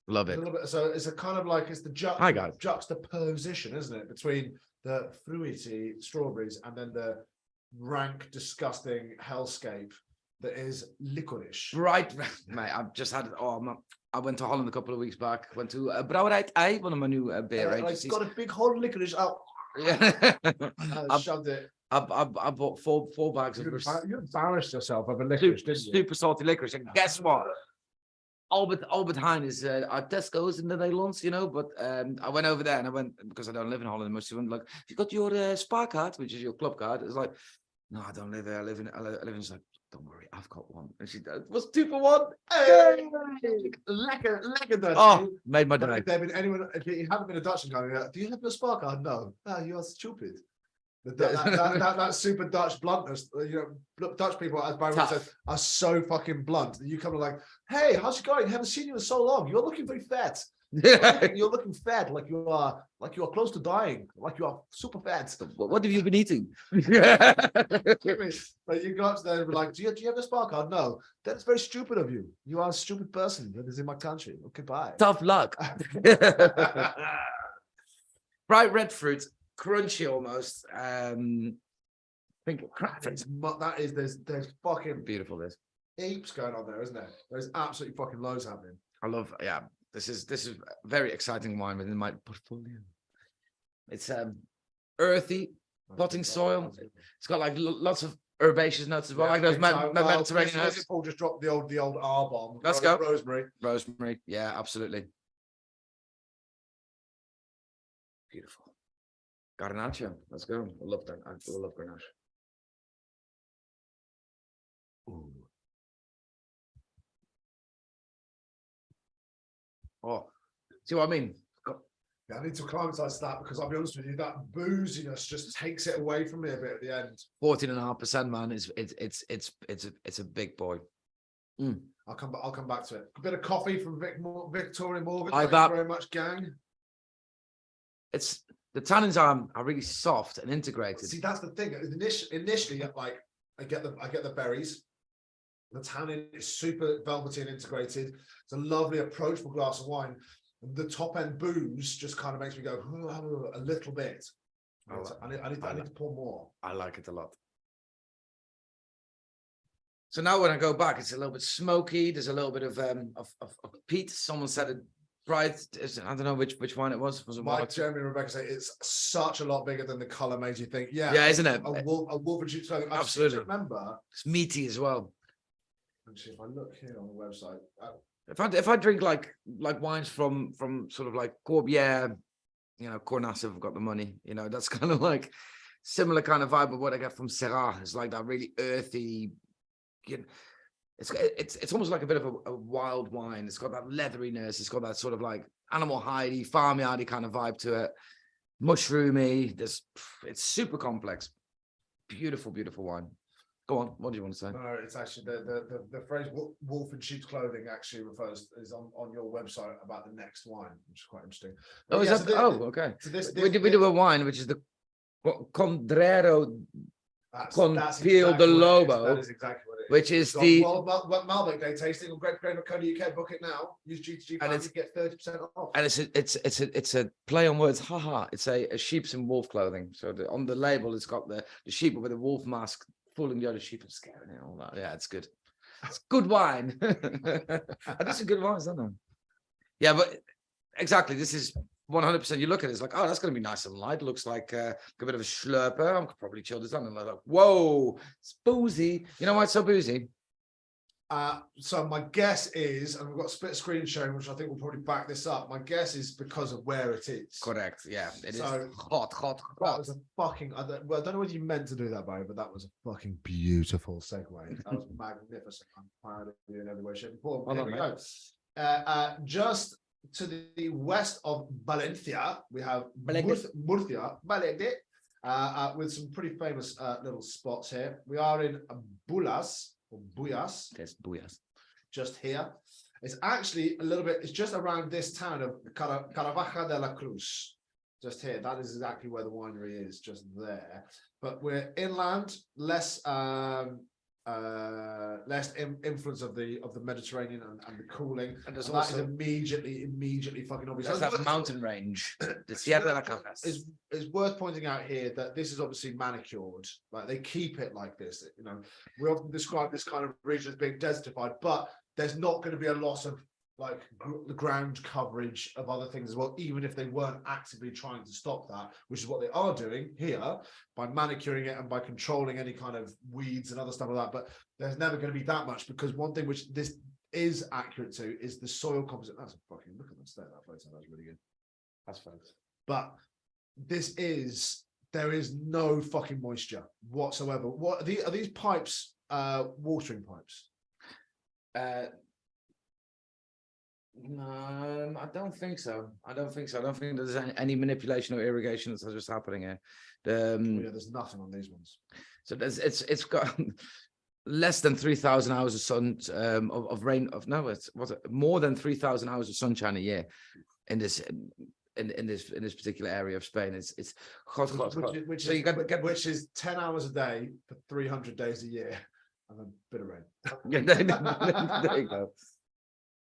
[SPEAKER 2] Love
[SPEAKER 1] A
[SPEAKER 2] it.
[SPEAKER 1] little bit. So it's a kind of like it's the
[SPEAKER 2] Hi, guys.
[SPEAKER 1] juxtaposition, isn't it, between the fruity strawberries and then the rank, disgusting hellscape that is licorice.
[SPEAKER 2] Bright, mate. I've just had. I went to Holland a couple of weeks back. Went to Brouwerij I, one of my new beer
[SPEAKER 1] Like, it's
[SPEAKER 2] agencies.
[SPEAKER 1] got a big hole of licorice out.
[SPEAKER 2] Yeah.
[SPEAKER 1] I shoved it.
[SPEAKER 2] I bought four bags of
[SPEAKER 1] You embarrassed yourself over licorice, didn't you?
[SPEAKER 2] super salty licorice. And guess what? Albert Heijn is at Tesco's in the Netherlands, you know. But I went over there and I went because I don't live in Holland. Most people went like, "You got your Spa card, which is your club card?" It's like, "No, I don't live there. I live in." She's like, "Don't worry, I've got one." And she it was 2 for 1.
[SPEAKER 1] Hey, lekker Dutch.
[SPEAKER 2] Oh, made my
[SPEAKER 1] But
[SPEAKER 2] day.
[SPEAKER 1] if there been anyone, if you haven't been a Dutchman going, do you have your spark card? No. No, you are stupid. That super Dutch bluntness, Dutch people, as Byron
[SPEAKER 2] Tough.
[SPEAKER 1] says, are so fucking blunt that you come like, hey, how's it going? Haven't seen you in so long. You're looking very fat. You're looking fat, like you are close to dying, like you are super fat.
[SPEAKER 2] What have you been eating?
[SPEAKER 1] Like you go up to them and be like, do you have a spark card? No. That's very stupid of you. You are a stupid person that is in my country. Okay, bye.
[SPEAKER 2] Tough luck. Bright red fruit, crunchy almost. Think
[SPEAKER 1] There's fucking
[SPEAKER 2] beautiful. This
[SPEAKER 1] heaps going on there, isn't there? There's absolutely fucking loads happening.
[SPEAKER 2] I love. Yeah, this is very exciting wine within my portfolio. It's earthy, potting soil. It's got like lots of herbaceous notes as well, like those Mediterranean herbs.
[SPEAKER 1] Paul just dropped the old R bomb.
[SPEAKER 2] Let's go.
[SPEAKER 1] Rosemary.
[SPEAKER 2] Rosemary, yeah, absolutely. Beautiful. Garnacha, let's go. I love that. I love Garnacha. Ooh. Oh, see what I mean?
[SPEAKER 1] Yeah, I need to acclimatise that because I'll be honest with you, that booziness just takes it away from me a bit at the end.
[SPEAKER 2] 14.5%, man. It's a big boy.
[SPEAKER 1] I'll come back to it. A bit of coffee from Victoria Morgan.
[SPEAKER 2] Like
[SPEAKER 1] Thank
[SPEAKER 2] that.
[SPEAKER 1] you very much, gang.
[SPEAKER 2] It's the tannins are really soft and integrated.
[SPEAKER 1] See, that's the thing. Initially, like I get the berries. The tannin is super velvety and integrated. It's a lovely, approachable glass of wine. The top end booze just kind of makes me go a little bit. I need to pour more.
[SPEAKER 2] I like it a lot. So now when I go back, it's a little bit smoky. There's a little bit of peat. Someone said it Right. I don't know which one it was. Was it one or
[SPEAKER 1] Mike,
[SPEAKER 2] two?
[SPEAKER 1] Jeremy, and Rebecca say it's such a lot bigger than the color made you think. Yeah,
[SPEAKER 2] Yeah, isn't it?
[SPEAKER 1] a wolf and sheep's clothing. I seem to
[SPEAKER 2] Absolutely.
[SPEAKER 1] remember.
[SPEAKER 2] It's meaty as well.
[SPEAKER 1] Actually, if I look here on the website,
[SPEAKER 2] If I drink like wines from sort of like Corbière, you know, Cornas have got the money, you know, that's kind of like similar kind of vibe of what I get from Syrah. It's like that really earthy, you know, it's almost like a bit of a wild wine. It's got that leatheriness. It's got that sort of like animal hidey, farmyardy kind of vibe to it. Mushroomy. It's super complex. Beautiful, beautiful wine. Go on. What do you want to say?
[SPEAKER 1] no, it's actually the phrase wolf in sheep's clothing actually is on your website about the next wine, which is quite interesting.
[SPEAKER 2] Oh, is
[SPEAKER 1] Yeah,
[SPEAKER 2] that? Okay.
[SPEAKER 1] So this,
[SPEAKER 2] We do a wine, which is the Condrero con Pio
[SPEAKER 1] exactly
[SPEAKER 2] de
[SPEAKER 1] what it is.
[SPEAKER 2] Lobo,
[SPEAKER 1] That is exactly what it is.
[SPEAKER 2] which is
[SPEAKER 1] So,
[SPEAKER 2] the
[SPEAKER 1] well, Malbec Day tasting on Great Code UK. Book it now. Use G2G
[SPEAKER 2] And
[SPEAKER 1] and you get 30% off.
[SPEAKER 2] and it's a play on words. Haha! It's a sheep's and wolf clothing. So on the label, it's got the sheep with a wolf mask fooling the other sheep and scaring it. All that. Yeah, it's good. It's good wine. And this is good wines, don't they? Yeah, but exactly. This is 100%. You look at it, it's like, oh, that's going to be nice and light. Looks like a bit of a schlurper. I could probably chill this on. And like, whoa, it's boozy. You know why it's so boozy?
[SPEAKER 1] So my guess is, and we've got a split screen showing, which I think will probably back this up. My guess is because of where it is.
[SPEAKER 2] Correct. Yeah, it is
[SPEAKER 1] So-
[SPEAKER 2] hot.
[SPEAKER 1] That was a fucking. I don't know whether you meant to do that, Barry, but that was a fucking beautiful segue. That was magnificent. I'm proud of you in every way, shape, and form.
[SPEAKER 2] Well
[SPEAKER 1] Here
[SPEAKER 2] done,
[SPEAKER 1] we go. Just to the west of Valencia, we have
[SPEAKER 2] Valencia.
[SPEAKER 1] Murcia, Valencia, with some pretty famous little spots here. We are in Bulas or Buyas,
[SPEAKER 2] Yes, booyahs.
[SPEAKER 1] just here. It's actually a little bit. It's just around this town of Caravaca de la Cruz. Just here. That is exactly where the winery is, just there. But we're inland, less influence of the Mediterranean and the cooling.
[SPEAKER 2] And there's
[SPEAKER 1] And that is
[SPEAKER 2] also
[SPEAKER 1] immediately fucking obvious.
[SPEAKER 2] there's that mountain range, the Sierra de la Cabras.
[SPEAKER 1] Is worth pointing out here that this is obviously manicured. Like they keep it like this. You know, we often describe this kind of region as being desertified, but there's not going to be a loss of like the ground coverage of other things as well, even if they weren't actively trying to stop that, which is what they are doing here by manicuring it and by controlling any kind of weeds and other stuff like that. But there's never going to be that much, because one thing which this is accurate to is the soil composite. That's a fucking look at that state. That photo, that's really good. That's fantastic. But there is no fucking moisture whatsoever. What are these pipes? Watering pipes?
[SPEAKER 2] No, I don't think so. I don't think there's any manipulation or irrigation that's just happening here.
[SPEAKER 1] Yeah, there's nothing on these ones.
[SPEAKER 2] So it's got less than 3,000 hours of sun of rain more than 3,000 hours of sunshine a year in this particular area of Spain. It's hot.
[SPEAKER 1] Which
[SPEAKER 2] So you got
[SPEAKER 1] which is 10 hours a day for 300 days a year and a bit of rain.
[SPEAKER 2] there you go.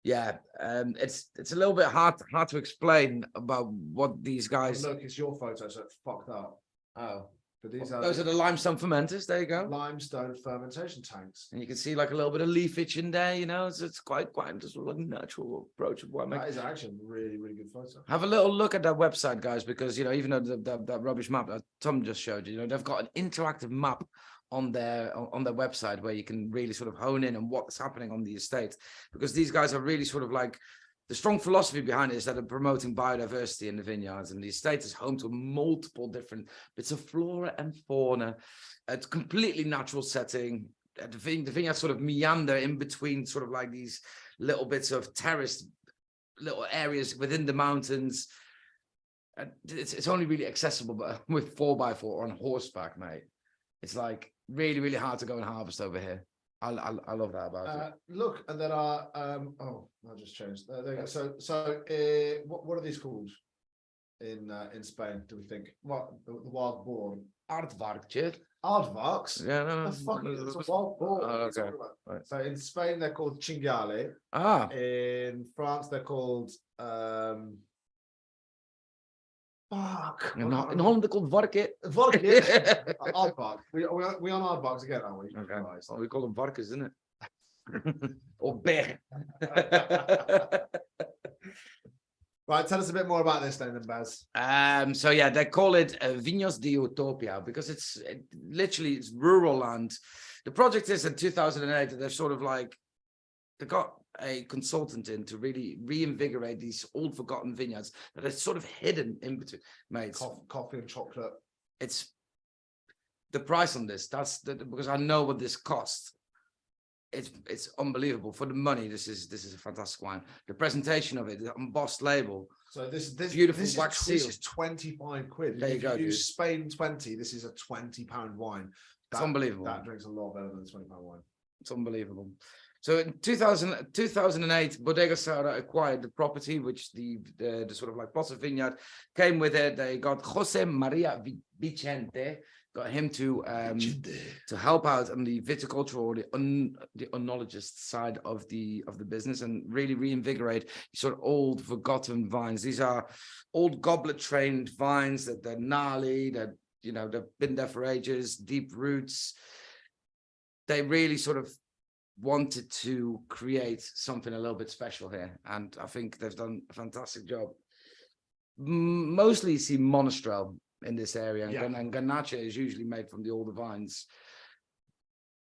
[SPEAKER 2] Yeah, it's a little bit hard to explain about what these guys.
[SPEAKER 1] Look, it's your photo, so it's fucked up.
[SPEAKER 2] Oh,
[SPEAKER 1] But these
[SPEAKER 2] those are the limestone fermenters. There you go.
[SPEAKER 1] limestone fermentation tanks.
[SPEAKER 2] And you can see like a little bit of leafage in there. You know, it's quite just a natural approach of what
[SPEAKER 1] That is actually a really, really good photo.
[SPEAKER 2] Have a little look at that website, guys, because, you know, even though that rubbish map that Tom just showed you, you know, they've got an interactive map on their website where you can really sort of hone in on what's happening on the estate, because these guys are really sort of like, the strong philosophy behind it is that they're promoting biodiversity in the vineyards, and the estate is home to multiple different bits of flora and fauna. It's completely natural setting. The vineyards sort of meander in between sort of like these little bits of terraced little areas within the mountains. It's only really accessible but with 4x4 on horseback, mate. It's like really, really hard to go and harvest over here. I love that about it.
[SPEAKER 1] Look, and there are oh, I just changed. There you go. So what are these called in Spain? Do we think what the wild boar?
[SPEAKER 2] Aardvarkje.
[SPEAKER 1] Aardvarks.
[SPEAKER 2] Yeah, no.
[SPEAKER 1] The fuck is it? It's a wild boar.
[SPEAKER 2] Oh, okay. Right.
[SPEAKER 1] So in Spain they're called chingale.
[SPEAKER 2] Ah,
[SPEAKER 1] In France they're called fuck.
[SPEAKER 2] in Holland they're called varken.
[SPEAKER 1] Vodka. Aardvark. We on aardvarks again, aren't we?
[SPEAKER 2] Okay.
[SPEAKER 1] Christ.
[SPEAKER 2] Well, we call them varkens, isn't it? Or bear.
[SPEAKER 1] Right, tell us a bit more about this then, Baz.
[SPEAKER 2] So yeah, they call it Viñas de Utopia because literally it's rural land. The project is in 2008 that they're sort of like, they got a consultant in to really reinvigorate these old forgotten vineyards that are sort of hidden in between. Mate,
[SPEAKER 1] Coffee and chocolate.
[SPEAKER 2] it's the price on this. Because I know what this costs. It's unbelievable for the money. This is a fantastic wine. The presentation of it, the embossed label.
[SPEAKER 1] So this
[SPEAKER 2] Beautiful
[SPEAKER 1] this
[SPEAKER 2] wax
[SPEAKER 1] is, this
[SPEAKER 2] seal.
[SPEAKER 1] is 25 quid.
[SPEAKER 2] There you
[SPEAKER 1] If
[SPEAKER 2] go,
[SPEAKER 1] you use
[SPEAKER 2] dude.
[SPEAKER 1] Spain 20, this is a £20 wine.
[SPEAKER 2] It's unbelievable.
[SPEAKER 1] That drinks a lot better than a £20 wine.
[SPEAKER 2] It's unbelievable. So in 2008, Bodega Saura acquired the property, which the sort of like plots of vineyard came with it. They got Jose Maria Vicente, got him to help out on the viticultural or the oenologist side of the business and really reinvigorate sort of old forgotten vines. These are old goblet trained vines that they're gnarly, that they've been there for ages, deep roots. They really sort of wanted to create something a little bit special here, and I think they've done a fantastic job. Mostly you see Monastrell in this area, and Garnacha is usually made from the older vines.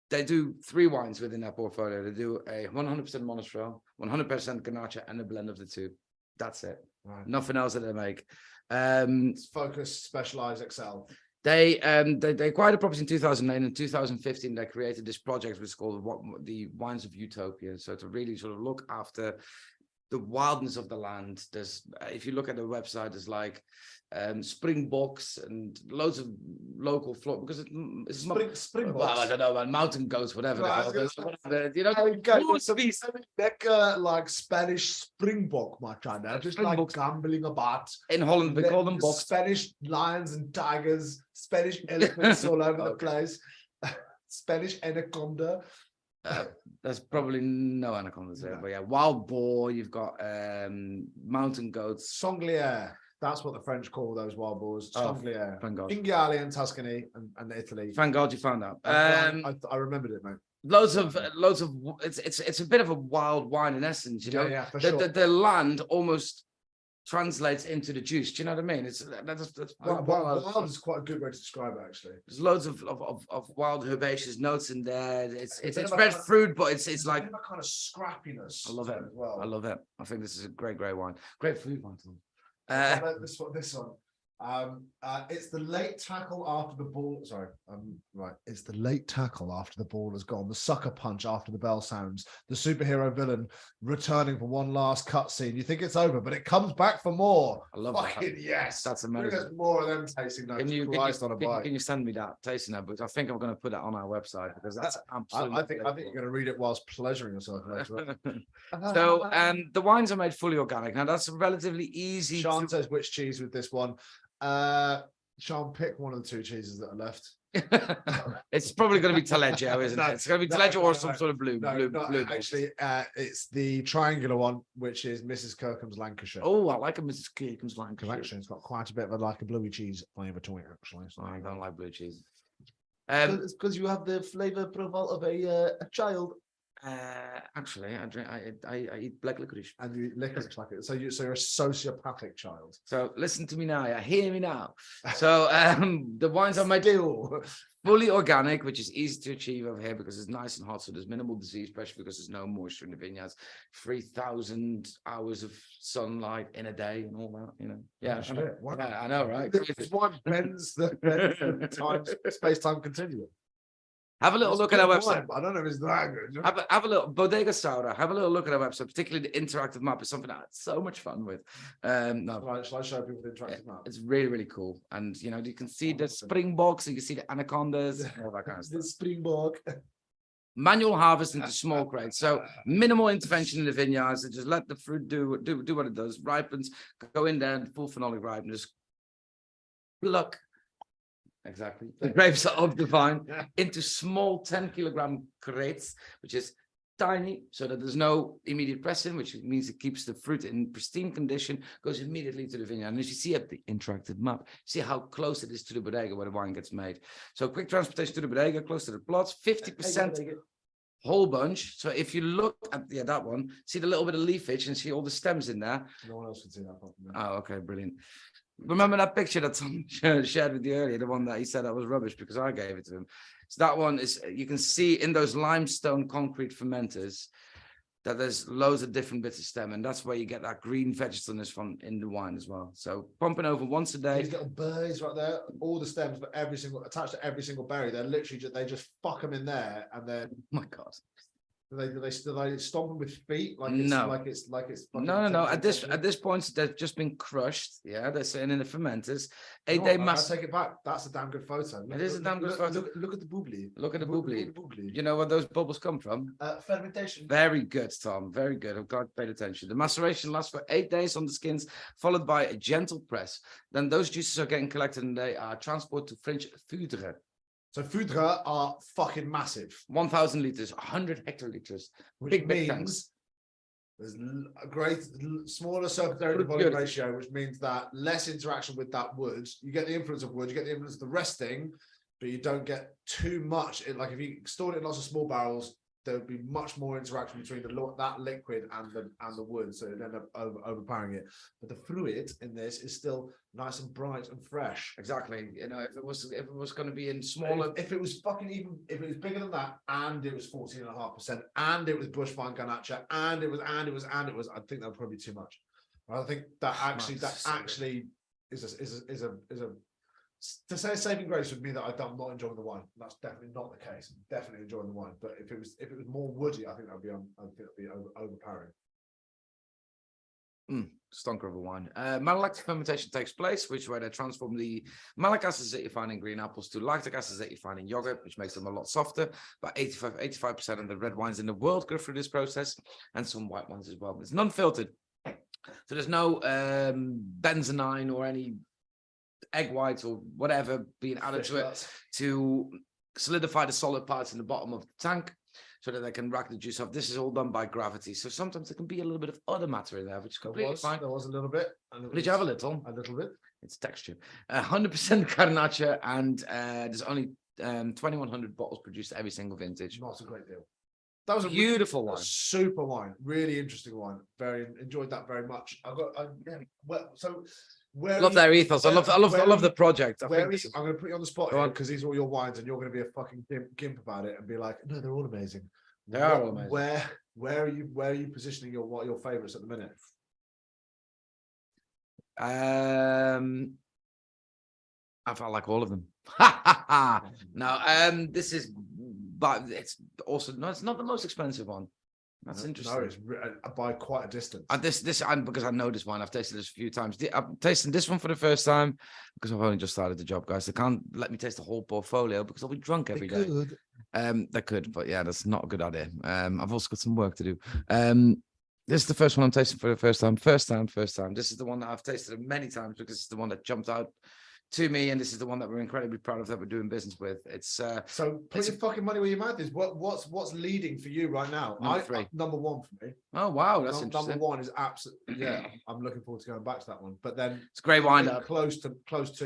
[SPEAKER 2] They do 3 wines within their portfolio. They do a 100% Monastrell, 100% Garnacha, and a blend of the two. That's it.
[SPEAKER 1] Right.
[SPEAKER 2] Nothing else that they make.
[SPEAKER 1] It's focus, specialize, excel.
[SPEAKER 2] They acquired the property in 2009. In 2015, they created this project which is called the Wines of Utopia. So to really sort of look after the wildness of the land. There's, if you look at the website, there's like springboks and loads of local flora because it's
[SPEAKER 1] Springboks.
[SPEAKER 2] well, I don't know, man, mountain goats, whatever.
[SPEAKER 1] Like Spanish springbok, my child. Just like
[SPEAKER 2] Springboks.
[SPEAKER 1] gambling about.
[SPEAKER 2] In Holland, we call them boks.
[SPEAKER 1] Spanish lions and tigers, Spanish elephants all over the place, Spanish anaconda.
[SPEAKER 2] There's probably no anacondas there, but yeah, wild boar. You've got mountain goats.
[SPEAKER 1] Sanglier. That's what the French call those wild boars. Sanglier.
[SPEAKER 2] Thank God.
[SPEAKER 1] Cinghiali in Tuscany and Italy.
[SPEAKER 2] Thank God you found out.
[SPEAKER 1] I remembered it, mate.
[SPEAKER 2] Loads of it's a bit of a wild wine in essence, you know.
[SPEAKER 1] Yeah, for
[SPEAKER 2] the,
[SPEAKER 1] sure.
[SPEAKER 2] the land almost translates into the juice. Do you know what I mean? That's
[SPEAKER 1] Wild is quite a good way to describe it, actually.
[SPEAKER 2] there's loads of wild herbaceous notes in there. It's
[SPEAKER 1] bit of a
[SPEAKER 2] red
[SPEAKER 1] kind of-
[SPEAKER 2] fruit, but it's like
[SPEAKER 1] a kind of scrappiness.
[SPEAKER 2] I love it.
[SPEAKER 1] as well.
[SPEAKER 2] I love it. I think this is a great wine. Great food wine.
[SPEAKER 1] This one. It's the late tackle after the ball. Sorry, right. It's the late tackle after the ball has gone. The sucker punch after the bell sounds. The superhero villain returning for one last cutscene. You think it's over, but it comes back for more.
[SPEAKER 2] I love
[SPEAKER 1] Fucking
[SPEAKER 2] that.
[SPEAKER 1] yes.
[SPEAKER 2] That's
[SPEAKER 1] Bring
[SPEAKER 2] amazing.
[SPEAKER 1] us more of them tasting notes. Christ on a bike.
[SPEAKER 2] Can you send me that tasting note? Because I think I'm going to put that on our website because that's absolutely.
[SPEAKER 1] I think you're going to read it whilst pleasuring yourself later.
[SPEAKER 2] So the wines are made fully organic. Now that's relatively easy.
[SPEAKER 1] Sean says which cheese with this one. Sean, pick one of the 2 cheeses that are left.
[SPEAKER 2] It's probably going to be Taleggio, isn't
[SPEAKER 1] No,
[SPEAKER 2] it? It's going to be
[SPEAKER 1] no,
[SPEAKER 2] Taleggio or
[SPEAKER 1] no,
[SPEAKER 2] some
[SPEAKER 1] no.
[SPEAKER 2] sort of blue.
[SPEAKER 1] Actually, it's the triangular one, which is Mrs. Kirkham's Lancashire.
[SPEAKER 2] Oh, I like a Mrs. Kirkham's Lancashire.
[SPEAKER 1] Correction, it's got quite a bit of a bluey cheese flavour to it, actually. So
[SPEAKER 2] I don't like blue cheese.
[SPEAKER 3] It's because you have the flavor profile of a child.
[SPEAKER 2] Actually, I eat black licorice.
[SPEAKER 1] And you lick it like it. So you're a sociopathic child.
[SPEAKER 2] So listen to me now. Yeah, hear me now. So the wines are made
[SPEAKER 1] Still.
[SPEAKER 2] fully organic, which is easy to achieve over here because it's nice and hot. So there's minimal disease pressure because there's no moisture in the vineyards. 3,000 hours of sunlight in a day and all that. You know. Yeah, yeah, I know, right?
[SPEAKER 1] This is why bends the time, space-time continuum.
[SPEAKER 2] Have a little look at our website.
[SPEAKER 1] I don't know if it's that good.
[SPEAKER 2] Have a little Bodega Saura. Have a little look at our website, particularly the interactive map is something I had so much fun with. No,
[SPEAKER 1] Shall I show people the interactive map?
[SPEAKER 2] it's really, really cool. And you know, you can see the springboks, you can see the anacondas, and all that kind of stuff.
[SPEAKER 1] The Springbok.
[SPEAKER 2] Manual harvest into small crates. So minimal intervention in the vineyards. And just let the fruit do what it does. Ripens, go in there and full phenolic ripen, just pluck. Exactly. The grapes of the vine into small 10-kilogram crates, which is tiny, so that there's no immediate pressing, which means it keeps the fruit in pristine condition, goes immediately to the vineyard. And as you see at the interactive map, see how close it is to the bodega where the wine gets made. So quick transportation to the bodega, close to the plots, 50%. whole bunch. So if you look at that one, see the little bit of leafage and see all the stems in there.
[SPEAKER 1] No one else can see that apart from me.
[SPEAKER 2] Oh, okay, brilliant. Remember that picture that Tom shared with you earlier, the one that he said that was rubbish because I gave it to him. So that one is, you can see in those limestone concrete fermenters that there's loads of different bits of stem, and that's where you get that green vegetableness from in the wine as well. So pumping over once a day.
[SPEAKER 1] These little berries right there, all the stems, but attached to every single berry. They're literally they just fuck them in there, and then
[SPEAKER 2] Oh my God.
[SPEAKER 1] they stomp them with feet like it's fucking
[SPEAKER 2] No. At this
[SPEAKER 1] 10%.
[SPEAKER 2] point, they've just been crushed. Yeah, they're sitting in the fermenters.
[SPEAKER 1] You know
[SPEAKER 2] 8 day
[SPEAKER 1] what? I
[SPEAKER 2] mass.
[SPEAKER 1] take it back. That's a damn good photo.
[SPEAKER 2] It is a damn good photo.
[SPEAKER 1] Look at the boobly.
[SPEAKER 2] Look at the
[SPEAKER 1] Look
[SPEAKER 2] boobly.
[SPEAKER 1] at the boobly.
[SPEAKER 2] You know where those bubbles come from?
[SPEAKER 1] Fermentation.
[SPEAKER 2] Very good, Tom. Very good. I'm glad you paid attention. The maceration lasts for 8 days on the skins, followed by a gentle press. Then those juices are getting collected and they are transported to French foudre.
[SPEAKER 1] So foudre are fucking massive,
[SPEAKER 2] 1,000 liters, 100 hectoliters.
[SPEAKER 1] which
[SPEAKER 2] Big
[SPEAKER 1] means
[SPEAKER 2] tanks.
[SPEAKER 1] there's a great smaller surface area to
[SPEAKER 2] Good.
[SPEAKER 1] volume ratio, which means that less interaction with that wood. You get the influence of wood, you get the influence of the resting, but you don't get too much. Like if you stored it in lots of small barrels, there would be much more interaction between that liquid and the wood, so it end up overpowering it. But the fluid in this is still nice and bright and fresh.
[SPEAKER 2] Exactly. You know, if it was going to be in smaller,
[SPEAKER 1] If it was bigger than that, and it was 14.5%, and it was Bushvine Garnacha, and it was, I think that would probably be too much. I think that actually is a to say a saving grace would mean that I'm not enjoying the wine. That's definitely not the case. I'm definitely enjoying the wine. But if it was more woody, I think that'd be overpowering.
[SPEAKER 2] Stonker of a wine. Malolactic fermentation takes place, which where they transform the malic acids that you find in green apples to lactic acids that you find in yogurt, which makes them a lot softer. About 85% of the red wines in the world go through this process, and some white wines as well. It's non-filtered, so there's no benzenine or any egg whites or whatever being added to it to solidify the solid parts in the bottom of the tank so that they can rack the juice off. This is all done by gravity. So sometimes there can be a little bit of other matter in there, which is completely fine.
[SPEAKER 1] There was a little bit.
[SPEAKER 2] Did you have a little?
[SPEAKER 1] A little bit.
[SPEAKER 2] It's texture. 100% Garnacha, and there's only 2,100 bottles produced every single vintage.
[SPEAKER 1] Not a great deal. That was a
[SPEAKER 2] Beautiful wine.
[SPEAKER 1] Super wine. Really interesting wine. Very enjoyed that very much.
[SPEAKER 2] Love their ethos. I love the project. I'm
[SPEAKER 1] going to put you on the spot
[SPEAKER 2] Go on.
[SPEAKER 1] because these are all your wines, and you're going to be a fucking gimp about it and be like, no, they're all amazing.
[SPEAKER 2] They are all amazing.
[SPEAKER 1] Where are you positioning your favorites at the minute?
[SPEAKER 2] I felt like all of them. No, this is, but it's also no, it's not the most expensive one. That's interesting.
[SPEAKER 1] No, it's by quite a distance.
[SPEAKER 2] Because I know this wine, I've tasted this a few times. I'm tasting this one for the first time because I've only just started the job, guys. They can't let me taste the whole portfolio because I'll be drunk every day. They could, but yeah, that's not a good idea. I've also got some work to do. This is the first one I'm tasting for the first time. First time. This is the one that I've tasted many times because it's the one that jumped out to me, and this is the one that we're incredibly proud of that we're doing business with. It's
[SPEAKER 1] so put your fucking money where your mouth is. What's leading for you right now? Number one for me.
[SPEAKER 2] Oh wow, that's interesting.
[SPEAKER 1] Number one is absolutely I'm looking forward to going back to that one. But then
[SPEAKER 2] it's a great wine.
[SPEAKER 1] Close to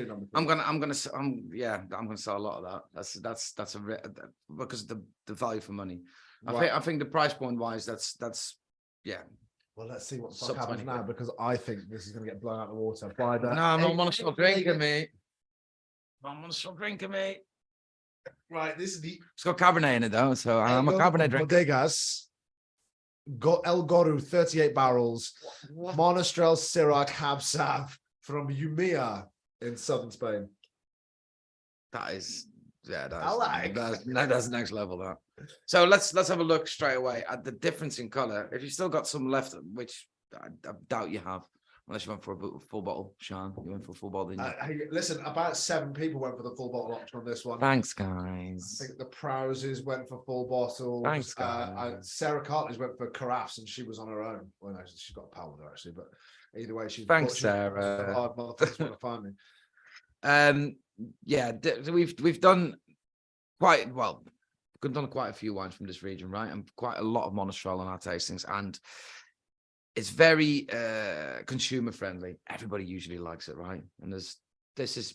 [SPEAKER 1] number two.
[SPEAKER 2] I'm gonna sell a lot of that. That's because of the value for money. Right. I think the price point wise, that's yeah.
[SPEAKER 1] Well, let's see what the fuck happens now, because I think this is going to get blown out of the water by the...
[SPEAKER 2] No, I'm not want to stop drinking, mate. I'm going to stop drinking, mate.
[SPEAKER 1] Right, this is the...
[SPEAKER 2] It's got Cabernet in it, though, so I'm a Cabernet drinker.
[SPEAKER 1] Bodegas, El Goru, 38 barrels, Monastrell Syrah Cab Sav from Umea in southern Spain.
[SPEAKER 2] That is... Yeah, that's next level, that. So let's have a look straight away at the difference in color. If you still got some left, which I doubt you have, unless you went for a full bottle, Sean. You went for a full bottle, didn't you?
[SPEAKER 1] Hey, listen, about 7 people went for the full bottle option on this one.
[SPEAKER 2] Thanks, guys.
[SPEAKER 1] I think the Prowses went for full bottle.
[SPEAKER 2] Thanks, guys.
[SPEAKER 1] Sarah Cartley's went for carafes, and she was on her own. Well, no, she's got a pal with her actually, but either way,
[SPEAKER 2] Thanks, Sarah.
[SPEAKER 1] Hard motherfuckers want to find me.
[SPEAKER 2] Yeah, we've done quite well. We've done quite a few wines from this region, right? And quite a lot of Monastrell on our tastings, and it's very consumer friendly. Everybody usually likes it, right? And this is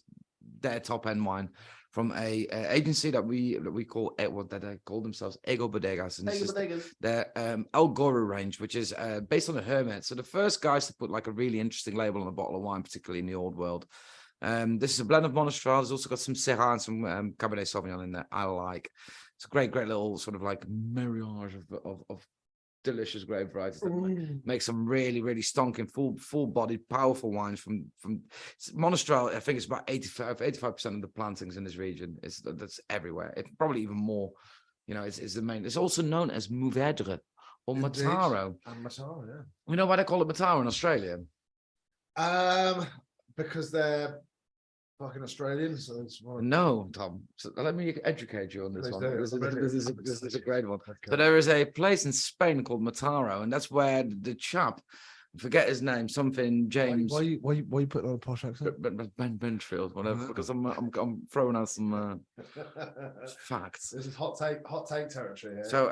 [SPEAKER 2] their top end wine from a agency that we call what that they call themselves Ego Bodegas, and this is their El Goro range, which is based on a hermit. So the first guys to put like a really interesting label on a bottle of wine, particularly in the old world. This is a blend of Monastral. There's also got some Syrah and some Cabernet Sauvignon in there. I like. It's a great little sort of like marriage of delicious grape varieties that make some really, really stonking, full-bodied, powerful wines from Monastral. I think it's about 85% of the plantings in this region. That's everywhere. It's probably even more. You know, it's the main. It's also known as Mourvèdre or Mataro.
[SPEAKER 1] And Mataro, yeah.
[SPEAKER 2] You know why they call it Mataro in Australia?
[SPEAKER 1] Because they're fucking Australian. So it's
[SPEAKER 2] No, Tom. So let me educate you on this
[SPEAKER 1] Please
[SPEAKER 2] one.
[SPEAKER 1] do.
[SPEAKER 2] This is a great one. So there is a place in Spain called Mataro, and that's where the chap, I forget his name, something James.
[SPEAKER 3] Why you putting on a posh accent?
[SPEAKER 2] Ben Benfield, whatever. Because I'm throwing out some facts.
[SPEAKER 1] This is hot take territory here.
[SPEAKER 2] So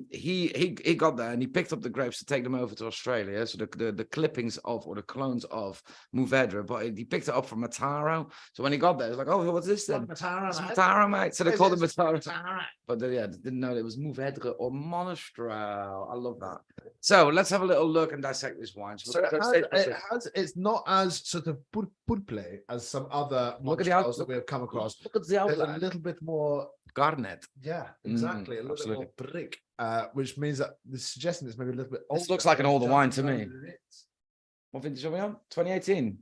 [SPEAKER 2] he got there and he picked up the grapes to take them over to Australia. So the clippings of or the clones of Mourvèdre, but he picked it up from Mataro. So when he got there, he was like, "Oh, what's this then?"
[SPEAKER 1] Mataro,
[SPEAKER 2] It's Mataro, mate. So they called it Mataro. But didn't know it was Mourvèdre or Monastral. I love that. So let's have a little look and dissect this wine.
[SPEAKER 1] So it's not as sort of purple as some other
[SPEAKER 2] Look at the
[SPEAKER 1] Monastrals
[SPEAKER 2] outlook.
[SPEAKER 1] that we have come across.
[SPEAKER 2] Look at the
[SPEAKER 1] There's
[SPEAKER 2] outline.
[SPEAKER 1] a little bit more,
[SPEAKER 2] Garnet.
[SPEAKER 1] yeah, exactly, a little
[SPEAKER 2] absolutely.
[SPEAKER 1] bit more brick, which means that the suggestion is maybe a little bit.
[SPEAKER 2] This
[SPEAKER 1] older
[SPEAKER 2] looks like an older
[SPEAKER 1] than
[SPEAKER 2] wine to me.
[SPEAKER 1] it is.
[SPEAKER 2] What vintage are we on? 2018.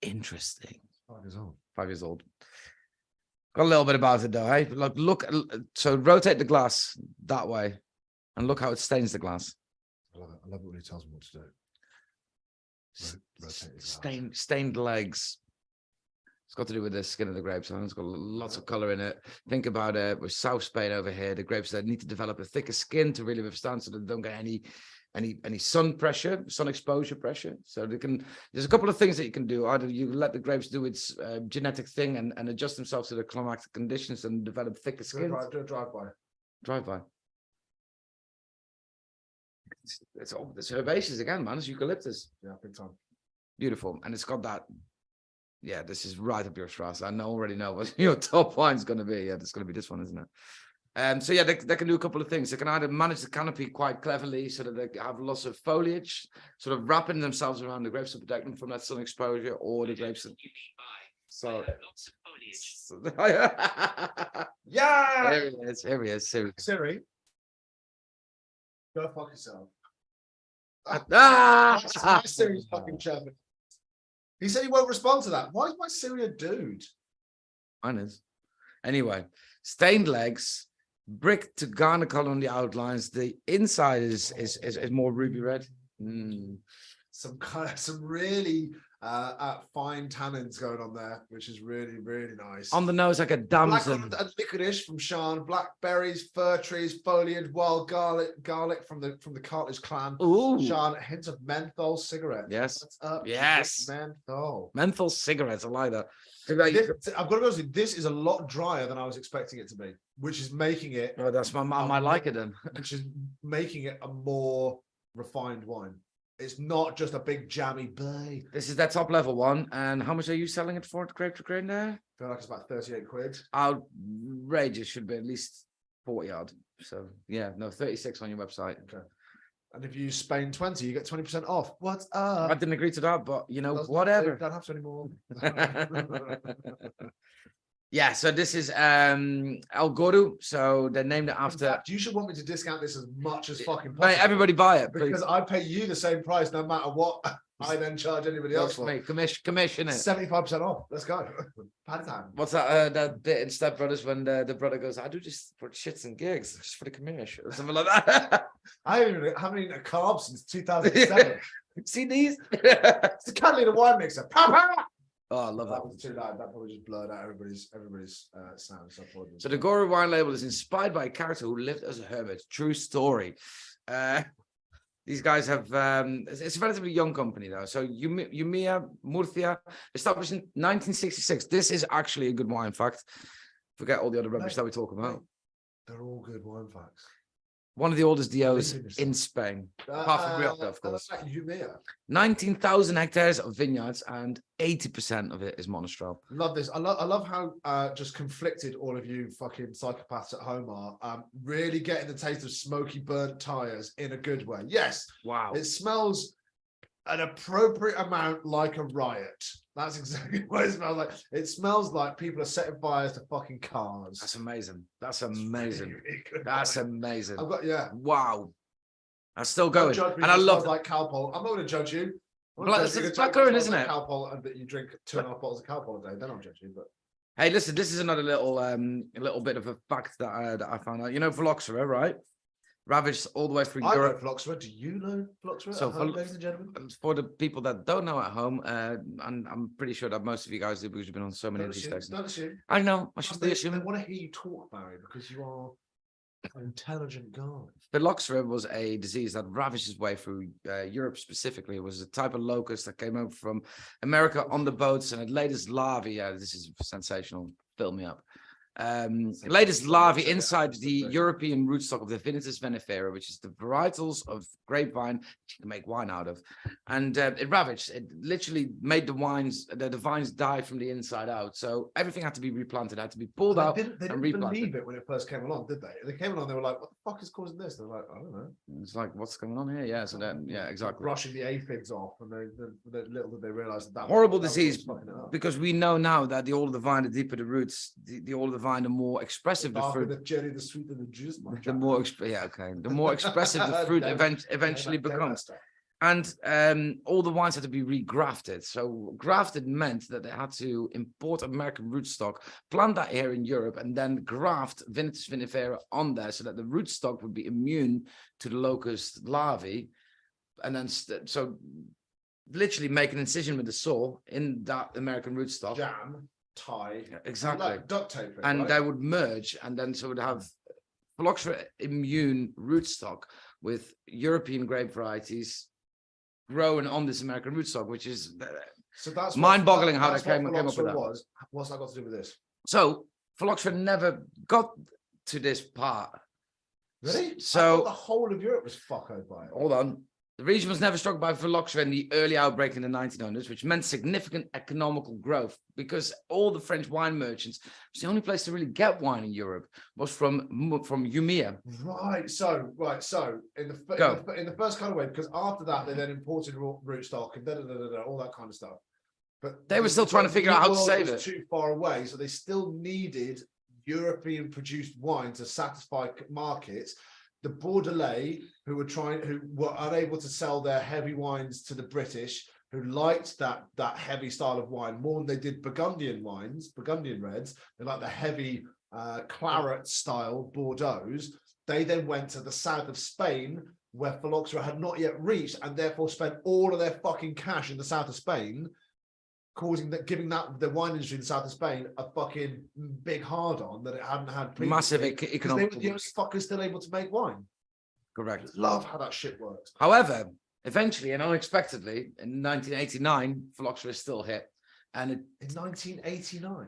[SPEAKER 2] Interesting.
[SPEAKER 1] 5 years old.
[SPEAKER 2] 5 years old. Got a little bit about it though, hey? Look, so rotate the glass that way and look how it stains the glass.
[SPEAKER 1] I love it. I love it when he tells me what to do. Rotate it out.
[SPEAKER 2] Stained legs. It's got to do with the skin of the grapes. It's got lots of color in it. Think about it. With South Spain over here, the grapes that need to develop a thicker skin to really withstand, so they don't get any sun pressure, sun exposure pressure. So there's a couple of things that you can do. Either you let the grapes do its genetic thing and adjust themselves to the climatic conditions and develop thicker skin.
[SPEAKER 1] Do a drive-by.
[SPEAKER 2] Drive-by. It's herbaceous again, man. It's eucalyptus.
[SPEAKER 1] Yeah, big time.
[SPEAKER 2] Beautiful. And it's got that. Yeah, this is right up your strasse. I already know what your top wine's going to be. Yeah, it's going to be this one, isn't it? So yeah, they can do a couple of things. They can either manage the canopy quite cleverly so that they have lots of foliage, sort of wrapping themselves around the grapes to protect them from that sun exposure, or the grapes. So lots of foliage.
[SPEAKER 1] Yeah.
[SPEAKER 2] Here he is. Here he is.
[SPEAKER 1] Siri, go fuck yourself.
[SPEAKER 2] Ah!
[SPEAKER 1] My Siri's fucking chirping. He said he won't respond to that. Why is my Siri a dude?
[SPEAKER 2] Mine is. Anyway, stained legs, brick to garnet color on the outlines. The inside is more ruby red.
[SPEAKER 1] Some really fine tannins going on there, which is really, really nice.
[SPEAKER 2] On the nose, like a damson.
[SPEAKER 1] Black and licorice from Sean, blackberries, fir trees, foliage, wild garlic from the Cartilage clan.
[SPEAKER 2] Ooh.
[SPEAKER 1] Sean, hints of menthol cigarette.
[SPEAKER 2] Yes.
[SPEAKER 1] What's up?
[SPEAKER 2] Yes.
[SPEAKER 1] Menthol
[SPEAKER 2] Cigarettes. I like that.
[SPEAKER 1] I've got to be honest with you, this is a lot drier than I was expecting it to be, which is making it.
[SPEAKER 2] Oh, that's my mom. I like it then.
[SPEAKER 1] Which is making it a more refined wine. It's not just a big jammy bay.
[SPEAKER 2] This is that top level one. And how much are you selling it for, grape to grain there?
[SPEAKER 1] I feel like it's about 38 quid.
[SPEAKER 2] Outrageous. Should be at least 40 odd. So yeah, no, 36 on your website.
[SPEAKER 1] Okay. And if you use Spain 20, you get 20% off. What's up?
[SPEAKER 2] I didn't agree to that, but you know,
[SPEAKER 1] Doesn't
[SPEAKER 2] whatever.
[SPEAKER 1] Don't have to anymore.
[SPEAKER 2] Yeah, so this is El Goro. So they named it after.
[SPEAKER 1] In fact, you should want me to discount this as much as fucking
[SPEAKER 2] Mate,
[SPEAKER 1] possible.
[SPEAKER 2] everybody buy it, please.
[SPEAKER 1] Because I pay you the same price no matter what I then charge anybody else for.
[SPEAKER 2] Mate, commission it.
[SPEAKER 1] 75% off. Let's go. Party time.
[SPEAKER 2] What's that bit in Step Brothers when the brother goes, I do just for shits and gigs, just for the commission, or something like that.
[SPEAKER 1] I haven't eaten a carb since 2007.
[SPEAKER 2] See these?
[SPEAKER 1] It's the Catalina wine mixer.
[SPEAKER 2] Oh, I love that.
[SPEAKER 1] That was too loud. That probably just blurred out everybody's sound.
[SPEAKER 2] So the Goro wine label is inspired by a character who lived as a hermit. True story. These guys have it's a relatively young company though. So Umea Murcia, established in 1966. This is actually a good wine fact. Forget all the other rubbish that we talk about.
[SPEAKER 1] They're all good wine facts.
[SPEAKER 2] one of the oldest DOs
[SPEAKER 1] Believe in
[SPEAKER 2] in
[SPEAKER 1] yourself.
[SPEAKER 2] Spain, apart from Rioja, of course.
[SPEAKER 1] Jumia.
[SPEAKER 2] 19,000 hectares of vineyards, and 80% of it is Monastrell.
[SPEAKER 1] Love this. I love how just conflicted all of you fucking psychopaths at home are. Really getting the taste of smoky burnt tires in a good way. Yes,
[SPEAKER 2] Wow.
[SPEAKER 1] it smells an appropriate amount like a riot. That's exactly what it smells like. It smells like people are setting fires to fucking cars.
[SPEAKER 2] That's amazing. That's
[SPEAKER 1] It's
[SPEAKER 2] amazing.
[SPEAKER 1] really, really good.
[SPEAKER 2] That's amazing.
[SPEAKER 1] I've got
[SPEAKER 2] Wow. That's still
[SPEAKER 1] Don't
[SPEAKER 2] going.
[SPEAKER 1] judge me
[SPEAKER 2] And I
[SPEAKER 1] if it
[SPEAKER 2] love
[SPEAKER 1] smells like Calpol. I'm not going to judge you. I'm not
[SPEAKER 2] Black-
[SPEAKER 1] judging you.
[SPEAKER 2] it's
[SPEAKER 1] If it
[SPEAKER 2] blackcurrant,
[SPEAKER 1] smells
[SPEAKER 2] isn't
[SPEAKER 1] like
[SPEAKER 2] it?
[SPEAKER 1] Calpol and that you drink 2.5 bottles of Calpol a day, then I'll judge you. But
[SPEAKER 2] Hey, listen, this is another little bit of a fact that I found out. You know Phylloxera, right? Ravaged all the way through
[SPEAKER 1] I know
[SPEAKER 2] Europe.
[SPEAKER 1] Phylloxera. Do you know Phylloxera?
[SPEAKER 2] So
[SPEAKER 1] at home,
[SPEAKER 2] Phyl-
[SPEAKER 1] ladies and gentlemen?
[SPEAKER 2] For the people that don't know at home, and I'm pretty sure that most of you guys do because you've been on so many
[SPEAKER 1] Don't
[SPEAKER 2] of these
[SPEAKER 1] assume.
[SPEAKER 2] stations.
[SPEAKER 1] Don't assume.
[SPEAKER 2] I know. I should
[SPEAKER 1] They
[SPEAKER 2] assume.
[SPEAKER 1] want to hear you talk, Barry, because you are an intelligent guy.
[SPEAKER 2] Phylloxera was a disease that ravaged its way through Europe specifically. It was a type of locust that came over from America on the boats and it laid its larvae. This is sensational. Fill me up. Laid its larvae inside the European rootstock of the Vinissus vinifera, which is the varietals of grapevine you can make wine out of. And it ravaged. It literally made the vines die from the inside out. So everything had to be replanted, had to be pulled out.
[SPEAKER 1] They didn't
[SPEAKER 2] replanted.
[SPEAKER 1] believe it when it first came along, did they? They came along, they were like, what the fuck is causing this? They're like, I don't know.
[SPEAKER 2] It's like, what's going on here? Yeah. So then, yeah, exactly.
[SPEAKER 1] Brushing the aphids off, and they little did they realize that
[SPEAKER 2] Horrible
[SPEAKER 1] that was
[SPEAKER 2] disease,
[SPEAKER 1] fucking it up.
[SPEAKER 2] because we know now that the older the vine, the deeper the roots, the older the vine, the more expressive the
[SPEAKER 1] Darker
[SPEAKER 2] fruit.
[SPEAKER 1] the cherry, the sweeter the juice. My
[SPEAKER 2] The
[SPEAKER 1] chap.
[SPEAKER 2] more, the more expressive the fruit
[SPEAKER 1] Damn.
[SPEAKER 2] eventually
[SPEAKER 1] Damn that
[SPEAKER 2] becomes.
[SPEAKER 1] stuff.
[SPEAKER 2] And all the wines had to be regrafted. So grafted meant that they had to import American rootstock, plant that here in Europe, and then graft Vinissus vinifera on there so that the rootstock would be immune to the locust larvae. And then, so literally make an incision with the saw in that American rootstock.
[SPEAKER 1] Jam, tie,
[SPEAKER 2] Exactly.
[SPEAKER 1] like duct tape.
[SPEAKER 2] And
[SPEAKER 1] right?
[SPEAKER 2] they would merge, and then so it would have Phylloxera immune rootstock with European grape varieties growing on this American rootstock, which is
[SPEAKER 1] So that's
[SPEAKER 2] mind-boggling how
[SPEAKER 1] that's
[SPEAKER 2] they came
[SPEAKER 1] what
[SPEAKER 2] up with
[SPEAKER 1] Phylloxera
[SPEAKER 2] that.
[SPEAKER 1] was. What's that got to do with this?
[SPEAKER 2] so. Phylloxera never got to this part.
[SPEAKER 1] Really? I
[SPEAKER 2] So
[SPEAKER 1] thought the whole of Europe was fuckoed by it.
[SPEAKER 2] hold on. The region was never struck by phylloxera in the early outbreak in the 1900s, which meant significant economical growth because all the French wine merchants, it was the only place to really get wine in Europe, was from Jumia.
[SPEAKER 1] Right. So in the first kind of way, because after that they then imported rootstock and all that kind of stuff. But
[SPEAKER 2] They were still trying to figure out how to
[SPEAKER 1] New World
[SPEAKER 2] save
[SPEAKER 1] was
[SPEAKER 2] it.
[SPEAKER 1] too far away, so they still needed European produced wine to satisfy markets. The Bordelais, who were unable to sell their heavy wines to the British, who liked that heavy style of wine more than they did Burgundian wines, Burgundian reds. They like the heavy claret style Bordeaux's. They then went to the south of Spain, where phylloxera had not yet reached, and therefore spent all of their fucking cash in the south of Spain, giving the wine industry in the south of Spain a fucking big hard on that it hadn't had previously.
[SPEAKER 2] Massive
[SPEAKER 1] Because they
[SPEAKER 2] economic.
[SPEAKER 1] were the only fuckers still able to make wine.
[SPEAKER 2] Correct.
[SPEAKER 1] Love how that shit works.
[SPEAKER 2] However, eventually and unexpectedly, in 1989, phylloxera still hit, and
[SPEAKER 1] In 1989.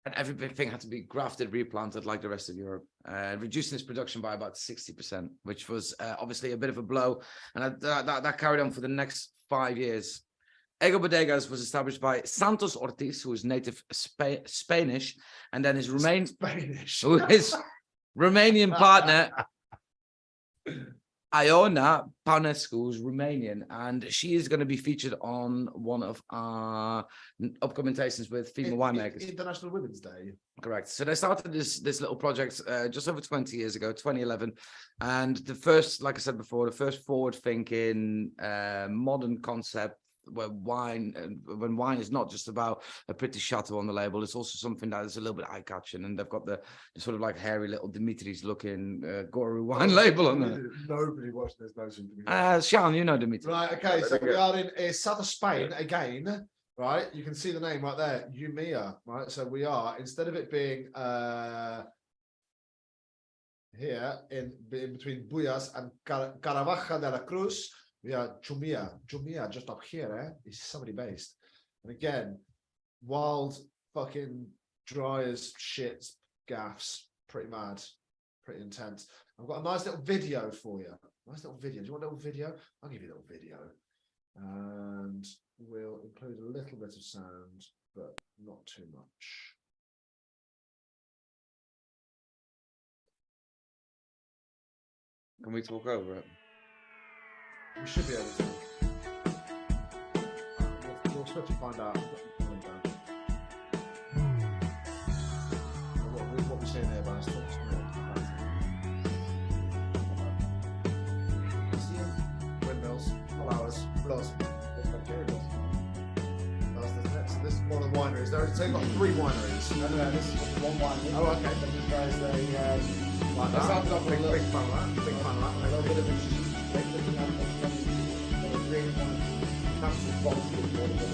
[SPEAKER 2] and everything had to be grafted, replanted like the rest of Europe, reducing its production by about 60%, which was obviously a bit of a blow. And that carried on for the next 5 years. Ego Bodegas was established by Santos Ortiz, who is native Spanish, and then his
[SPEAKER 1] Spanish.
[SPEAKER 2] Romanian partner, Iona Paunescu, who's Romanian, and she is going to be featured on one of our upcoming tastings with female winemakers.
[SPEAKER 1] International Women's Day.
[SPEAKER 2] Correct. So they started this little project just over 20 years ago, 2011. And the first, like I said before, the first forward-thinking modern concept where when wine is not just about a pretty chateau on the label, it's also something that is a little bit eye-catching. And they've got the sort of like hairy little Dimitris looking Goru wine label on there.
[SPEAKER 1] Nobody watched this notion. To be
[SPEAKER 2] Sean, you know Dimitri.
[SPEAKER 1] Right, okay, so we are in south of Spain again, right? You can see the name right there, Jumia, right? So we are, instead of it being here in between Buyas and Caravaca de la Cruz, we are Jumia, just up here, is somebody based. And again, wild, fucking dry as shit, gaffs, pretty mad, pretty intense. I've got a nice little video for you. Nice little video. Do you want a little video? I'll give you a little video. And we'll include a little bit of sound, but not too much.
[SPEAKER 2] Can we talk over it?
[SPEAKER 1] We should be able to. We'll swiftly find out. What we're seeing here, guys. Windmills, flowers, blossom. This is one of the wineries. So you've got 3 wineries.
[SPEAKER 3] No, this is just one winery.
[SPEAKER 1] Oh, okay.
[SPEAKER 3] And these guys, they
[SPEAKER 1] Like
[SPEAKER 3] that sounds like
[SPEAKER 1] big fan of that. Big fan of
[SPEAKER 3] a
[SPEAKER 1] that.
[SPEAKER 3] little bit of a sheep. They're looking at what's going to really want to capture quality of water.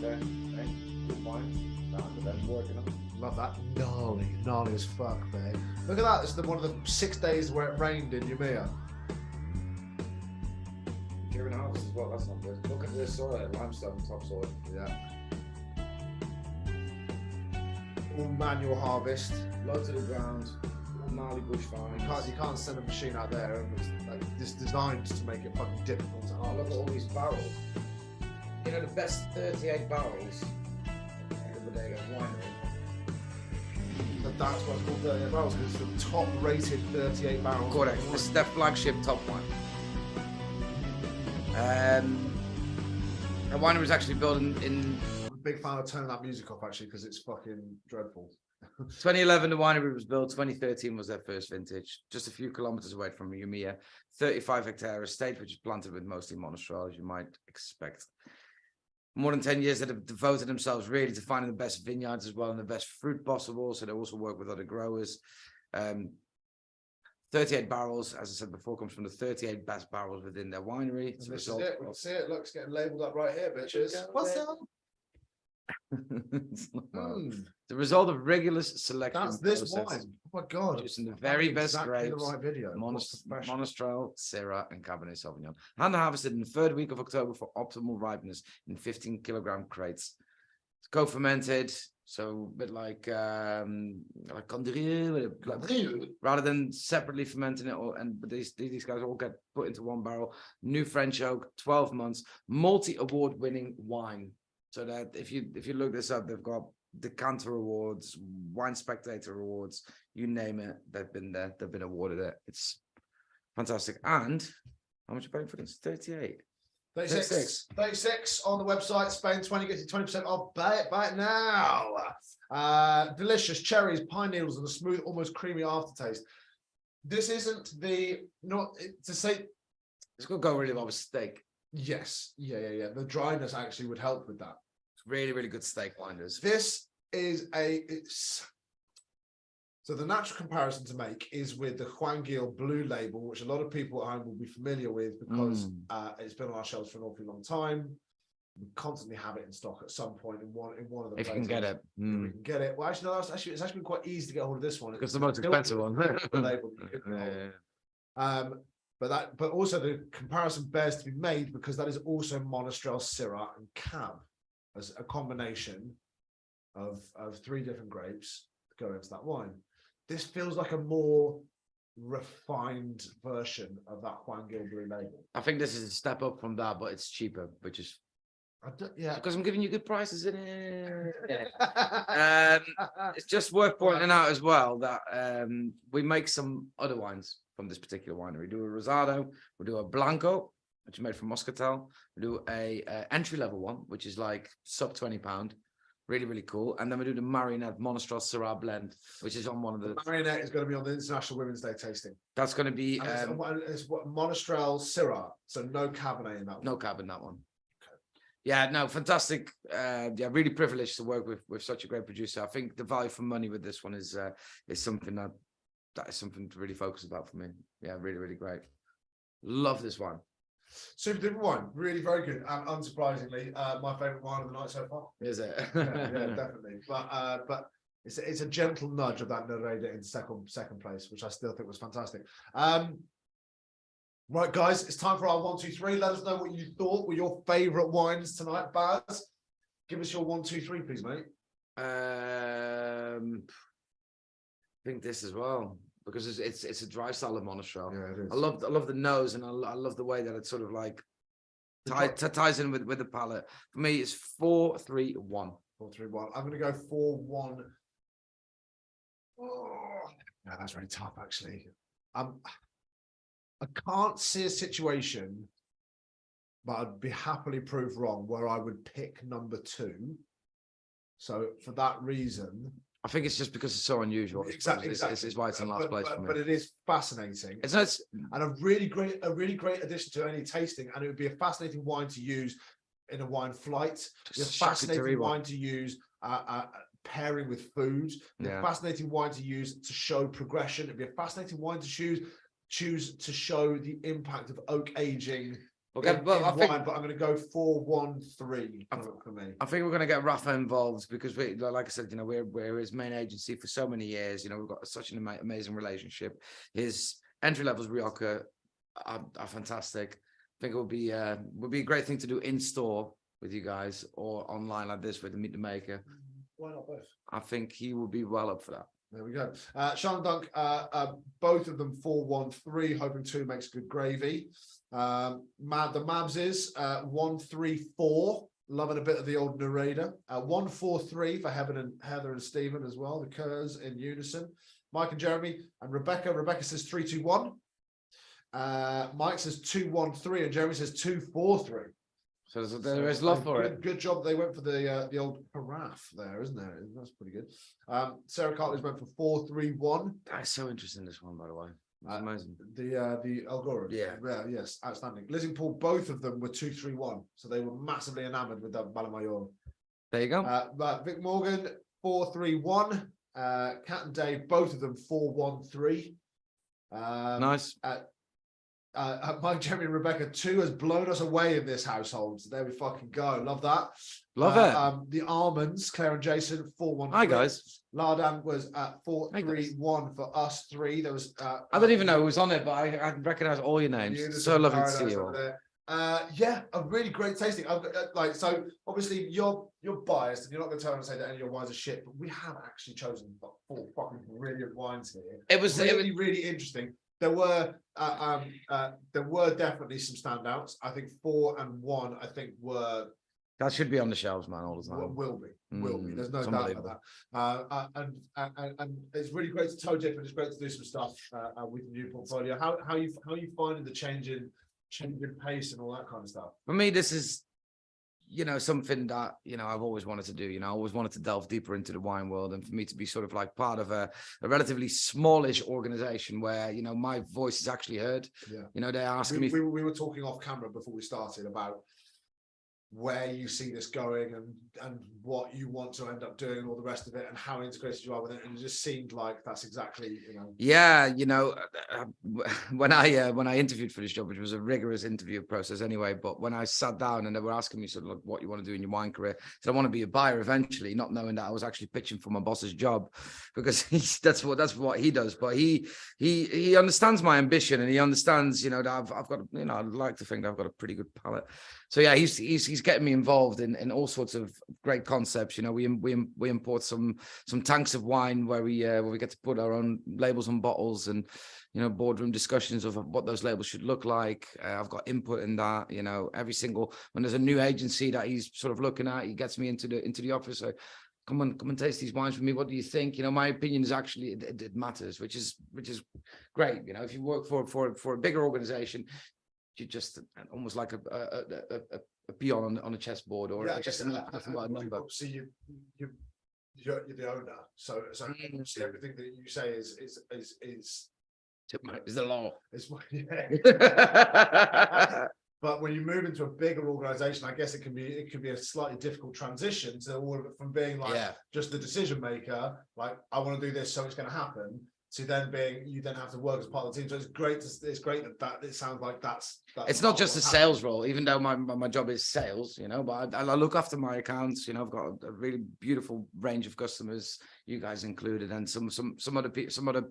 [SPEAKER 3] Okay. Good wines. Down to them working on.
[SPEAKER 1] Love that. Gnarly as fuck, man. Look at that. This is one of the 6 days where it rained in Umea.
[SPEAKER 2] During harvest as well, that's not good. Look at this soil, limestone topsoil.
[SPEAKER 1] Yeah. All manual harvest.
[SPEAKER 2] Low to the ground, gnarly bush farming.
[SPEAKER 1] You can't send a machine out there. And it's like it's designed to make it fucking difficult to
[SPEAKER 2] Oh,
[SPEAKER 1] harvest.
[SPEAKER 2] look at all these barrels. You know, the best 38 barrels of the day of winery.
[SPEAKER 1] But that's what's called 38 barrels, because it's the top rated 38 barrels.
[SPEAKER 2] Correct. This is their flagship top wine. The winery was actually built in
[SPEAKER 1] I'm a big fan of turning that music off actually, because it's fucking dreadful.
[SPEAKER 2] 2011. The winery was built. 2013 was their first vintage. Just a few kilometers away from Umea. 35 hectare estate, which is planted with mostly Monastral, as you might expect. More than 10 years that have devoted themselves really to finding the best vineyards as well and the best fruit possible. So they also work with other growers. 38 barrels, as I said before, comes from the 38 best barrels within their winery.
[SPEAKER 1] And this is it. We can see it. Look, it's getting labelled up right here, bitches.
[SPEAKER 3] What's up?
[SPEAKER 2] It's not bad. The result of rigorous selection.
[SPEAKER 1] That's this
[SPEAKER 2] process,
[SPEAKER 1] wine. Oh my god!
[SPEAKER 2] producing the very best
[SPEAKER 1] Exactly
[SPEAKER 2] grapes.
[SPEAKER 1] the right video. What's professional?
[SPEAKER 2] Monastral, Syrah, and Cabernet Sauvignon. Hand harvested in the 3rd week of October for optimal ripeness in 15 kilogram crates. It's co-fermented, so a bit like Condrieu, rather than separately fermenting it. But these guys all get put into one barrel. New French oak, 12 months, multi-award-winning wine. So that if you look this up, they've got Decanter Awards, Wine Spectator Awards, you name it, they've been there, they've been awarded it. It's fantastic. And how much are you paying for this? 38.
[SPEAKER 1] 36 on the website. Spain 20 gets you 20% off. Buy it now. Delicious cherries, pine needles, and a smooth, almost creamy aftertaste. This isn't the to say.
[SPEAKER 2] It's gonna go really well with steak.
[SPEAKER 1] Yes, yeah. The dryness actually would help with that.
[SPEAKER 2] It's really, really good steak winders.
[SPEAKER 1] This is so the natural comparison to make is with the Juan Gil Blue Label, which a lot of people at home will be familiar with because it's been on our shelves for an awfully long time. We constantly have it in stock at some point in one of the
[SPEAKER 2] If you can get it.
[SPEAKER 1] We can get it. Well, actually, no, it's actually been quite easy to get hold of this one.
[SPEAKER 2] Because the most expensive one.
[SPEAKER 1] Label that you can get hold of. But also the comparison bears to be made because that is also Monastral, Syrah, and Cab as a combination of 3 different grapes that go into that wine. This feels like a more refined version of that Juan Gil Blue Label.
[SPEAKER 2] I think this is a step up from that, but it's cheaper, which is
[SPEAKER 1] Yeah,
[SPEAKER 2] because I'm giving you good prices in it. It's just worth pointing out as well that we make some other wines from this particular winery. We do a Rosado, we do a Blanco, which is made from Muscatel. We do a entry level one, which is like sub £20, really, really cool. And then we do the Marinette Monastral Syrah blend, which is on one of the.
[SPEAKER 1] Marinette is going to be on the International Women's Day tasting.
[SPEAKER 2] That's going to be
[SPEAKER 1] it's what Monastral Syrah, so no Cabernet in that one.
[SPEAKER 2] no cab in that one. Yeah, no, fantastic. Really privileged to work with such a great producer. I think the value for money with this one is something that is something to really focus about for me. Yeah, really, really great. Love this one.
[SPEAKER 1] Super duper wine, really very good, and unsurprisingly, my favorite wine of the night so far.
[SPEAKER 2] Is it?
[SPEAKER 1] yeah, definitely. But it's a gentle nudge of that Nereda in second place, which I still think was fantastic. Right, guys, it's time for our 1, 2, 3. Let us know what you thought were your favorite wines tonight, Baz. Give us your 1, 2, 3, please, mate.
[SPEAKER 2] think this as well, because it's a dry style of Monastral.
[SPEAKER 1] Yeah, it is.
[SPEAKER 2] I love the nose, and I love the way that it sort of like ties in with the palate. For me, it's 4-3-1.
[SPEAKER 1] 4-3-1. I'm going to go 4-1. Oh, no, that's very tough, actually. I can't see a situation, but I'd be happily proved wrong, where I would pick number 2. So for that reason,
[SPEAKER 2] I think it's just because it's so unusual.
[SPEAKER 1] Exactly.
[SPEAKER 2] It's why it's in last place for me.
[SPEAKER 1] But it is fascinating.
[SPEAKER 2] It's not.
[SPEAKER 1] And a really great addition to any tasting, and it would be a fascinating wine to use in a wine flight. It's a fascinating wine to use pairing with food. A fascinating wine to use to show progression. It'd be a fascinating wine to choose to show the impact of oak aging.
[SPEAKER 2] Okay,
[SPEAKER 1] but I'm going to go 4-1-3 for me.
[SPEAKER 2] I think we're going to get Rafa involved because we, like I said, you know, we're his main agency for so many years. You know, we've got such an amazing relationship. His entry levels Rioja are fantastic. I think it would be a great thing to do in store with you guys or online like this with the Meet the Maker.
[SPEAKER 1] Why not both?
[SPEAKER 2] I think he would be well up for that.
[SPEAKER 1] There we go. Sean and Dunk, both of them 4-1-3, hoping 2 makes good gravy. The Mabs is 1-3-4, loving a bit of the old narrator. 1-4-3 for Heather and Stephen as well, the Kerrs in unison. Mike and Jeremy and Rebecca. Rebecca says 3-2-1. Mike says 2-1-3 and Jeremy says 2-4-3.
[SPEAKER 2] So there is love for it.
[SPEAKER 1] Good job. They went for the old paraf there, isn't there? That's pretty good. Sarah Cartley's went for 4-3-1.
[SPEAKER 2] That's so interesting, this one, by the way. That's amazing.
[SPEAKER 1] The Algora.
[SPEAKER 2] Yeah.
[SPEAKER 1] Yes, outstanding. Liz and Paul, both of them were 2-3-1. So they were massively enamored with that Balamayor.
[SPEAKER 2] There you go.
[SPEAKER 1] Vic Morgan, 4-3-1. Kat and Dave, both of them 4-1-3.
[SPEAKER 2] Nice.
[SPEAKER 1] Mike, Jeremy, and Rebecca, 2 has blown us away in this household. So there we fucking go. Love that.
[SPEAKER 2] Love it.
[SPEAKER 1] The Almonds, Claire and Jason, 4-1-3.
[SPEAKER 2] Hi guys.
[SPEAKER 1] Lardan was at 4-3-1 for us 3. There was
[SPEAKER 2] I don't even know who was on it, but I recognize all your names. So lovely to see you all.
[SPEAKER 1] Yeah, a really great tasting. So obviously you're biased and you're not going to tell me and say that any of your wines are shit, but we have actually chosen 4 fucking brilliant wines here. It was really interesting. There were definitely some standouts. I think 4 and 1, I think were.
[SPEAKER 2] That should be on the shelves, man, all the time.
[SPEAKER 1] Will be. There's no doubt about that. And it's really great to toe dip, and it's great to do some stuff with the new portfolio. How you finding the change in pace and all that kind of stuff?
[SPEAKER 2] For me, this is, you know, something that, you know, I've always wanted to do. You know, I always wanted to delve deeper into the wine world, and for me to be sort of like part of a relatively smallish organization where, you know, my voice is actually heard.
[SPEAKER 1] Yeah.
[SPEAKER 2] You know, they're asking
[SPEAKER 1] me. We were talking off camera before we started about where you see this going and what you want to end up doing and all the rest of it and how integrated you are with it, and it just seemed like that's exactly, you know.
[SPEAKER 2] Yeah, you know, when I interviewed for this job, which was a rigorous interview process anyway, but when I sat down and they were asking me sort of like what you want to do in your wine career, so I want to be a buyer eventually, not knowing that I was actually pitching for my boss's job, because that's what he does. But he understands my ambition, and he understands, you know, that I've got, you know, I'd like to think that I've got a pretty good palate. So yeah, he's getting me involved in all sorts of great concepts. You know, we import some tanks of wine where we get to put our own labels on bottles, and, you know, boardroom discussions of what those labels should look like. I've got input in that. You know, when there's a new agency that he's sort of looking at, he gets me into the office. So, come and taste these wines for me. What do you think? You know, my opinion is actually it matters, which is great. You know, if you work for a bigger organization, you're just almost like a peon on a chessboard, or just nothing but a number.
[SPEAKER 1] So you're the owner. So everything that you say is
[SPEAKER 2] the law.
[SPEAKER 1] Yeah. But when you move into a bigger organization, I guess it can be a slightly difficult transition to all of it, from being like just the decision maker, like I want to do this, so it's going to happen, to then you then have to work as part of the team. So it's great that it sounds like that's
[SPEAKER 2] it's not just a sales role, even though my job is sales, you know, but I look after my accounts. You know, I've got a really beautiful range of customers, you guys included, and some other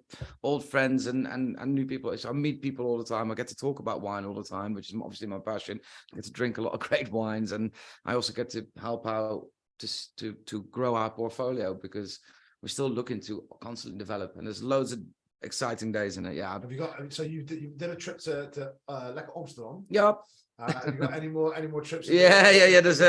[SPEAKER 2] old friends and new people. So I meet people all the time. I get to talk about wine all the time, which is obviously my passion. I get to drink a lot of great wines, and I also get to help out to grow our portfolio, because we're still looking to constantly develop, and there's loads of exciting days in it. Yeah.
[SPEAKER 1] Have you got? So you did a trip to Lekker Amsterdam.
[SPEAKER 2] Yeah.
[SPEAKER 1] Have you got any more trips?
[SPEAKER 2] Yeah. There's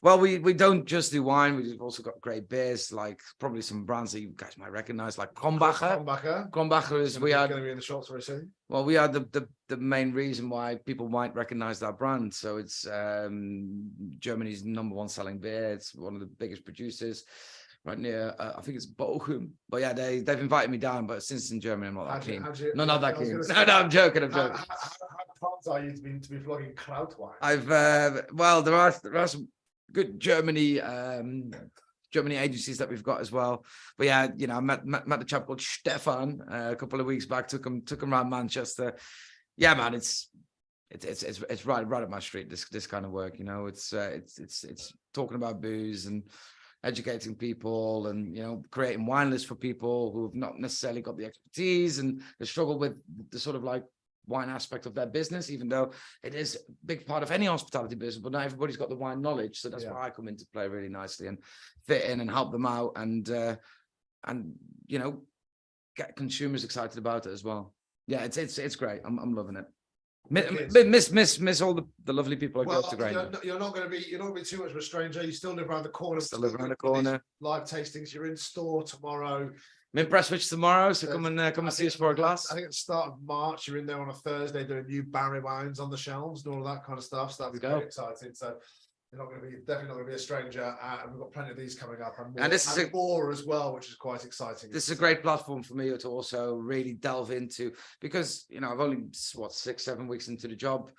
[SPEAKER 2] well, we don't just do wine. We've also got great beers, like probably some brands that you guys might recognize, like Krombacher. Krombacher is
[SPEAKER 1] going to be in the shops very soon.
[SPEAKER 2] Well, we are the main reason why people might recognize that brand. So it's Germany's #1 selling beer. It's one of the biggest producers right near, I think it's Bochum. But yeah, they've invited me down, but since in Germany, I'm not that keen. Not that keen. No, I'm joking.
[SPEAKER 1] How pumped are you to be flogging Kraut wine?
[SPEAKER 2] Well, there are some good Germany agencies that we've got as well. But yeah, I met the chap called Stefan a couple of weeks back. Took him around Manchester. Yeah, man, it's right up my street. This kind of work, it's talking about booze and educating people, and creating wine lists for people who have not necessarily got the expertise and they struggle with the sort of like wine aspect of their business, even though it is a big part of any hospitality business, but not everybody's got the wine knowledge. So that's where I come into play really nicely and fit in and help them out and get consumers excited about it as well. Yeah, it's great. I'm loving it. Miss all the lovely people I go to Granger.
[SPEAKER 1] You're not going to be too much of a stranger. You still live around the corner.
[SPEAKER 2] Still live around the corner.
[SPEAKER 1] Live tastings. You're in store tomorrow.
[SPEAKER 2] I'm in Prestwich tomorrow, so come and see us for a glass.
[SPEAKER 1] I think at the start of March, you're in there on a Thursday doing new Barry wines on the shelves and all of that kind of stuff. So that'll be very exciting. So you're definitely not going to be a stranger. And we've got plenty of these coming up, and more as well, which is quite exciting.
[SPEAKER 2] This is a great platform for me to also really delve into, because I've only 6-7 weeks into the job.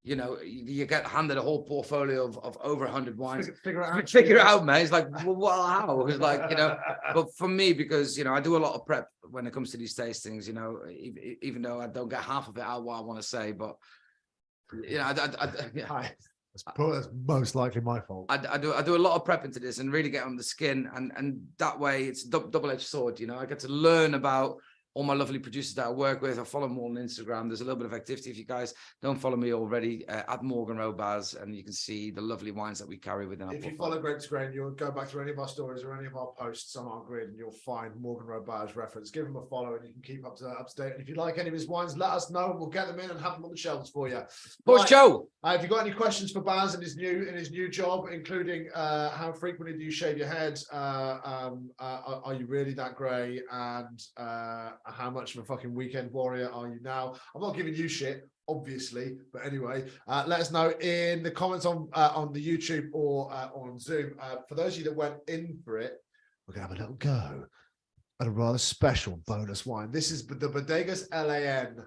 [SPEAKER 2] You get handed a whole portfolio of over 100 wines. Figure it out, man. It's like, well, how? It's like, but for me, because, I do a lot of prep when it comes to these tastings, even though I don't get half of it out what I want to say, but,
[SPEAKER 1] That's most likely my fault.
[SPEAKER 2] I do a lot of prep into this and really get on the skin, and that way it's a double-edged sword. I get to learn about all my lovely producers that I work with. I follow them all on Instagram. There's a little bit of activity. If you guys don't follow me already, at Morgan Row Bars, and you can see the lovely wines that we carry within our
[SPEAKER 1] portfolio. If you follow Grapes Grain, you'll go back through any of our stories or any of our posts on our grid, and you'll find Morgan Row Bars reference. Give him a follow, and you can keep up to date. And if you like any of his wines, let us know, and we'll get them in and have them on the shelves for you.
[SPEAKER 2] Boys, Joe,
[SPEAKER 1] if you've got any questions for Baz in his new job, including how frequently do you shave your head? Are you really that grey? And how much of a fucking weekend warrior are you now? I'm not giving you shit, obviously, but anyway, let us know in the comments on the YouTube or on Zoom. For those of you that went in for it, we're gonna have a little go at a rather special bonus wine. This is the Bodegas LAN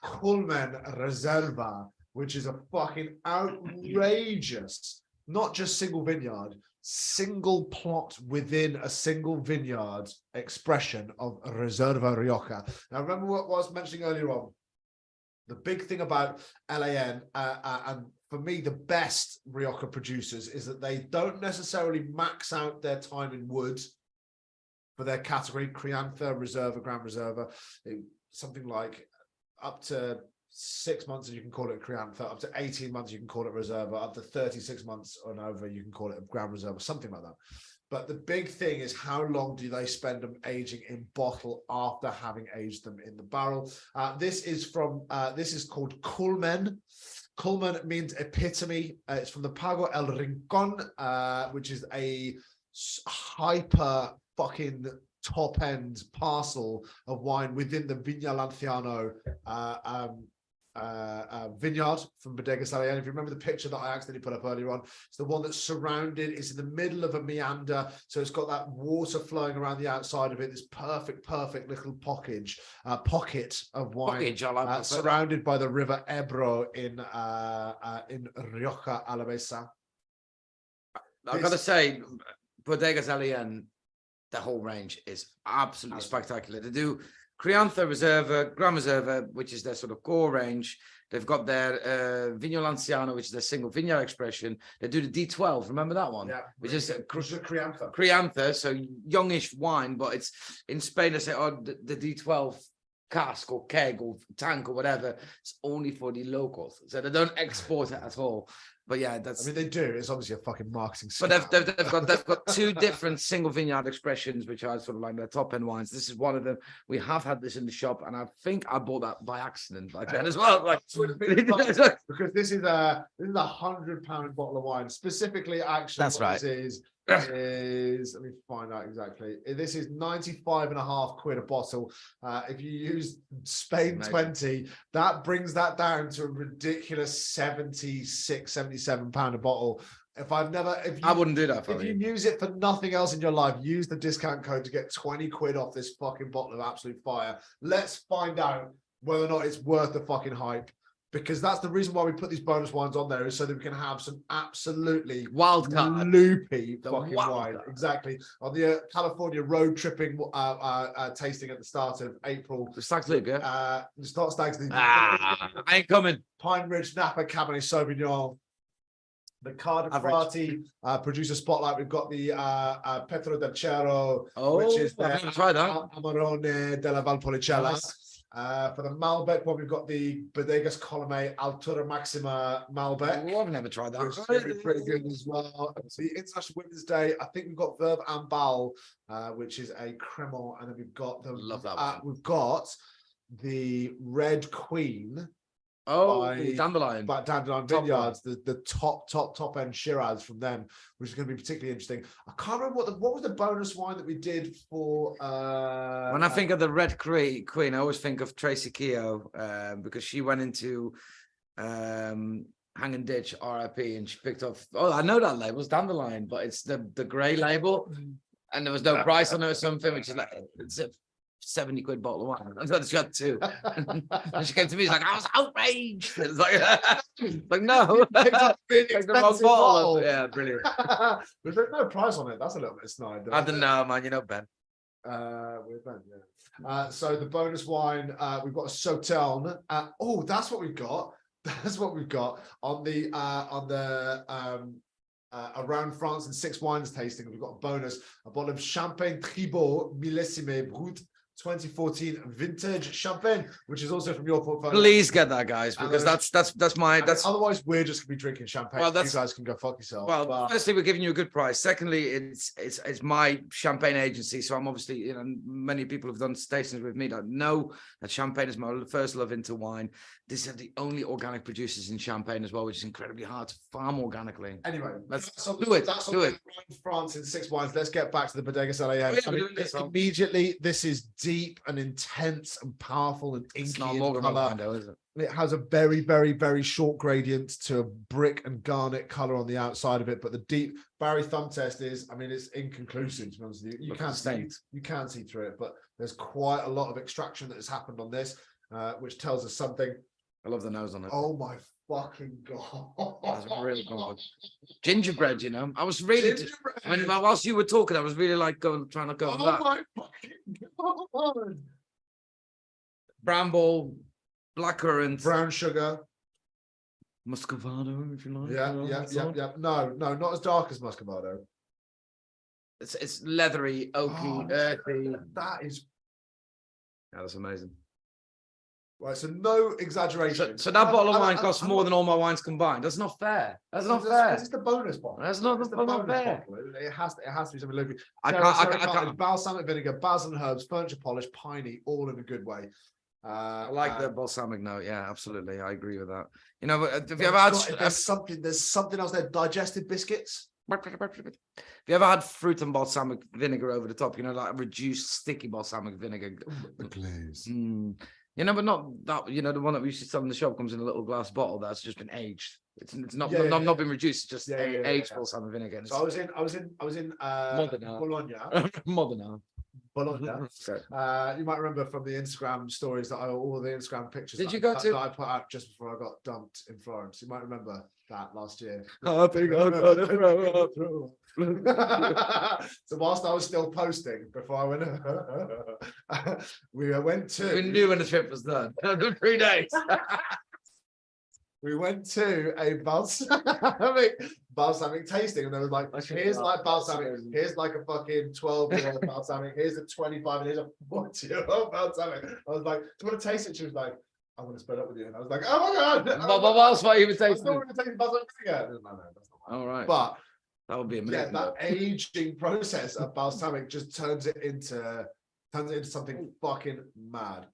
[SPEAKER 1] Culmen Reserva, which is a fucking outrageous, not just single vineyard, single plot within a single vineyard expression of Reserva Rioja. Now, remember what I was mentioning earlier on? The big thing about LAN, and for me, the best Rioja producers, is that they don't necessarily max out their time in wood for their category, Crianza, Reserva, Gran Reserva, something like up to 6 months, you can call it Crianza. Up to 18 months, you can call it Reserva. Up to 36 months and over, you can call it a Gran Reserva, something like that. But the big thing is, how long do they spend them aging in bottle after having aged them in the barrel? This is called Culmen. Culmen means epitome. It's from the Pago El Rincon, which is a hyper fucking top end parcel of wine within the Viña Lanciano vineyard from Bodegas LAN. If you remember the picture that I accidentally put up earlier on, it's the one that's surrounded, it's in the middle of a meander, so it's got that water flowing around the outside of it, this perfect little pocket of wine,
[SPEAKER 2] I like
[SPEAKER 1] surrounded by the river Ebro in Rioja Alavesa.
[SPEAKER 2] I've got to say, Bodegas LAN, the whole range is absolutely spectacular. They do Crianza Reserva, Gran Reserva, which is their sort of core range. They've got their Vinho Lanciano, which is their single vineyard expression. They do the D12. Remember that one?
[SPEAKER 1] Yeah.
[SPEAKER 2] Which is
[SPEAKER 1] Crianza.
[SPEAKER 2] Crianza, so youngish wine, but it's in Spain. They say, the D12 cask or keg or tank or whatever. It's only for the locals, so they don't export it at all. But yeah, that's.
[SPEAKER 1] I mean, they do. It's obviously a fucking marketing.
[SPEAKER 2] But they've got two different single vineyard expressions, which are sort of like their top end wines. This is one of them. We have had this in the shop, and I think I bought that by accident back then as well. Like,
[SPEAKER 1] because this is a £100 bottle of wine. Specifically, actually,
[SPEAKER 2] That's
[SPEAKER 1] what
[SPEAKER 2] right.
[SPEAKER 1] This is let me find out exactly. This is 95.5 quid a bottle. If you use Spain
[SPEAKER 2] Amazing.
[SPEAKER 1] 20, that brings that down to a ridiculous 76, 77 pound a bottle.
[SPEAKER 2] I wouldn't do that for
[SPEAKER 1] If you
[SPEAKER 2] you.
[SPEAKER 1] use it for nothing else in your life, use the discount code to get 20 quid off this fucking bottle of Absolute Fire. Let's find out whether or not it's worth the fucking hype. Because that's the reason why we put these bonus wines on there, is so that we can have some absolutely
[SPEAKER 2] Wild card.
[SPEAKER 1] loopy
[SPEAKER 2] The
[SPEAKER 1] fucking
[SPEAKER 2] wild
[SPEAKER 1] wine.
[SPEAKER 2] card.
[SPEAKER 1] Exactly. On the California road tripping tasting at the start of April.
[SPEAKER 2] Stag's Leap, yeah.
[SPEAKER 1] It's not Stag's Leap.
[SPEAKER 2] I ain't coming.
[SPEAKER 1] Pine Ridge Napa Cabernet Sauvignon. The Cardifrati producer spotlight. We've got the Petro del Cerro,
[SPEAKER 2] Oh,
[SPEAKER 1] which is
[SPEAKER 2] I've
[SPEAKER 1] the
[SPEAKER 2] never tried that.
[SPEAKER 1] Amarone della Valpolicella.
[SPEAKER 2] Nice.
[SPEAKER 1] For the Malbec one, we've got the Bodegas Colomé Altura Maxima Malbec.
[SPEAKER 2] Oh, I've never tried that.
[SPEAKER 1] Which is gonna be pretty good as well. So the International Women's Day, I think we've got Verve and Bal, which is a Cremant, and then we've got the
[SPEAKER 2] Love that one.
[SPEAKER 1] we've got the Red Queen
[SPEAKER 2] Oh,
[SPEAKER 1] by-
[SPEAKER 2] Dandelion.
[SPEAKER 1] by Dandelion
[SPEAKER 2] Top
[SPEAKER 1] Vineyards, the top end Shiraz from them, which is going to be particularly interesting. I can't remember what was the bonus wine that we did for.
[SPEAKER 2] When I think of the Red Queen, I always think of Tracy Keogh, because she went into Hang and Ditch RIP, and she picked up. Oh, I know that label. It's Dandelion, but it's the grey label, and there was no price on it or something, which is like it's a 70 quid bottle of wine. I just got two. And she came to me, she's like, I was outraged. It's like no,
[SPEAKER 1] Picked up a really
[SPEAKER 2] Take the wrong
[SPEAKER 1] expensive
[SPEAKER 2] bottle.
[SPEAKER 1] bottle.
[SPEAKER 2] Yeah, brilliant.
[SPEAKER 1] But there's no price on it. That's a little bit snide.
[SPEAKER 2] I don't know, man. You know, Ben.
[SPEAKER 1] We're Ben, yeah. So the bonus wine, we've got a Sauternes. Oh, that's what we've got. That's what we've got on the Around France and Six Wines tasting. We've got a bonus, a bottle of Champagne Tribot Millésime Brut 2014 vintage champagne, which is also from your portfolio.
[SPEAKER 2] Please get that, guys, because that's my.
[SPEAKER 1] Otherwise, we're just gonna be drinking champagne.
[SPEAKER 2] Well,
[SPEAKER 1] You guys can go fuck yourself.
[SPEAKER 2] Well,
[SPEAKER 1] But-
[SPEAKER 2] firstly, we're giving you a good price. Secondly, it's my champagne agency, so I'm obviously, you know, many people have done stations with me that know that champagne is my first love into wine. These are the only organic producers in Champagne as well, which is incredibly hard to farm organically.
[SPEAKER 1] Anyway,
[SPEAKER 2] Let's
[SPEAKER 1] that's on-
[SPEAKER 2] do it,
[SPEAKER 1] That's
[SPEAKER 2] do
[SPEAKER 1] on
[SPEAKER 2] it.
[SPEAKER 1] Around France in Six Wines. Let's get back to the Bodegas LAM.
[SPEAKER 2] Oh, yeah,
[SPEAKER 1] I
[SPEAKER 2] we're
[SPEAKER 1] mean,
[SPEAKER 2] doing this one.
[SPEAKER 1] immediately, this is deep and intense and powerful and
[SPEAKER 2] It's
[SPEAKER 1] inky
[SPEAKER 2] not
[SPEAKER 1] in
[SPEAKER 2] Morgan
[SPEAKER 1] colour.
[SPEAKER 2] window, is it?
[SPEAKER 1] It has a very, very, very short gradient to a brick and garnet color on the outside of it, but the deep Barry thumb test is, I mean, it's inconclusive. To be honest with you,
[SPEAKER 2] Look at the stains.
[SPEAKER 1] you can't see through it, but there's quite a lot of extraction that has happened on this, which tells us something.
[SPEAKER 2] I love the nose on it.
[SPEAKER 1] Oh my fucking god!
[SPEAKER 2] That's really good. Gingerbread, you know. I was really.
[SPEAKER 1] Gingerbread.
[SPEAKER 2] I mean, whilst you were talking, I was really like trying to go on
[SPEAKER 1] Oh
[SPEAKER 2] that.
[SPEAKER 1] my fucking god!
[SPEAKER 2] Bramble, blackcurrant,
[SPEAKER 1] Brown sugar.
[SPEAKER 2] muscovado, if you like.
[SPEAKER 1] Yeah,
[SPEAKER 2] you know,
[SPEAKER 1] yeah,
[SPEAKER 2] that's
[SPEAKER 1] yeah,
[SPEAKER 2] all.
[SPEAKER 1] yeah. No, not as dark as Muscovado.
[SPEAKER 2] It's leathery, oaky,
[SPEAKER 1] Oh,
[SPEAKER 2] earthy.
[SPEAKER 1] that is
[SPEAKER 2] Yeah, that's amazing.
[SPEAKER 1] right. So no exaggeration.
[SPEAKER 2] So that bottle of
[SPEAKER 1] I-
[SPEAKER 2] wine
[SPEAKER 1] I-
[SPEAKER 2] costs
[SPEAKER 1] I'm
[SPEAKER 2] more
[SPEAKER 1] not-
[SPEAKER 2] than all my wines combined. That's not fair. That's not
[SPEAKER 1] That's-
[SPEAKER 2] fair.
[SPEAKER 1] It's the bonus bottle.
[SPEAKER 2] That's not
[SPEAKER 1] It's the
[SPEAKER 2] not
[SPEAKER 1] bonus
[SPEAKER 2] fair.
[SPEAKER 1] bottle. It has to be something loopy.
[SPEAKER 2] I
[SPEAKER 1] Terra
[SPEAKER 2] can't. I
[SPEAKER 1] Sera Cottage,
[SPEAKER 2] can't.
[SPEAKER 1] balsamic vinegar, basil and herbs, furniture polish, piney, all in a good way.
[SPEAKER 2] I like the balsamic note. Yeah, absolutely. I agree with that. You know, have you
[SPEAKER 1] There's
[SPEAKER 2] ever had?
[SPEAKER 1] there's something else there. Digestive biscuits.
[SPEAKER 2] Have you ever had fruit and balsamic vinegar over the top? You know, like reduced sticky balsamic vinegar.
[SPEAKER 1] The glaze.
[SPEAKER 2] Mm. You know, but not that. You know, the one that we used to sell in the shop comes in a little glass bottle that's just been aged. It's not
[SPEAKER 1] Yeah, yeah,
[SPEAKER 2] not been reduced. It's just
[SPEAKER 1] Yeah, yeah,
[SPEAKER 2] aged
[SPEAKER 1] yeah.
[SPEAKER 2] balsamic vinegar. And
[SPEAKER 1] So I was in
[SPEAKER 2] Modena.
[SPEAKER 1] Bologna.
[SPEAKER 2] Modena.
[SPEAKER 1] Bologna.
[SPEAKER 2] Okay.
[SPEAKER 1] You might remember from the Instagram stories that all the Instagram pictures
[SPEAKER 2] Did
[SPEAKER 1] that,
[SPEAKER 2] you go
[SPEAKER 1] that,
[SPEAKER 2] to-
[SPEAKER 1] that I put out just before I got dumped in Florence. You might remember that last year.
[SPEAKER 2] I think I'm gonna throw up.
[SPEAKER 1] So whilst I was still posting before I went, we went to
[SPEAKER 2] We knew when the trip was done. 3 days.
[SPEAKER 1] we went to a balsamic balsamic tasting, and they were like, here's like balsamic, here's like a fucking 12-year-old balsamic, here's a 25, and here's a 40-year-old balsamic. I was like, do you want to taste it? She was like, I want to spread up with you, and I was like, oh my god.
[SPEAKER 2] What else were you
[SPEAKER 1] I
[SPEAKER 2] tasting?
[SPEAKER 1] still want to taste balsamic vinegar. No, that's not
[SPEAKER 2] All right.
[SPEAKER 1] But
[SPEAKER 2] That would be
[SPEAKER 1] yeah,
[SPEAKER 2] amazing.
[SPEAKER 1] that aging process of balsamic just turns it into something fucking mad.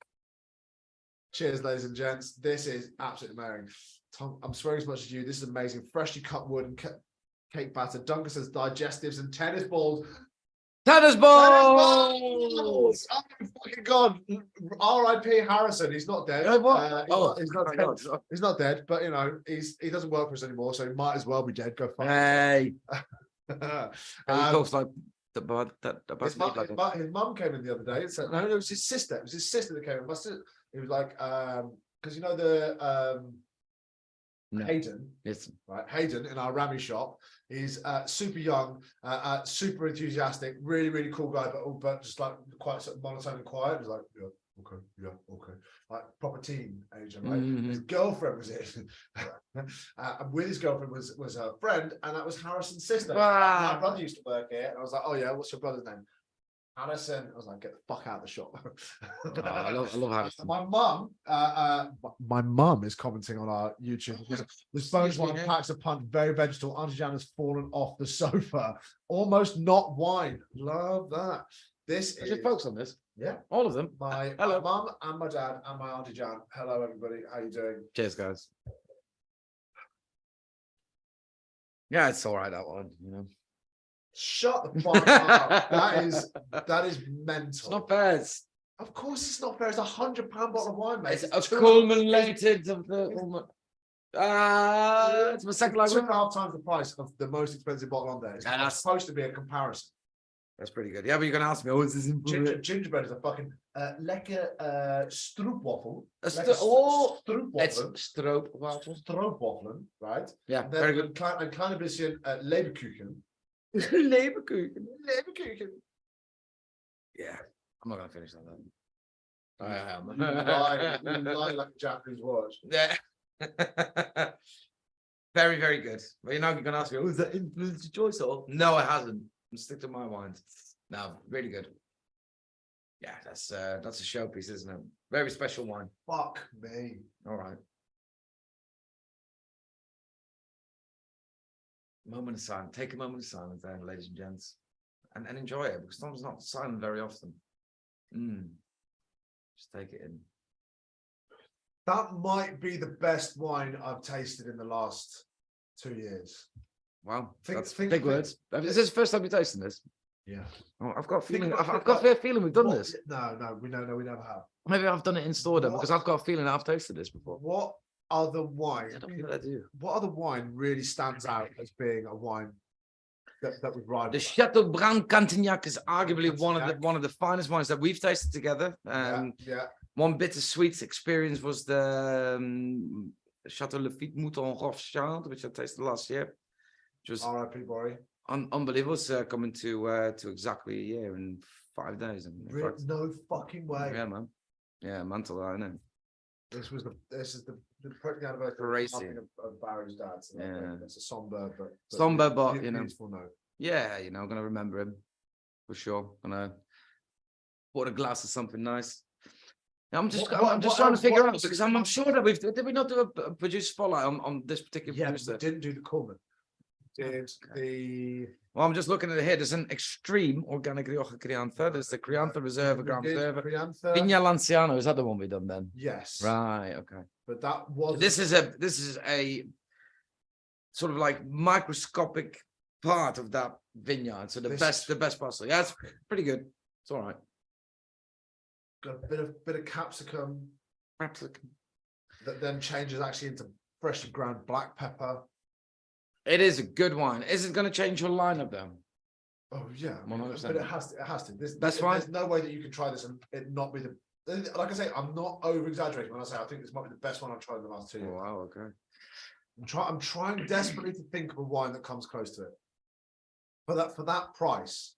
[SPEAKER 1] Cheers, ladies and gents. This is absolutely amazing. Tom, I'm swearing as much as you. This is amazing. Freshly cut wood and cake batter. Duncan says digestives and tennis balls.
[SPEAKER 2] Tennis balls!
[SPEAKER 1] Oh my fucking god! R.I.P. Harrison. He's not dead. He's not dead. But you know, he doesn't work for us anymore, so he might as well be dead. Go fuck.
[SPEAKER 2] Hey. He talks like
[SPEAKER 1] his mum came in the other day and said, no, it was his sister. It was his sister that came in. It was like, because you know the Hayden,
[SPEAKER 2] yes,
[SPEAKER 1] right? Hayden in our Rami shop. He's super young, super enthusiastic, really, really cool guy, but just like quite sort of monotone and quiet. He's like, yeah, okay, like proper teenager, right?
[SPEAKER 2] Mm-hmm.
[SPEAKER 1] His girlfriend was in, and with his girlfriend was her friend, and that was Harrison's sister.
[SPEAKER 2] Wow.
[SPEAKER 1] My brother used to work here, and I was like, oh yeah, what's your brother's name? Harrison. I was like, get the fuck out of the shop.
[SPEAKER 2] I love Harrison.
[SPEAKER 1] My mum is commenting on our YouTube. This bonus wine packs a punch, very vegetable. Auntie Jan has fallen off the sofa. Almost not wine. Love that. This is
[SPEAKER 2] just focus on this.
[SPEAKER 1] Yeah,
[SPEAKER 2] all of them.
[SPEAKER 1] My mum and my dad and my Auntie Jan. Hello, everybody. How you doing?
[SPEAKER 2] Cheers, guys. Yeah, it's all right, that one, you know.
[SPEAKER 1] Shut the fuck up. That is mental.
[SPEAKER 2] It's not fair.
[SPEAKER 1] Of course it's not fair. It's £100 bottle of wine, mate.
[SPEAKER 2] It's accumulated of the it's my second language.
[SPEAKER 1] 2.5 times the price of the most expensive bottle on there. It's supposed to be a comparison.
[SPEAKER 2] That's pretty good. Yeah, but you're gonna ask me, is this
[SPEAKER 1] gingerbread is a fucking lekker stroopwafel.
[SPEAKER 2] It's stroopwafel.
[SPEAKER 1] Stroopwafelen, right?
[SPEAKER 2] Yeah, very good.
[SPEAKER 1] Een klein beetje leberkuchen.
[SPEAKER 2] Leberkuchen.
[SPEAKER 1] Leberkuchen.
[SPEAKER 2] Yeah, I'm not gonna finish that then. I am.
[SPEAKER 1] You lie like a Japanese watch.
[SPEAKER 2] Yeah. Very, very good. Well, you're gonna ask me, is that influenced your choice or? No, it hasn't. I'm stick to my wines. No, really good. Yeah, that's a showpiece, isn't it? Very special wine.
[SPEAKER 1] Fuck me.
[SPEAKER 2] All right. Moment of silence. Take a moment of silence there, ladies and gents, and enjoy it, because Tom's not silent very often. Just take it in.
[SPEAKER 1] That might be the best wine I've tasted in the last 2 years.
[SPEAKER 2] Wow, that's big words. Is this the first time you're tasting this?
[SPEAKER 1] Yeah.
[SPEAKER 2] Oh, I've got a feeling. I've got a feeling we've done this.
[SPEAKER 1] No, we never have.
[SPEAKER 2] Maybe I've done it in store then, because I've got a feeling I've tasted this before.
[SPEAKER 1] What other wine?
[SPEAKER 2] I don't know what I do.
[SPEAKER 1] What other wine really stands out as being a wine that would ride?
[SPEAKER 2] The Chateaubriand Cantignac is arguably one of the finest wines that we've tasted together.
[SPEAKER 1] Yeah.
[SPEAKER 2] One bittersweet experience was the Chateau Lafite Mouton Rothschild, which I tasted last year. Which was
[SPEAKER 1] R.I.P. Borry.
[SPEAKER 2] Unbelievable. It's coming to exactly a year in 5 days.
[SPEAKER 1] Really? No fucking way.
[SPEAKER 2] Yeah, man. Yeah, mental. I know.
[SPEAKER 1] This is the project anniversary of Barry's dad. So
[SPEAKER 2] yeah,
[SPEAKER 1] it's a somber,
[SPEAKER 2] but you know,
[SPEAKER 1] beautiful note.
[SPEAKER 2] Yeah, you know, I'm gonna remember him for sure. Gonna pour a glass of something nice. I'm just trying to figure out, because I'm sure that did we not do a producer spotlight on this particular producer?
[SPEAKER 1] We didn't do the Coleman.
[SPEAKER 2] Well, I'm just looking at it here. There's an extreme organic Rioja Crianza. There's the Crianza Reserve, Gran Reserve. Viña Lanciano, is that the one we done then?
[SPEAKER 1] Yes.
[SPEAKER 2] Right. Okay.
[SPEAKER 1] But that was.
[SPEAKER 2] This is a sort of like microscopic part of that vineyard. So the best parcel. Yeah, it's pretty good. It's all right.
[SPEAKER 1] Got a bit of capsicum. That then changes actually into freshly ground black pepper.
[SPEAKER 2] It is a good wine. Is it going to change your lineup then?
[SPEAKER 1] Oh yeah,
[SPEAKER 2] 100%.
[SPEAKER 1] But it has to.
[SPEAKER 2] That's fine.
[SPEAKER 1] There's no way that you can try this and it not be the. Like I say, I'm not over exaggerating when I say I think this might be the best one I've tried in the last 2 years.
[SPEAKER 2] Oh, wow. Okay.
[SPEAKER 1] I'm trying desperately to think of a wine that comes close to it. For that price,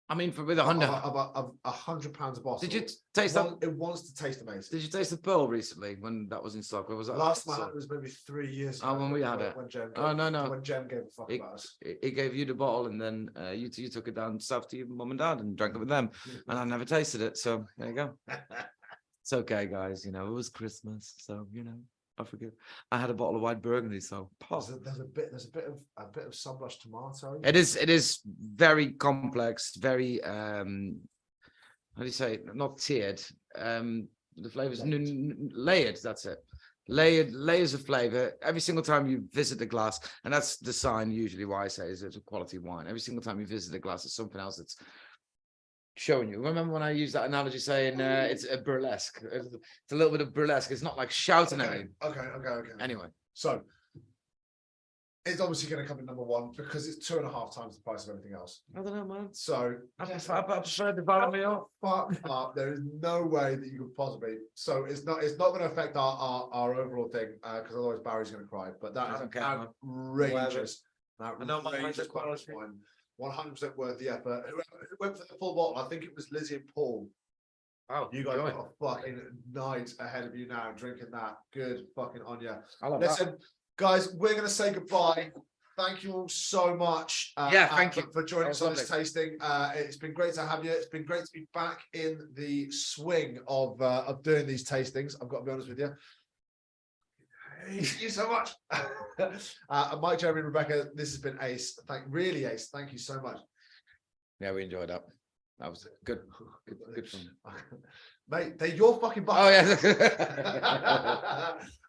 [SPEAKER 2] I mean, with a Honda.
[SPEAKER 1] Of £100 a bottle.
[SPEAKER 2] Did you taste that?
[SPEAKER 1] It wants to taste amazing.
[SPEAKER 2] Did you taste the Pearl recently when that was in stock? Where was that?
[SPEAKER 1] Last time it was maybe 3 years ago.
[SPEAKER 2] Oh, when we had it.
[SPEAKER 1] When Jem
[SPEAKER 2] Oh, no.
[SPEAKER 1] When Jem gave a fuck about us.
[SPEAKER 2] He gave you the bottle, and then you took it down south to your mum and dad and drank it with them. And I never tasted it, so there you go. It's okay, guys. You know, it was Christmas, so you know, I forgive. I had a bottle of white Burgundy, so
[SPEAKER 1] There's a bit of sunblush tomato.
[SPEAKER 2] it is very complex, very how do you say? Not tiered. The flavors layered. That's it. Layers of flavor. Every single time you visit the glass, and that's the sign usually why I say is it's a quality wine. Every single time you visit the glass, it's something else that's showing you. Remember when I used that analogy saying it's a burlesque? It's a little bit of burlesque. It's not like shouting at you.
[SPEAKER 1] Okay.
[SPEAKER 2] Anyway,
[SPEAKER 1] So it's obviously going to come in number one because it's 2.5 times the price of anything else.
[SPEAKER 2] I don't know, man.
[SPEAKER 1] So
[SPEAKER 2] I prefer the Valmio.
[SPEAKER 1] fuck up. There is no way that you could possibly. So it's not going to affect our overall thing because otherwise Barry's going to cry. But that is outrageous. Outrageous wine. 100% worth the effort. Who went for the full bottle? I think it was Lizzie and Paul.
[SPEAKER 2] Oh,
[SPEAKER 1] You guys got a fucking night ahead of you now drinking that. Good fucking on you.
[SPEAKER 2] I love
[SPEAKER 1] Listen, guys, we're going to say goodbye. Thank you all so much.
[SPEAKER 2] Thank you
[SPEAKER 1] for joining us
[SPEAKER 2] That
[SPEAKER 1] on
[SPEAKER 2] was
[SPEAKER 1] this tasting. It's been great to have you. It's been great to be back in the swing of doing these tastings. I've got to be honest with you. Thank you so much. Mike, Jeremy, and Rebecca, this has been ace. Really ace. Thank you so much.
[SPEAKER 2] Yeah, we enjoyed that. That was good fun.
[SPEAKER 1] Mate, they're your fucking butt.
[SPEAKER 2] Oh yeah.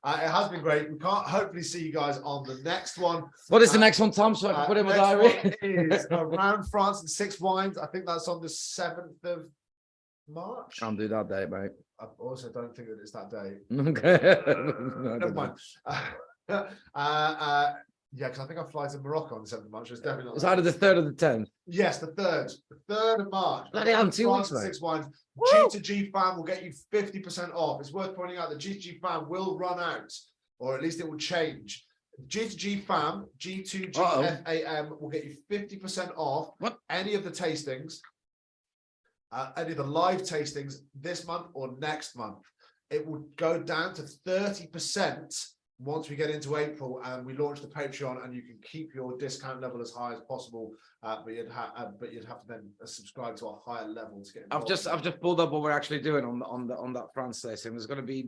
[SPEAKER 1] It has been great. We can't hopefully see you guys on the next one.
[SPEAKER 2] What is the next one, Tom? So I can put in my
[SPEAKER 1] Next
[SPEAKER 2] diary.
[SPEAKER 1] one is Around France and 6 Wines. I think that's on the 7th of March.
[SPEAKER 2] Can't do that date, mate.
[SPEAKER 1] I also don't think that it's that day.
[SPEAKER 2] Okay.
[SPEAKER 1] Never mind. Yeah, because I think I fly to Morocco on the 7th of March. It's definitely not.
[SPEAKER 2] It's
[SPEAKER 1] that.
[SPEAKER 2] either the 3rd or the 10th.
[SPEAKER 1] Yes, the 3rd. The 3rd of March.
[SPEAKER 2] Bloody hell, 2
[SPEAKER 1] France
[SPEAKER 2] weeks,
[SPEAKER 1] and
[SPEAKER 2] mate.
[SPEAKER 1] 6 Wines.
[SPEAKER 2] Woo!
[SPEAKER 1] G2G fan will get you 50% off. It's worth pointing out that G2G fan will run out, or at least it will change. G2G fam, G2G FAM will get you 50% off any of the tastings, any of the live tastings this month or next month. It will go down to 30% once we get into April and we launch the Patreon, and you can keep your discount level as high as possible, but you'd have to then subscribe to a higher level to get involved.
[SPEAKER 2] I've just pulled up what we're actually doing on that France tasting. There's going to be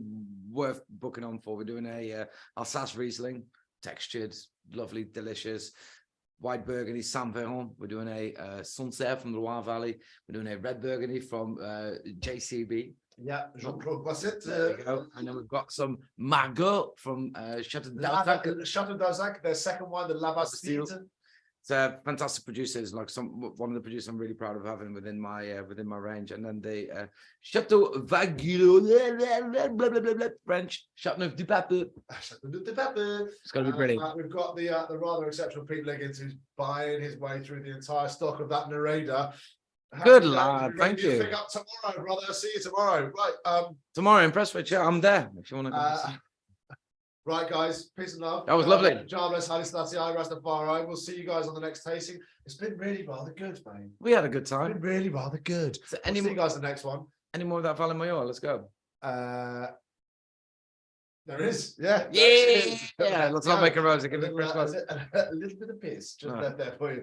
[SPEAKER 2] worth booking on for. We're doing a Alsace Riesling, textured, lovely, delicious. White Burgundy, Saint Véran. We're doing a Sancerre from the Loire Valley. We're doing a red Burgundy from JCB.
[SPEAKER 1] Yeah, Jean-Claude Boisset.
[SPEAKER 2] There we go. And then we've got some Margot from Chateau d'Arzac.
[SPEAKER 1] Chateau d'Arzac, their second one, the La Bastide.
[SPEAKER 2] It's fantastic producers, like one of the producers I'm really proud of having within my range. And then the Chateau Vaguilo, blah, blah, blah, blah, French, Chateauneuf du Pape. It's going to be brilliant.
[SPEAKER 1] We've got the rather exceptional Pete Liggins, who's buying his way through the entire stock of that Narada.
[SPEAKER 2] Good lad, thank you.
[SPEAKER 1] Pick up tomorrow, brother. I'll see you tomorrow. Right.
[SPEAKER 2] Tomorrow in Prestwich, yeah, I'm there. If you want to.
[SPEAKER 1] Right, guys. Peace and love.
[SPEAKER 2] That was lovely.
[SPEAKER 1] Jobless, Haile Selassie, Rastafari. We'll see you guys on the next tasting. It's been really rather good, mate.
[SPEAKER 2] We had a good
[SPEAKER 1] It's
[SPEAKER 2] time.
[SPEAKER 1] been really rather good.
[SPEAKER 2] So
[SPEAKER 1] We'll see you guys the next one.
[SPEAKER 2] Any more of that Valle Mayor? Let's go.
[SPEAKER 1] There is. Yeah.
[SPEAKER 2] Yeah. Let's not make a rose. Give it a
[SPEAKER 1] little bit of piss just left there for you.